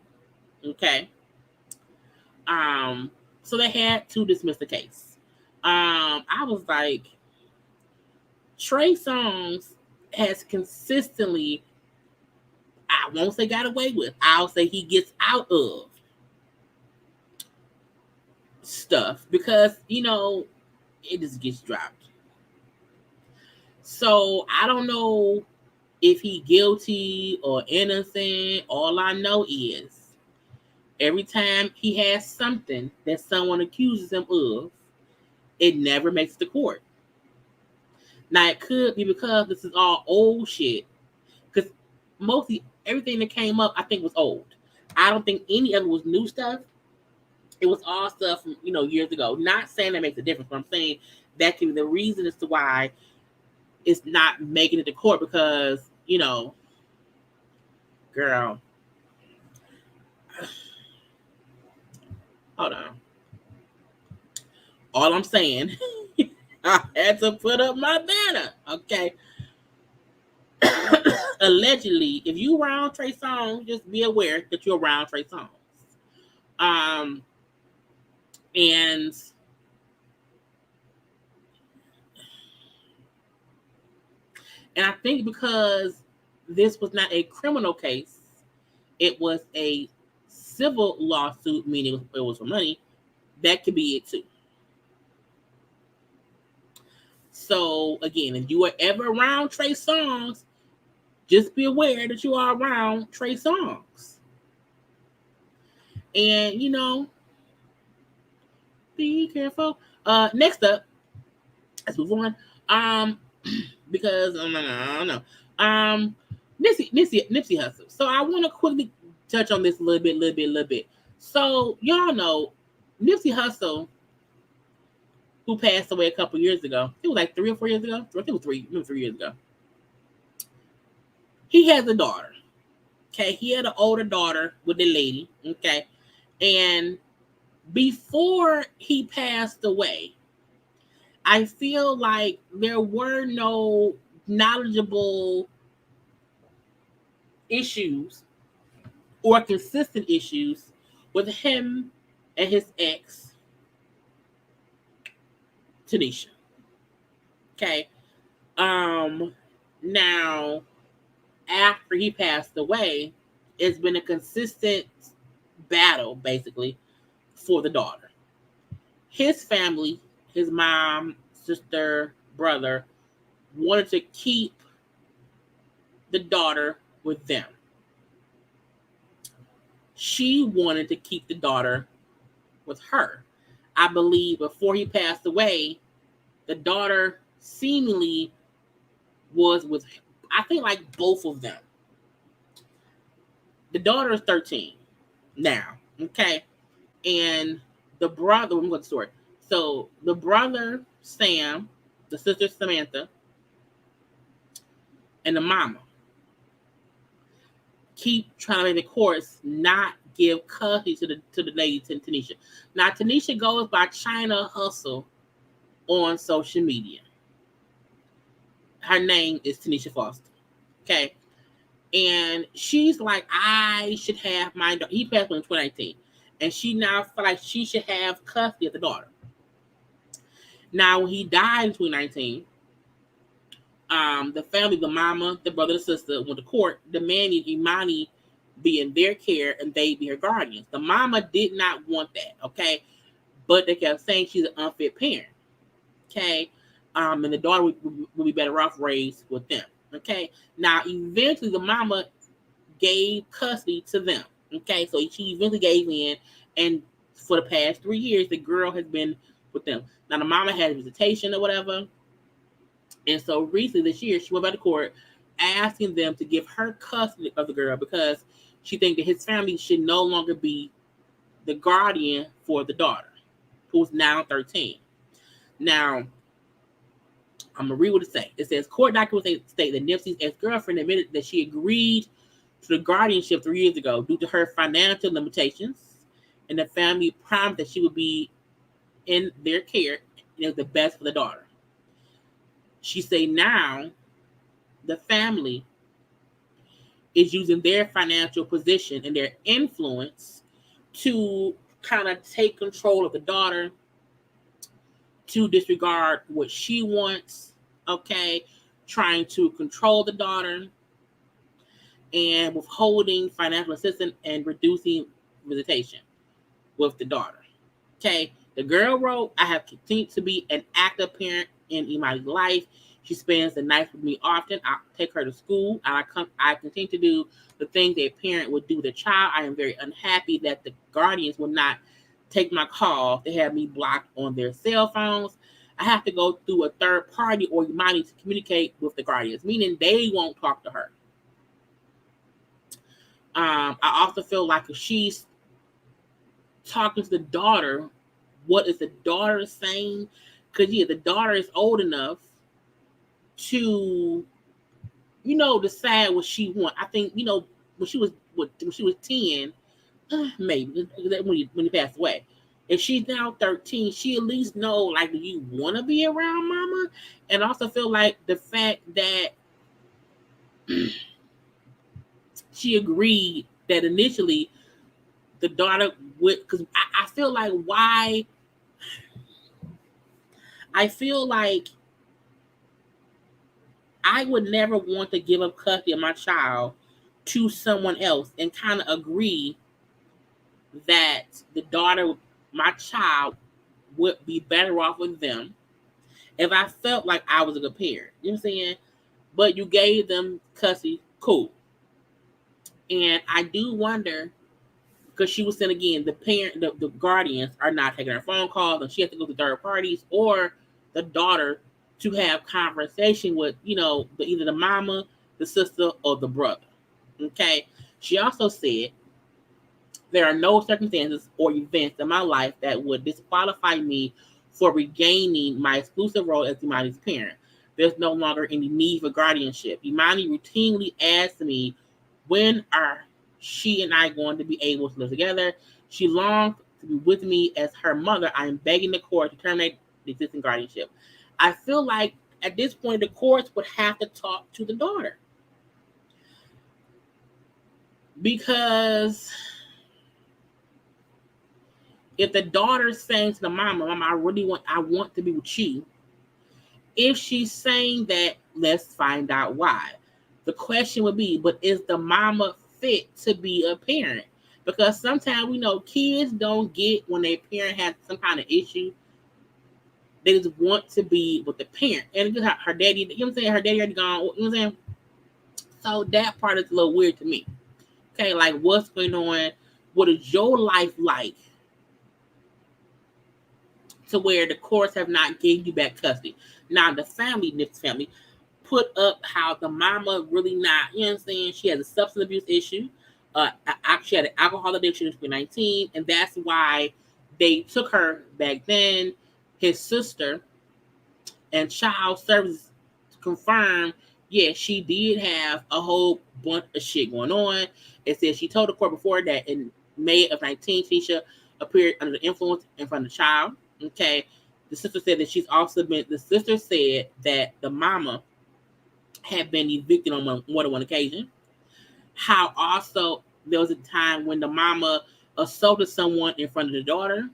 Okay. So they had to dismiss the case. I was like, Trey Songz has consistently, I won't say got away with, I'll say he gets out of stuff because, it just gets dropped. So I don't know if he guilty or innocent. All I know is every time he has something that someone accuses him of, it never makes the court. Now, it could be because this is all old shit. Because mostly everything that came up, I think, was old. I don't think any of it was new stuff. It was all stuff from, years ago. Not saying that makes a difference, but I'm saying that can be the reason as to why it's not making it to court because, girl, hold on. All I'm saying, I had to put up my banner, okay? Allegedly, if you around Trey Songz, just be aware that you're around Trey Songz. And I think because this was not a criminal case, it was a civil lawsuit, meaning it was for money, that could be it too. So again, if you are ever around Trey Songz, just be aware that you are around Trey Songz. And be careful. Next up, let's move on. Because I don't know. Nipsey Hussle. So I want to quickly touch on this a little bit. So y'all know Nipsey Hussle, who passed away a couple years ago. It was like 3 or 4 years ago. I think it was 3 years ago. He has a daughter. Okay, he had an older daughter with the lady. Okay, and before he passed away, I feel like there were no knowledgeable issues or consistent issues with him and his ex, Tanisha. Okay. Now, after he passed away, it's been a consistent battle, basically, for the daughter. His family, his mom, sister, brother, wanted to keep the daughter with them. She wanted to keep the daughter with her. I believe before he passed away, the daughter seemingly was with, I think, like both of them. The daughter is 13 now, okay? And the brother, I'm going to story. So the brother, Sam, the sister, Samantha, and the mama keep trying to make the courts not give custody to the lady, Tanisha. Now, Tanisha goes by China Hustle on social media. Her name is Tanisha Foster. Okay. And she's like, I should have my daughter. He passed away in 2019. And she now feel like she should have custody of the daughter. Now, when he died in 2019, the family, the mama, the brother, the sister went to court demanding Imani be in their care and they be her guardians. The mama did not want that, okay? But they kept saying she's an unfit parent, okay? And the daughter would be better off raised with them, okay? Now, eventually, the mama gave custody to them, okay? So she eventually gave in, and for the past 3 years, the girl has been with them. Now, the mama had a visitation or whatever, and so recently this year, she went by the court asking them to give her custody of the girl because she thinks that his family should no longer be the guardian for the daughter, who's now 13. Now, I'm going to read what it says. It says, court documents state that Nipsey's ex-girlfriend admitted that she agreed to the guardianship 3 years ago due to her financial limitations, and the family promised that she would be in their care and it was the best for the daughter. She said now the family is using their financial position and their influence to kind of take control of the daughter, to disregard what she wants, okay, trying to control the daughter, and withholding financial assistance and reducing visitation with the daughter. Okay, the girl wrote, I have continued to be an active parent in Imani's life. She spends the nights with me often. I take her to school. I continue to do the things a parent would do with a child. I am very unhappy that the guardians will not take my call. They have me blocked on their cell phones. I have to go through a third party or Imani to communicate with the guardians, meaning they won't talk to her. I also feel like if she's talking to the daughter. What is the daughter saying? Because the daughter is old enough to, decide what she wants. I think, when she was 10, maybe when he passed away. If she's now 13, she at least know, like, do you want to be around mama? And also feel like the fact that she agreed that initially the daughter would, because I feel like I feel like I would never want to give up custody of my child to someone else and kind of agree that the daughter, my child, would be better off with them if I felt like I was a good parent. You know what I'm saying? But you gave them custody, cool. And I do wonder, because she was saying again, the guardians are not taking her phone calls, and she has to go to third parties or the daughter to have conversation with, either the mama, the sister, or the brother. Okay. She also said, there are no circumstances or events in my life that would disqualify me for regaining my exclusive role as Imani's parent. There's no longer any need for guardianship. Imani routinely asks me, when are she and I going to be able to live together? She longs to be with me as her mother. I am begging the court to terminate the existing guardianship. I feel like at this point, the courts would have to talk to the daughter. Because if the daughter's saying to the mama, I want to be with you. If she's saying that, let's find out why. The question would be, but is the mama fit to be a parent? Because sometimes we know kids don't get when their parent has some kind of issue. They just want to be with the parent. And because her daddy, you know what I'm saying? Her daddy already gone, you know what I'm saying? So that part is a little weird to me. Okay, like what's going on? What is your life like? To where the courts have not gave you back custody. Now the Nipsey family, put up how the mama really not, you know what I'm saying? She has a substance abuse issue. She had an alcohol addiction in 2019, and that's why they took her back then. His sister and child services confirmed, she did have a whole bunch of shit going on. It says she told the court before that in May of 19, Tisha appeared under the influence in front of the child. Okay. The sister said that the sister said that the mama had been evicted on more than one occasion. How also there was a time when the mama assaulted someone in front of the daughter.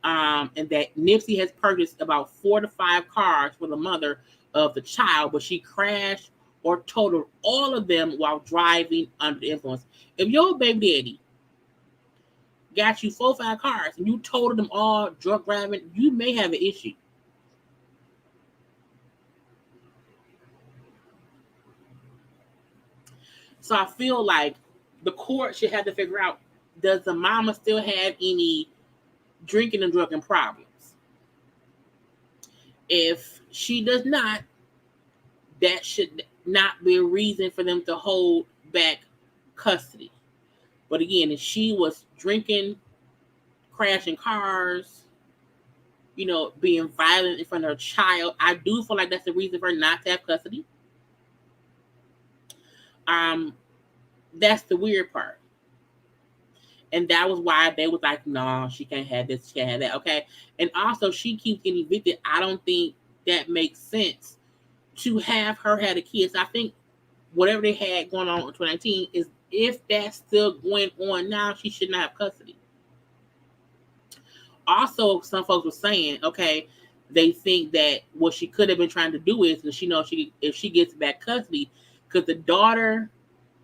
And that Nipsey has purchased about 4 to 5 cars for the mother of the child, but she crashed or totaled all of them while driving under the influence. If your baby daddy got you 4 or 5 cars and you totaled them all drunk driving, you may have an issue. So I feel like the court should have to figure out, does the mama still have any drinking and drugging problems? If she does not, that should not be a reason for them to hold back custody. But again, if she was drinking, crashing cars, being violent in front of her child, I do feel like that's the reason for her not to have custody. That's the weird part. And that was why they was like, no, she can't have this, she can't have that, okay? And also, she keeps getting evicted. I don't think that makes sense to have her had a kid. So I think whatever they had going on in 2019 is, if that's still going on now, she should not have custody. Also, some folks were saying, okay, they think that what she could have been trying to do is, if she gets back custody, because the daughter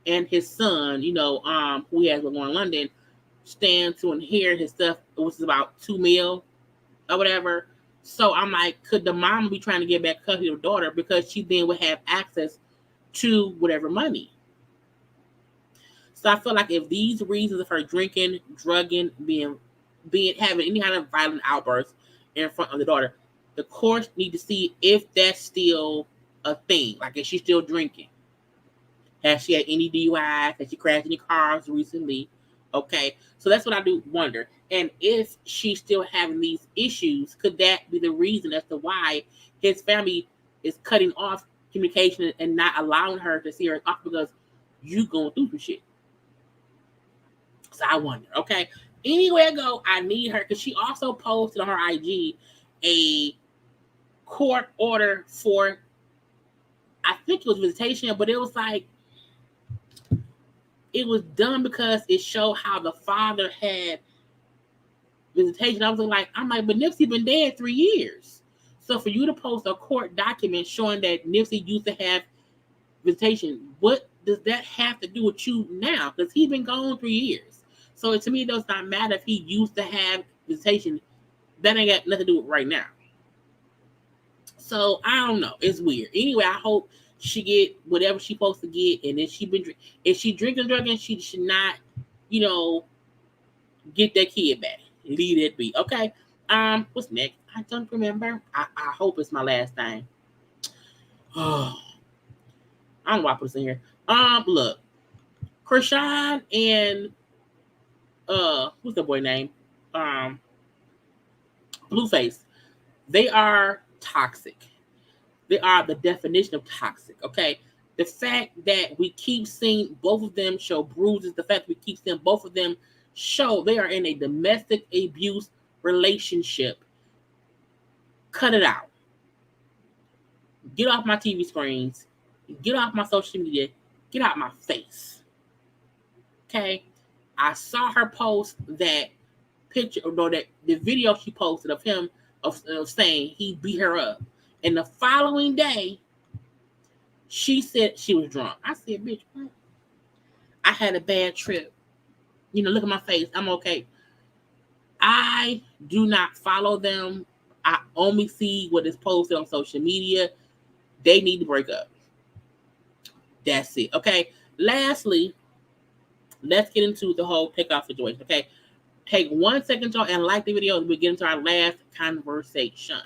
and his son, who he has going in London, stand to inherit his stuff, which is about $2 million or whatever. So I'm like, could the mom be trying to get back custody of the daughter because she then would have access to whatever money? So I feel like if these reasons of her drinking, drugging, having any kind of violent outbursts in front of the daughter, the courts need to see if that's still a thing. Like, if she's still drinking. Has she had any DUIs? Has she crashed any cars recently? Okay, so that's what I do wonder. And if she's still having these issues, could that be the reason as to why his family is cutting off communication and not allowing her to see her off because you going through some shit? So I wonder. Okay, anywhere I go, I need her because she also posted on her IG a court order for, I think it was visitation, but it was like it was done because it showed how the father had visitation. I was like, but Nipsey been dead 3 years. So for you to post a court document showing that Nipsey used to have visitation, what does that have to do with you now? Because he's been gone 3 years. So to me, it does not matter if he used to have visitation. That ain't got nothing to do with right now. So I don't know. It's weird. Anyway, I hope she get whatever she's supposed to get, and if she drinking drugging, she should not, get that kid back. Leave it be. Okay. What's next? I don't remember. I hope it's my last thing. Oh, I don't know why I put this in here. Look, Krishan and what's the boy name? Blueface. They are toxic. They are the definition of toxic. Okay. The fact that we keep seeing both of them show bruises, the fact that we keep seeing both of them show they are in a domestic abuse relationship. Cut it out. Get off my TV screens. Get off my social media. Get out my face. Okay? I saw her post that picture, or that the video she posted of him of saying he beat her up. And the following day, she said she was drunk. I said, bitch, what? I had a bad trip. Look at my face. I'm okay. I do not follow them. I only see what is posted on social media. They need to break up. That's it. Okay. Lastly, let's get into the whole Takeoff situation. Okay. Take 1 second, y'all, and like the video, and we'll get into our last conversation.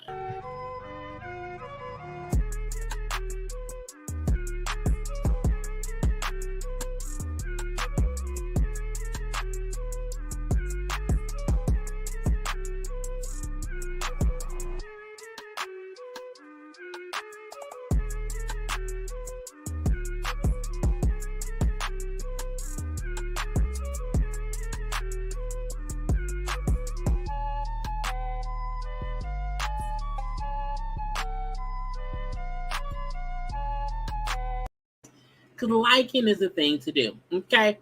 Because liking is a thing to do. Okay.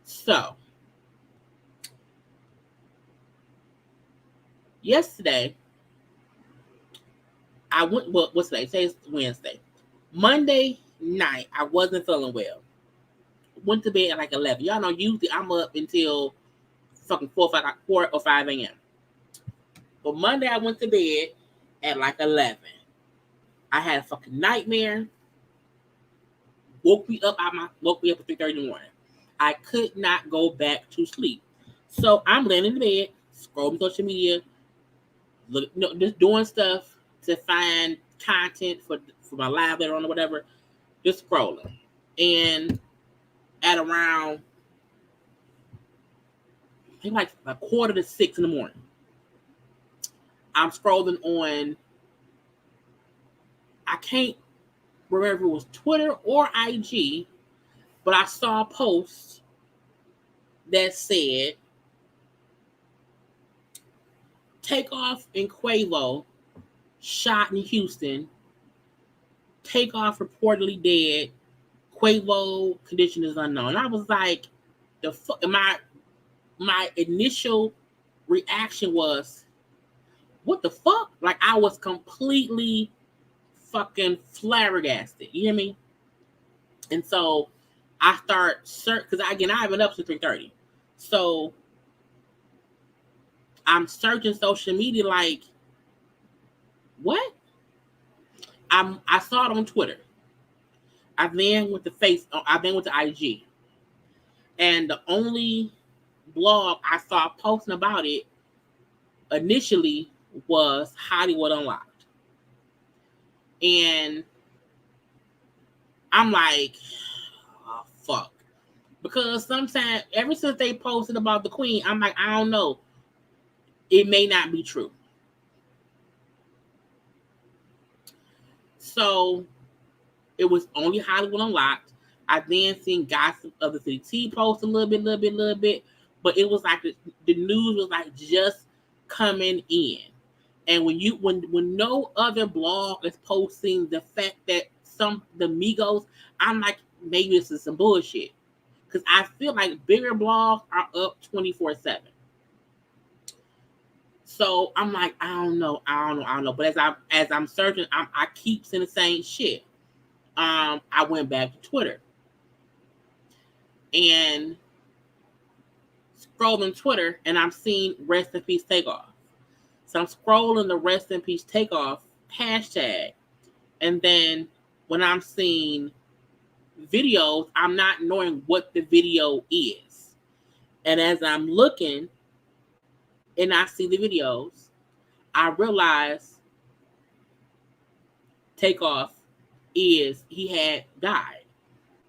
So, yesterday, I went, what's today? Today's Wednesday. Monday night, I wasn't feeling well. Went to bed at like 11. Y'all know, usually I'm up until fucking 4 or 5 a.m. But Monday, I went to bed at like 11. I had a fucking nightmare. Woke me up at 3:30 in the morning. I could not go back to sleep. So I'm laying in the bed, scrolling social media, just doing stuff to find content for my live later on or whatever. Just scrolling. And at around, I think like 5:45 in the morning, I'm scrolling on, I can't remember if it was Twitter or IG, but I saw a post that said Takeoff and Quavo shot in Houston. Takeoff reportedly dead. Quavo condition is unknown. I was like, my initial reaction was, what the fuck? Like, I was completely fucking flabbergasted. You hear me? And so I start search, because I haven't been up since 3:30. So I'm searching social media like, what? I saw it on Twitter. I then went to IG. And the only blog I saw posting about it initially was Hollywood Unlocked. And I'm like, oh, fuck. Because sometimes, ever since they posted about the Queen, I'm like, I don't know. It may not be true. So it was only Hollywood Unlocked. I then seen Gossip of the City T post a little bit. But it was like the news was like just coming in. And when no other blog is posting the fact that the Migos, I'm like, maybe this is some bullshit. Because I feel like bigger blogs are up 24/7. So I'm like, I don't know. But as I'm searching, I keep seeing the same shit. I went back to Twitter and scrolling Twitter, and I'm seeing Rest in Peace Takeoff. So I'm scrolling the Rest in Peace Takeoff hashtag, and then when I'm seeing videos, I'm not knowing what the video is. And as I'm looking and I see the videos, I realize Takeoff he had died.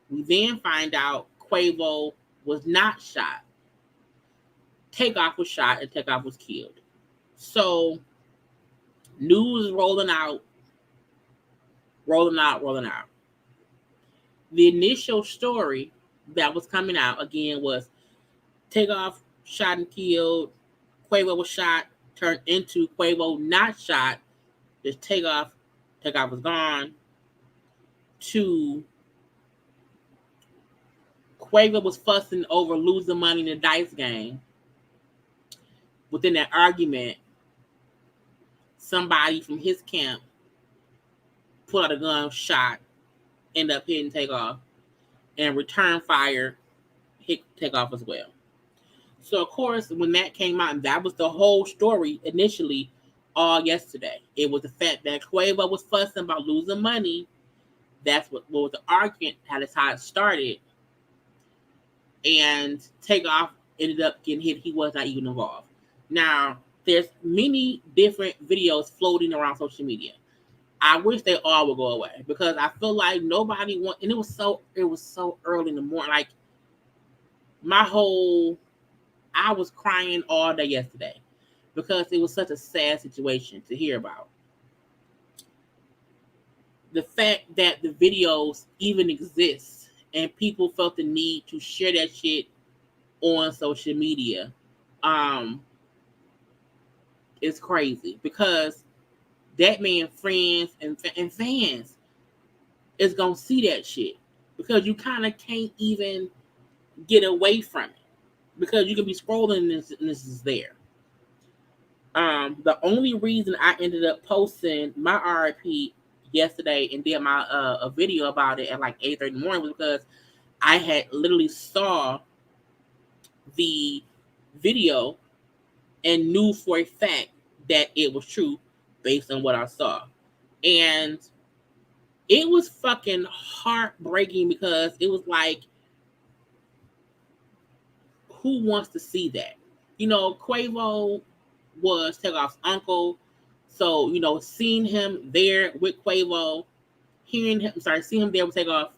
We then find out Quavo was not shot. Takeoff was shot and Takeoff was killed. So news rolling out. The initial story that was coming out again was Takeoff shot and killed. Quavo was shot, turned into Quavo not shot. Just Takeoff was gone. To Quavo was fussing over losing money in the dice game. Within that argument, somebody from his camp pulled out a gun, shot, ended up hitting Takeoff, and return fire hit Takeoff as well. So, of course, when that came out, and that was the whole story initially all yesterday. It was the fact that Quavo was fussing about losing money. That's what was the argument, how it started. And Takeoff ended up getting hit. He was not even involved. Now, there's many different videos floating around social media. I wish they all would go away because I feel like nobody want. And it was so early in the morning. Like I was crying all day yesterday because it was such a sad situation to hear about. The fact that the videos even exist and people felt the need to share that shit on social media is crazy because that man friends and fans is gonna see that shit because you kind of can't even get away from it because you can be scrolling and this is there. The only reason I ended up posting my RIP yesterday and did my a video about it at like 8:30 in the morning was because I had literally saw the video and knew for a fact that it was true based on what I saw. And it was fucking heartbreaking because it was like, who wants to see that? You know, Quavo was Takeoff's uncle. So, you know, seeing him there with Quavo, seeing him there with Takeoff,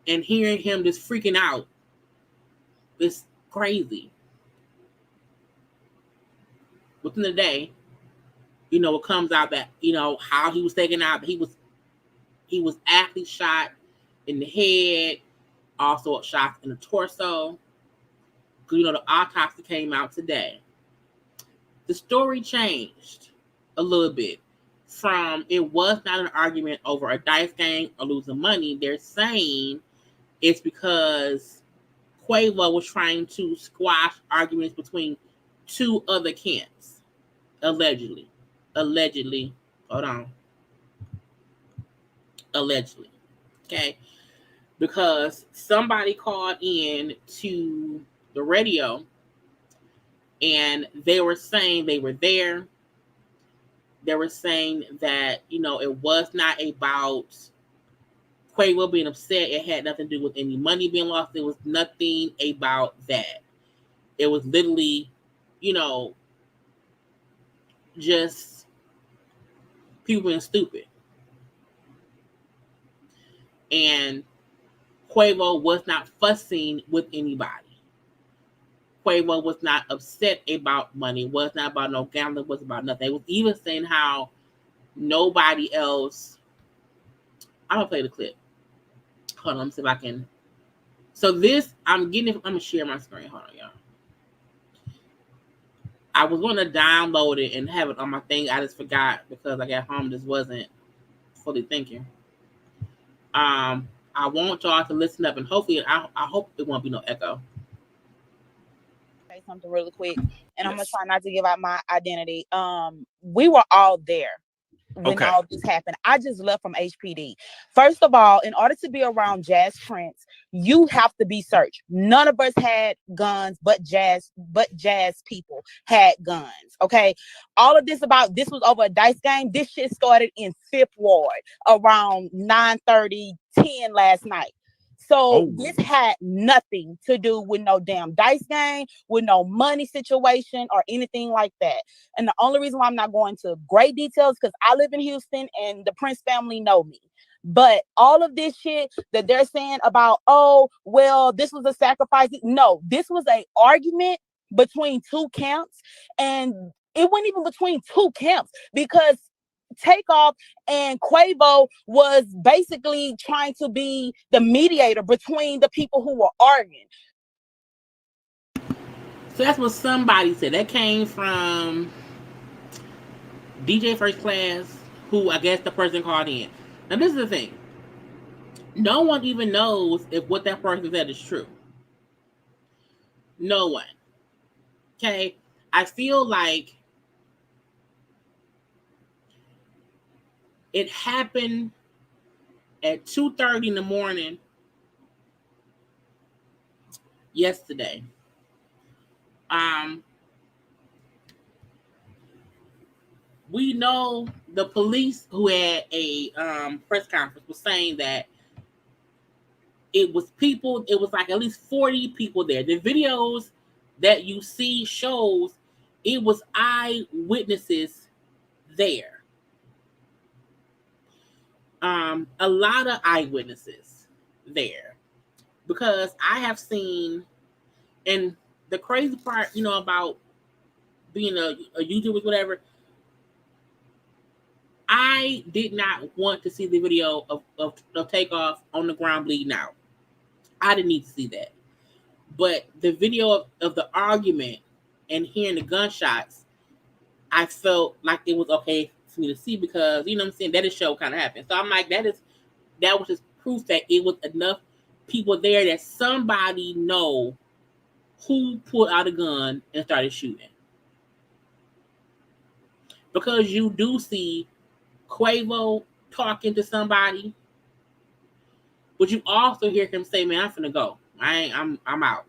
and hearing him just freaking out is crazy. Within the day, you know, it comes out that, you know, how he was taken out. He was actually shot in the head, also shot in the torso. You know, the autopsy came out today. The story changed a little bit from it was not an argument over a dice game or losing money. They're saying it's because Quavo was trying to squash arguments between two other camps. Allegedly. Hold on. Allegedly. Okay. Because somebody called in to the radio and they were saying they were there. They were saying that, you know, it was not about Quavo being upset. It had nothing to do with any money being lost. It was nothing about that. It was literally, you know, just people being stupid. And Quavo was not fussing with anybody. Quavo was not upset about money, was not about no gambling, was about nothing. They was even saying how nobody else. I'm gonna play the clip. Hold on, let me see if I can. So this, I'm gonna share my screen. Hold on, y'all. I was going to download it and have it on my thing. I just forgot because I got home. Just wasn't fully thinking. I want y'all to listen up and hopefully, I hope it won't be no echo. Say something really quick, and I'm gonna try not to give out my identity. We were all there when all this happened. I just left from HPD. First of all, in order to be around Jazz Prince, you have to be searched. None of us had guns, but Jazz people had guns. Okay. All of this was over a dice game. This shit started in 5th Ward around 9:30, 10 last night. So this had nothing to do with no damn dice game, with no money situation or anything like that. And the only reason why I'm not going to great details because I live in Houston and the Prince family know me. But all of this shit that they're saying about, oh, well, this was a sacrifice. No, this was an argument between two camps. And it wasn't even between two camps because Takeoff and Quavo was basically trying to be the mediator between the people who were arguing. So that's what somebody said. That came from DJ First Class, who I guess the person called in. Now this is the thing. No one even knows if what that person said is true. No one. Okay? I feel like it happened at 2:30 in the morning yesterday. We know the police who had a press conference was saying that it was people, it was like at least 40 people there. The videos that you see shows it was eyewitnesses there. A lot of eyewitnesses there. Because I have seen, and the crazy part, about being a YouTuber, whatever, I did not want to see the video of Takeoff on the ground bleeding out. I didn't need to see that. But the video of the argument and hearing the gunshots, I felt like it was okay for me to see because, you know what I'm saying, that is show kind of happened. So I'm like, that was just proof that it was enough people there that somebody know who pulled out a gun and started shooting. Because you do see Quavo talking to somebody, but you also hear him say, "Man, I'm finna go. I'm out."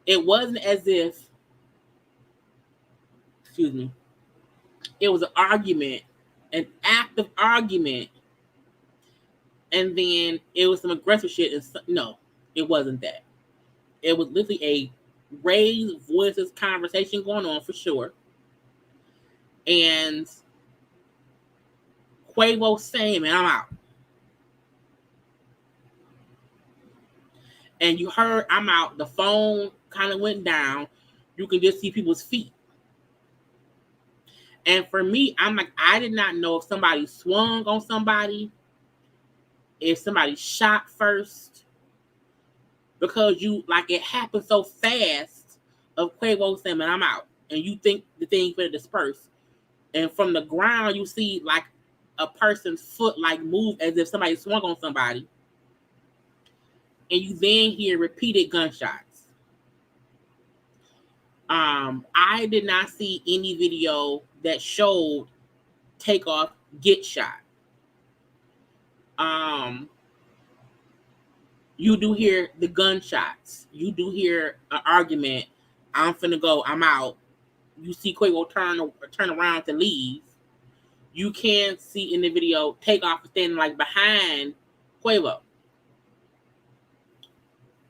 It wasn't as if, excuse me, it was an argument, an active argument, and then it was some aggressive shit. And no, it wasn't that. It was literally a raised voices conversation going on for sure, and Quavo saying, "Man, I'm out." And you heard, "I'm out." The phone kind of went down. You can just see people's feet. And for me, I'm like, I did not know if somebody swung on somebody, if somebody shot first, because it happened so fast of Quavo saying, "Man, I'm out." And you think the thing could disperse. And from the ground, you see like a person's foot like move as if somebody swung on somebody. And you then hear repeated gunshots. I did not see any video that showed Takeoff get shot. You do hear the gunshots. You do hear an argument. "I'm finna go. I'm out." You see Quavo turn around to leave. You can see in the video Takeoff standing like behind Quavo.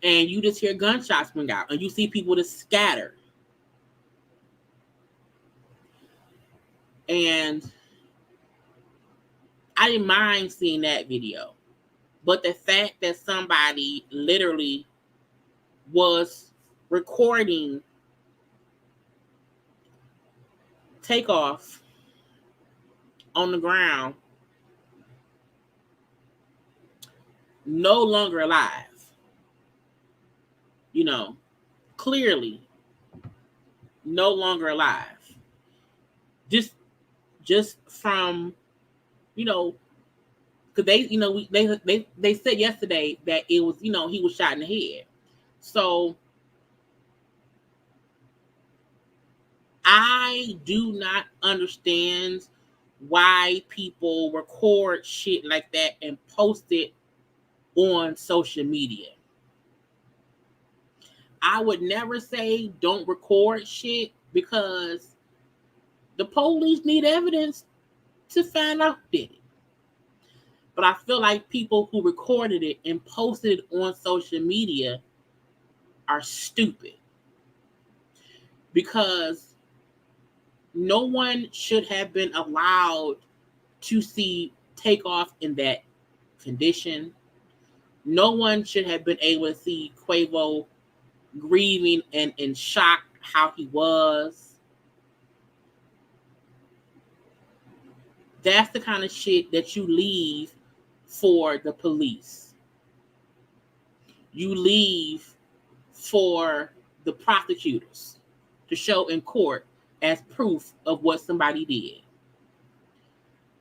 And you just hear gunshots ring out. And you see people just scatter. And I didn't mind seeing that video. But the fact that somebody literally was recording Takeoff on the ground, no longer alive, clearly no longer alive. Just from, because they said yesterday that it was, he was shot in the head. So I do not understand why people record shit like that and post it on social media. I would never say don't record shit, because the police need evidence to find out who did it. But I feel like people who recorded it and posted it on social media are stupid, because no one should have been allowed to see Takeoff in that condition. No one should have been able to see Quavo grieving and in shock how he was. That's the kind of shit that you leave for the police. You leave for the prosecutors to show in court as proof of what somebody did.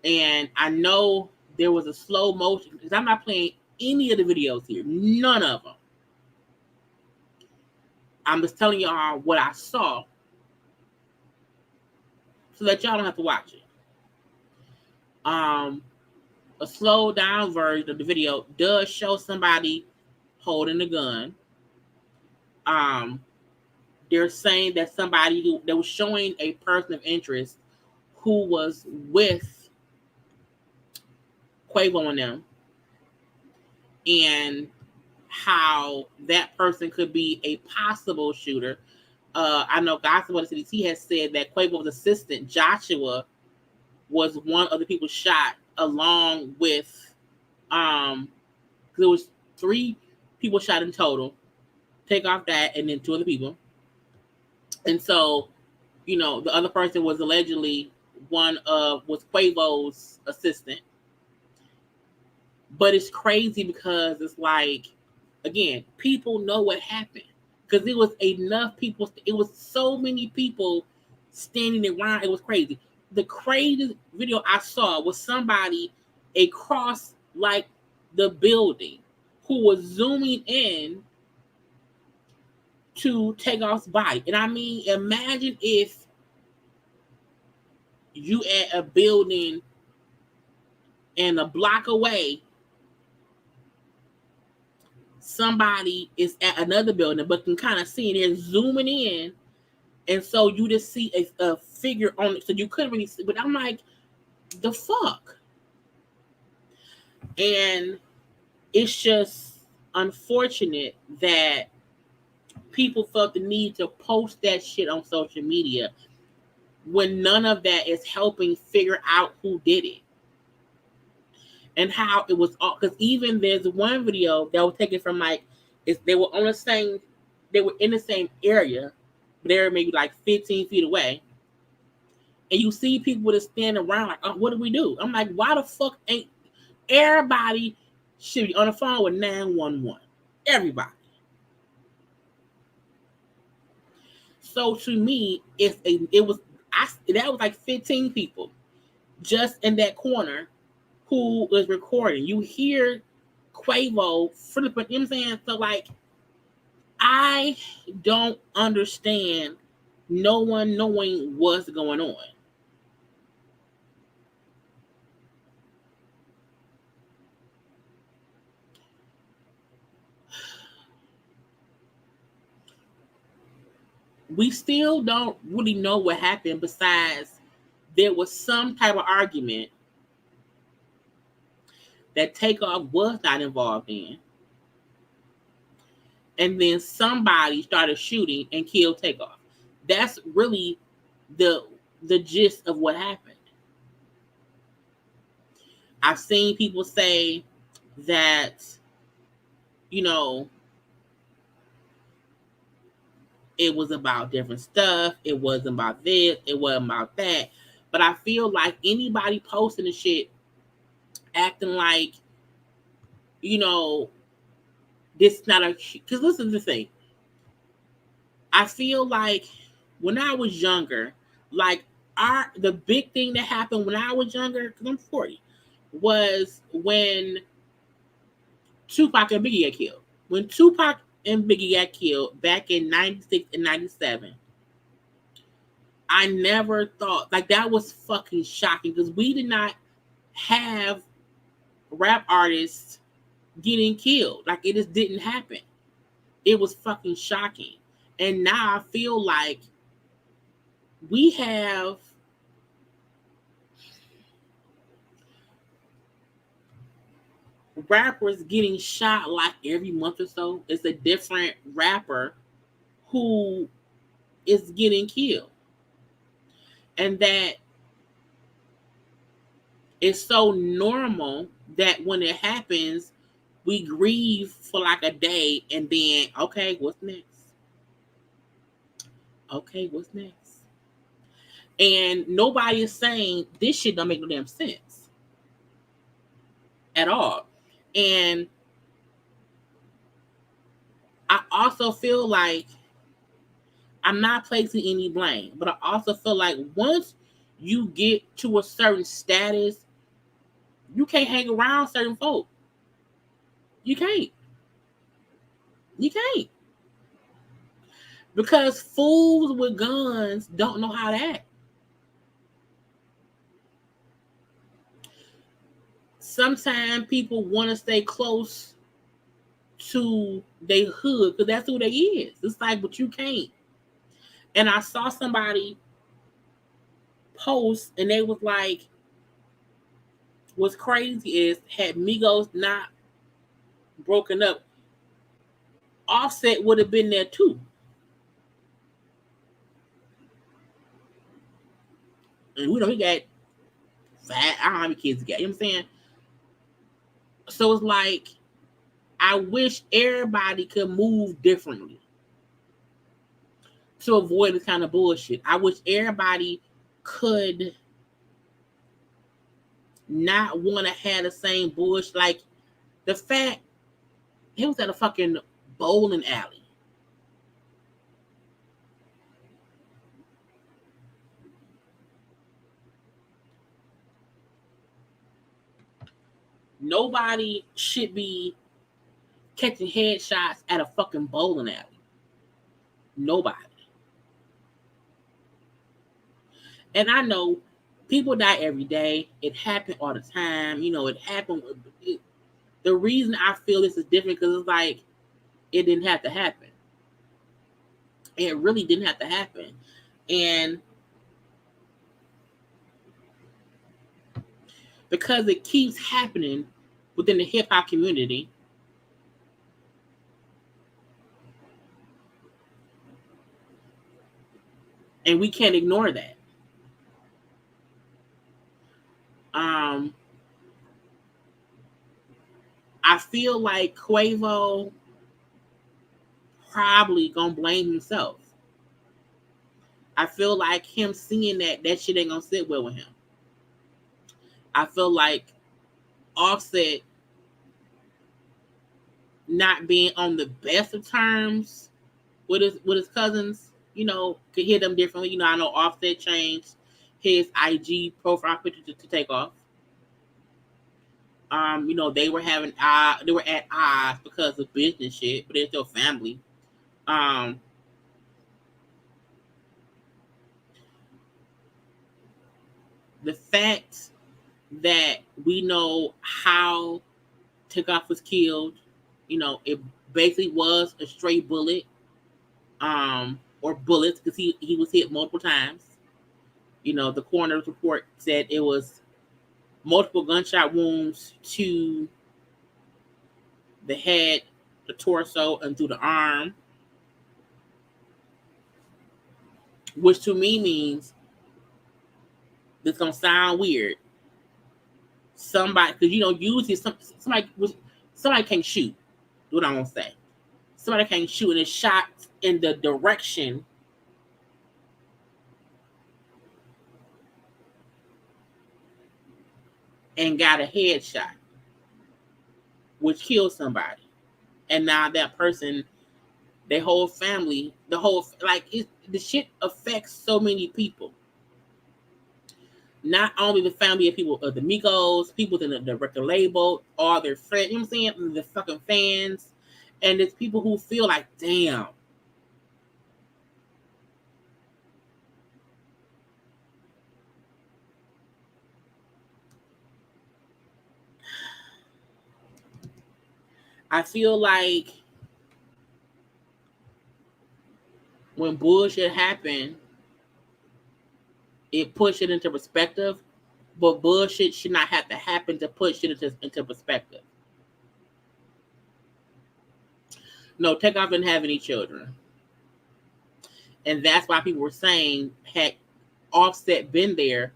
And I know there was a slow motion, because I'm not playing any of the videos here. None of them. I'm just telling y'all what I saw so that y'all don't have to watch it. A slow down version of the video does show somebody holding a gun. They're saying that somebody that was showing a person of interest who was with Quavo and them, and how that person could be a possible shooter. I know Garcelle of the CDC has said that Quavo's assistant, Joshua, was one of the people shot, along with, there was 3 people shot in total. Takeoff that, and then 2 other people. And so, the other person was allegedly was Quavo's assistant. But it's crazy because it's like, again, people know what happened, because it was enough people. It was so many people standing around. It was crazy. The craziest video I saw was somebody across like the building who was zooming in to Takeoff's body. And I mean, imagine if you at a building and a block away, somebody is at another building, but can kind of see, and they're zooming in, and so you just see a figure on it, so you couldn't really see. But I'm like, the fuck? And it's just unfortunate that people felt the need to post that shit on social media when none of that is helping figure out who did it. And how it was all, because even there's one video that was taken from they were in the same area, but they were maybe like 15 feet away. And you see people just standing around like, oh, what do we do? I'm like, why the fuck ain't everybody should be on the phone with 911? Everybody. So to me, that was like 15 people just in that corner who was recording. You hear Quavo flipping, you know what I'm saying? So like, I don't understand no one knowing what's going on. We still don't really know what happened, besides there was some type of argument that Takeoff was not involved in. And then somebody started shooting and killed Takeoff. That's really the gist of what happened. I've seen people say that, you know, it was about different stuff. It wasn't about this. It wasn't about that. But I feel like anybody posting the shit acting like, you know, this is not a, because this is the thing. I feel like when I was younger, like the big thing that happened when I was younger, because I'm 40, was when Tupac and Biggie got killed. When Tupac and Biggie got killed back in 96 and 97, I never thought, like, that was fucking shocking because we did not have rap artists getting killed. Like, it just didn't happen. It was fucking shocking. And now I feel like we have rappers getting shot like every month or so. It's a different rapper who is getting killed. And that is so normal that when it happens, we grieve for like a day and then, okay, what's next? Okay, what's next? And nobody is saying this shit don't make no damn sense at all. And I also feel like I'm not placing any blame, but I also feel like once you get to a certain status, you can't hang around certain folk. You can't. You can't. Because fools with guns don't know how to act. Sometimes people want to stay close to their hood because that's who they is. It's like, but you can't. And I saw somebody post and they was like, what's crazy is had Migos not broken up, Offset would have been there too. And we know he got five, I don't know how many kids he got, you know what I'm saying? So it's like, I wish everybody could move differently to avoid this kind of bullshit. I wish everybody could not want to have the same bullshit. Like the fact he was at a fucking bowling alley. Nobody should be catching headshots at a fucking bowling alley. Nobody. And I know people die every day. It happened all the time. You know, it happened. The reason I feel this is different because it's like it didn't have to happen. It really didn't have to happen. And because it keeps happening within the hip hop community, and we can't ignore that. I feel like Quavo probably gonna blame himself. I feel like him seeing that shit ain't gonna sit well with him. I feel like Offset not being on the best of terms with his cousins, you know, could hit them differently. You know, I know Offset changed his IG profile picture to Takeoff. You know, they were at odds because of business shit, but they're still family. The fact that we know how Takeoff was killed, you know, it basically was a stray bullet, or bullets, because he was hit multiple times. You know, the coroner's report said it was multiple gunshot wounds to the head, the torso, and through the arm, which to me means this gonna sound weird. Somebody, because you know, usually somebody was somebody can't shoot. What I'm gonna say. Somebody can't shoot and it's shot in the direction and got a headshot, which killed somebody. And now that person, their whole family, the shit affects so many people. Not only the family of people of the Migos, people in the record label, all their friends, you know what I'm saying? The fucking fans. And it's people who feel like, damn. I feel like when bullshit happened, it pushed it into perspective, but bullshit should not have to happen to push it into perspective. No, Takeoff didn't have any children. And that's why people were saying, had Offset been there,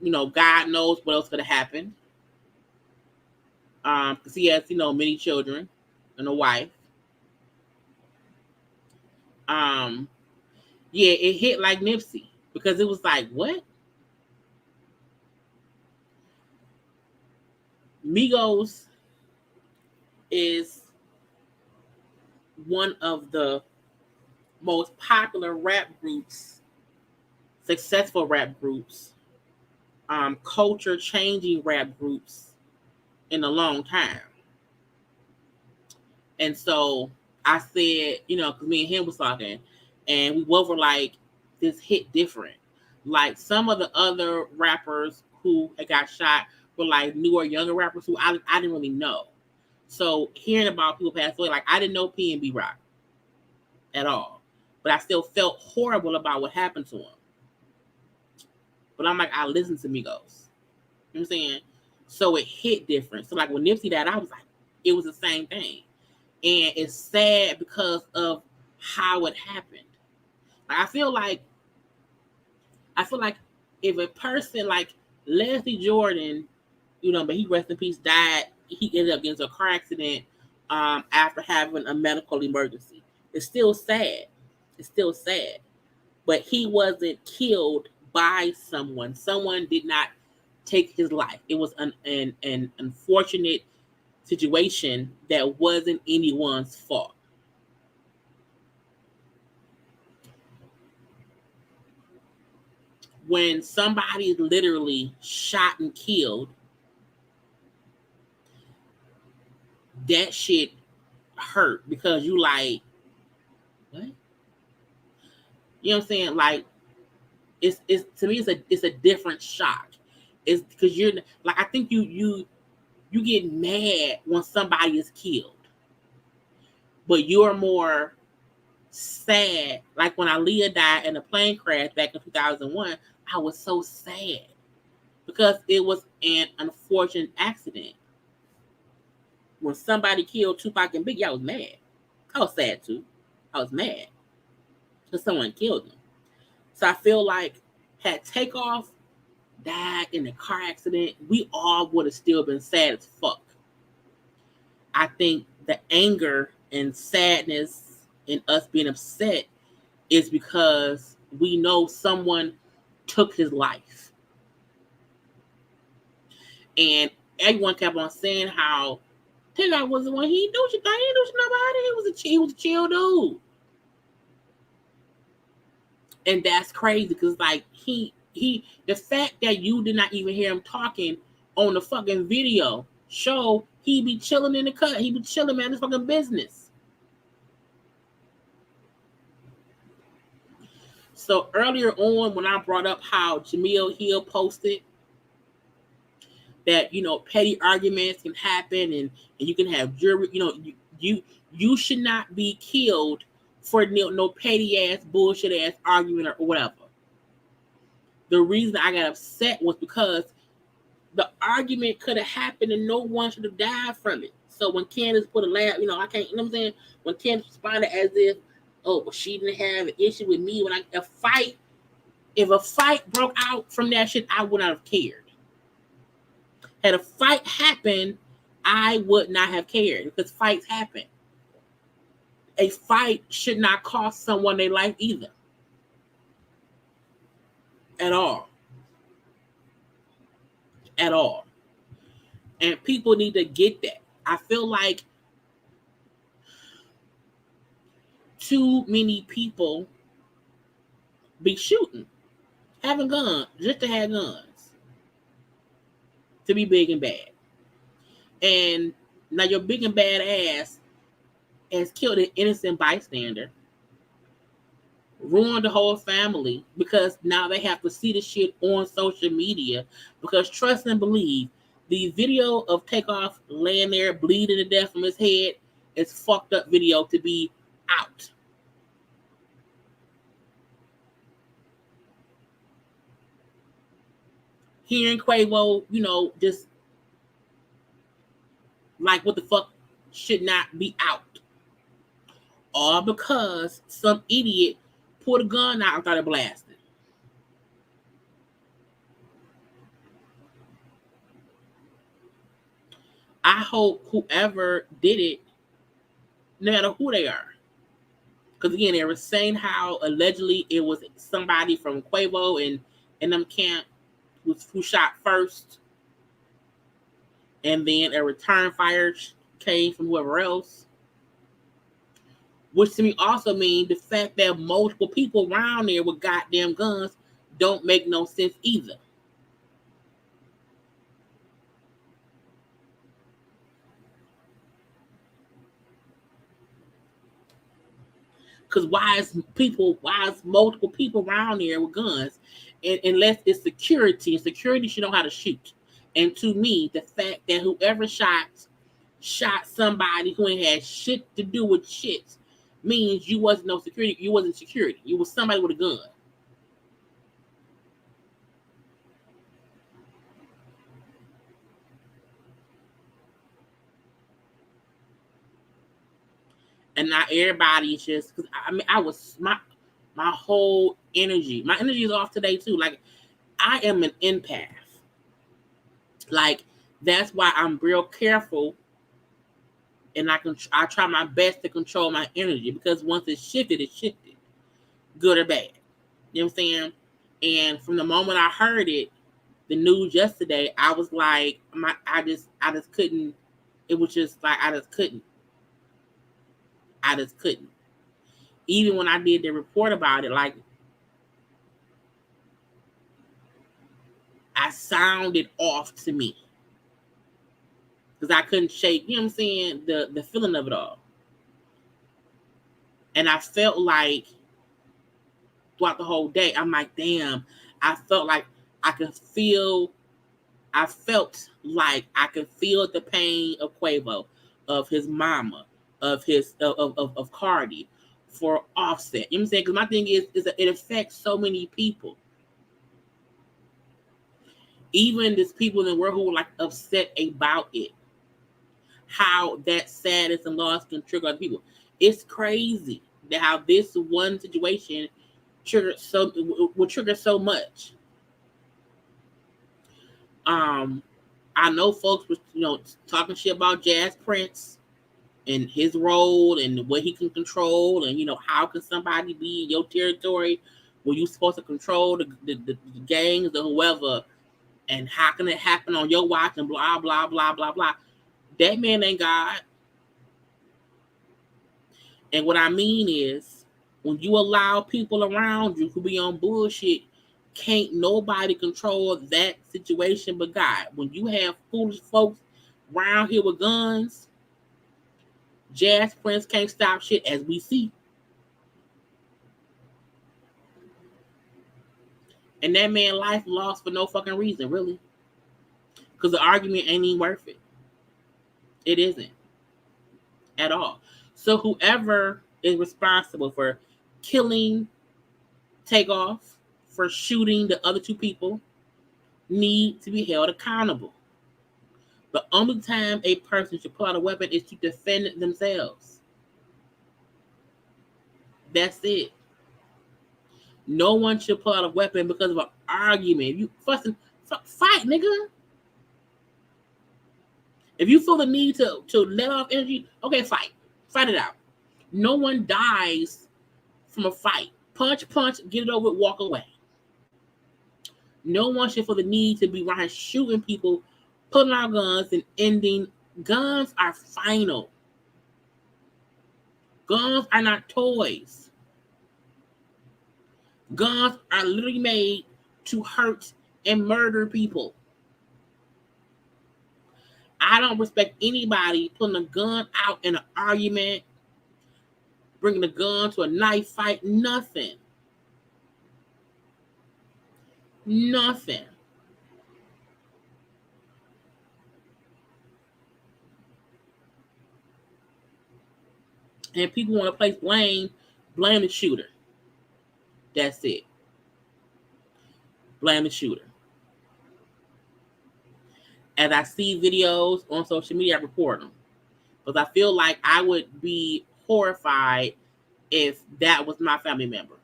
God knows what else could have happened. Because he has, many children and a wife. Yeah, it hit like Nipsey because it was like, what? Migos is one of the most popular rap groups, successful rap groups, culture changing rap groups in a long time. And so I said, because me and him was talking, and we both were like, this hit different. Like some of the other rappers who had got shot were like newer, younger rappers who I didn't really know. So hearing about people pass away, like I didn't know P&B Rock at all, but I still felt horrible about what happened to him. But I'm like, I listened to Migos. You know what I'm saying? So it hit different. So like when Nipsey died, I was like, it was the same thing. And it's sad because of how it happened. Like, I feel like if a person like Leslie Jordan, but he rest in peace, died, he ended up getting into a car accident after having a medical emergency. It's still sad. It's still sad. But he wasn't killed by someone. Someone did not take his life. It was an unfortunate situation that wasn't anyone's fault. When somebody is literally shot and killed, that shit hurt because you like, what? You know what I'm saying? Like, it's to me, it's a different shock. It's because you're like, I think you get mad when somebody is killed, but you're more sad. Like when Aaliyah died in a plane crash back in 2001, I was so sad because it was an unfortunate accident. When somebody killed Tupac and Biggie, I was mad. I was sad too. I was mad because someone killed them. So I feel like had Takeoff died in a car accident, we all would have still been sad as fuck. I think the anger and sadness and us being upset is because we know someone took his life. And everyone kept on saying how Takeoff was the one, he didn't do shit, nobody. He was a chill dude. And that's crazy because like he the fact that you did not even hear him talking on the fucking video show he be chilling in the cut. He be chilling, man, his fucking business. So earlier on when I brought up how Jemele Hill posted that, petty arguments can happen and you can have jury, you should not be killed for no petty ass bullshit ass argument or whatever. The reason I got upset was because the argument could have happened and no one should have died from it. So when Candace put a laugh, I can't, you know what I'm saying? When Candace responded as if, oh, well, she didn't have an issue with me. If a fight broke out from that shit, I would not have cared. Had a fight happened, I would not have cared because fights happen. A fight should not cost someone their life either. At all. At all. And people need to get that. I feel like too many people be shooting, having guns, just to have guns, to be big and bad. And now your big and bad ass has killed an innocent bystander, ruined the whole family because now they have to see the shit on social media. Because trust and believe, the video of Takeoff laying there bleeding to death from his head is fucked up video to be out. Hearing Quavo, just like what the fuck should not be out. All because some idiot pulled a gun out and started blasting. I hope whoever did it, no matter who they are, because again, they were saying how allegedly it was somebody from Quavo and them camp who shot first, and then a return fire came from whoever else. Which to me also means the fact that multiple people around there with goddamn guns don't make no sense either. Because why is multiple people around there with guns? And unless it's security, and security should know how to shoot. And to me, the fact that whoever shot somebody who ain't had shit to do with shit means you wasn't no security. You wasn't security. You was somebody with a gun. And not everybody's just because I was my whole energy. My energy is off today too. Like I am an empath. Like that's why I'm real careful, and I try my best to control my energy because once it's shifted, good or bad. You know what I'm saying? And from the moment I heard it, the news yesterday, I was like, I just couldn't. It was just like I just couldn't. Even when I did the report about it, like I sounded off to me because I couldn't shake, you know what I'm saying, the feeling of it all. And I felt like throughout the whole day, I'm like, damn, I felt like I felt like I could feel the pain of Quavo, of his mama, of Cardi, for Offset. You know what I'm saying? Because my thing is that it affects so many people. Even there's people in the world who are like upset about it. How that sadness and loss can trigger other people. It's crazy that how this one situation will trigger so much. I know folks was talking shit about Jazz Prince and his role and what he can control, and how can somebody be in your territory where you're supposed to control the gangs or whoever, and how can it happen on your watch and blah blah blah blah blah. That man ain't God. And what I mean is, when you allow people around you who be on bullshit, can't nobody control that situation but God. When you have foolish folks around here with guns, Jazz Prince can't stop shit, as we see. And that man life lost for no fucking reason, really. Because the argument ain't even worth it. It isn't. At all. So whoever is responsible for killing Takeoff, for shooting the other two people, need to be held accountable. The only time a person should pull out a weapon is to defend themselves. That's it. No one should pull out a weapon because of an argument. You fucking fight, nigga. If you feel the need to let off energy, okay, fight it out. No one dies from a fight. Punch, get it over, walk away. No one should feel the need to be around shooting people, pulling out guns, and ending. Guns are final. Guns are not toys. Guns are literally made to hurt and murder people. I don't respect anybody putting a gun out in an argument, bringing a gun to a knife fight, nothing. Nothing. And people want to place blame the shooter. That's it. Blame the shooter. As I see videos on social media, I report them. Because I feel like I would be horrified if that was my family member.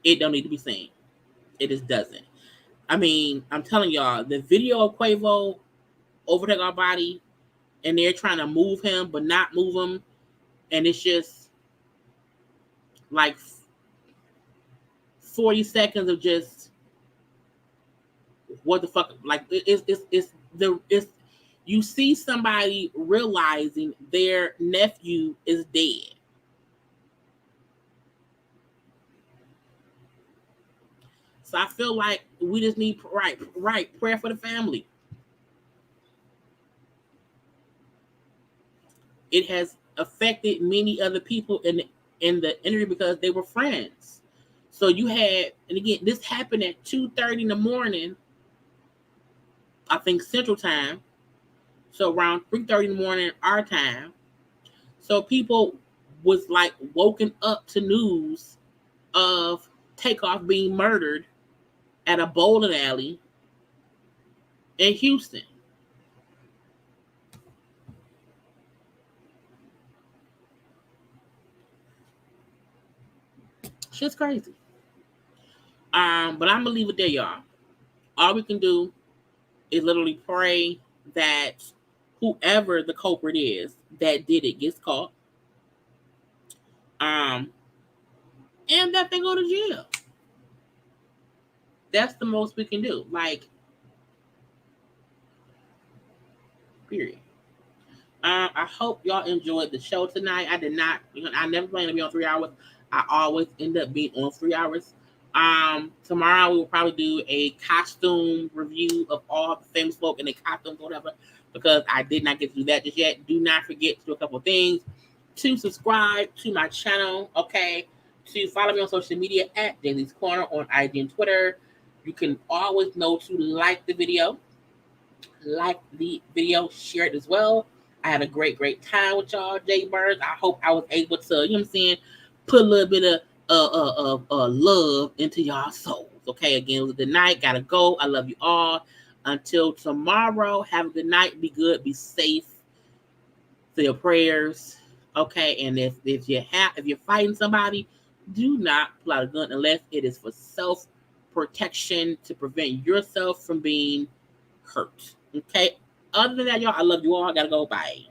It don't need to be seen. It just doesn't. I mean, I'm telling y'all, the video of Quavo overtake our body, and they're trying to move him, but not move him. And it's just like 40 seconds of just what the fuck, like it's you see somebody realizing their nephew is dead. So I feel like we just need right prayer for the family. It has affected many other people in the industry because they were friends. So you had, and again, this happened at 2:30 in the morning, I think Central Time. So around 3:30 in the morning, our time. So people was like woken up to news of Takeoff being murdered at a bowling alley in Houston. Shit's crazy. But I'm gonna leave it there, y'all. All we can do is literally pray that whoever the culprit is that did it gets caught. And that they go to jail. That's the most we can do. Like, period. I hope y'all enjoyed the show tonight. I did not, I never plan to be on 3 hours. I always end up being on 3 hours. Tomorrow we will probably do a costume review of all the famous folk and their costumes, whatever, because I did not get to do that just yet. Do not forget to do a couple of things. To subscribe to my channel, okay? To follow me on social media at JayLeesCorner on IG and Twitter. You can always know to like the video. Like the video, share it as well. I had a great time with y'all, JayBirds. I hope I was able to, you know what I'm saying, put a little bit of love into y'all souls. Okay, again, it was a good night. Gotta go. I love you all. Until tomorrow, have a good night. Be good. Be safe. Say your prayers. Okay, and if you're fighting somebody, do not pull out a gun unless it is for self-protection to prevent yourself from being hurt. Okay. Other than that, y'all, I love you all. I gotta go. Bye.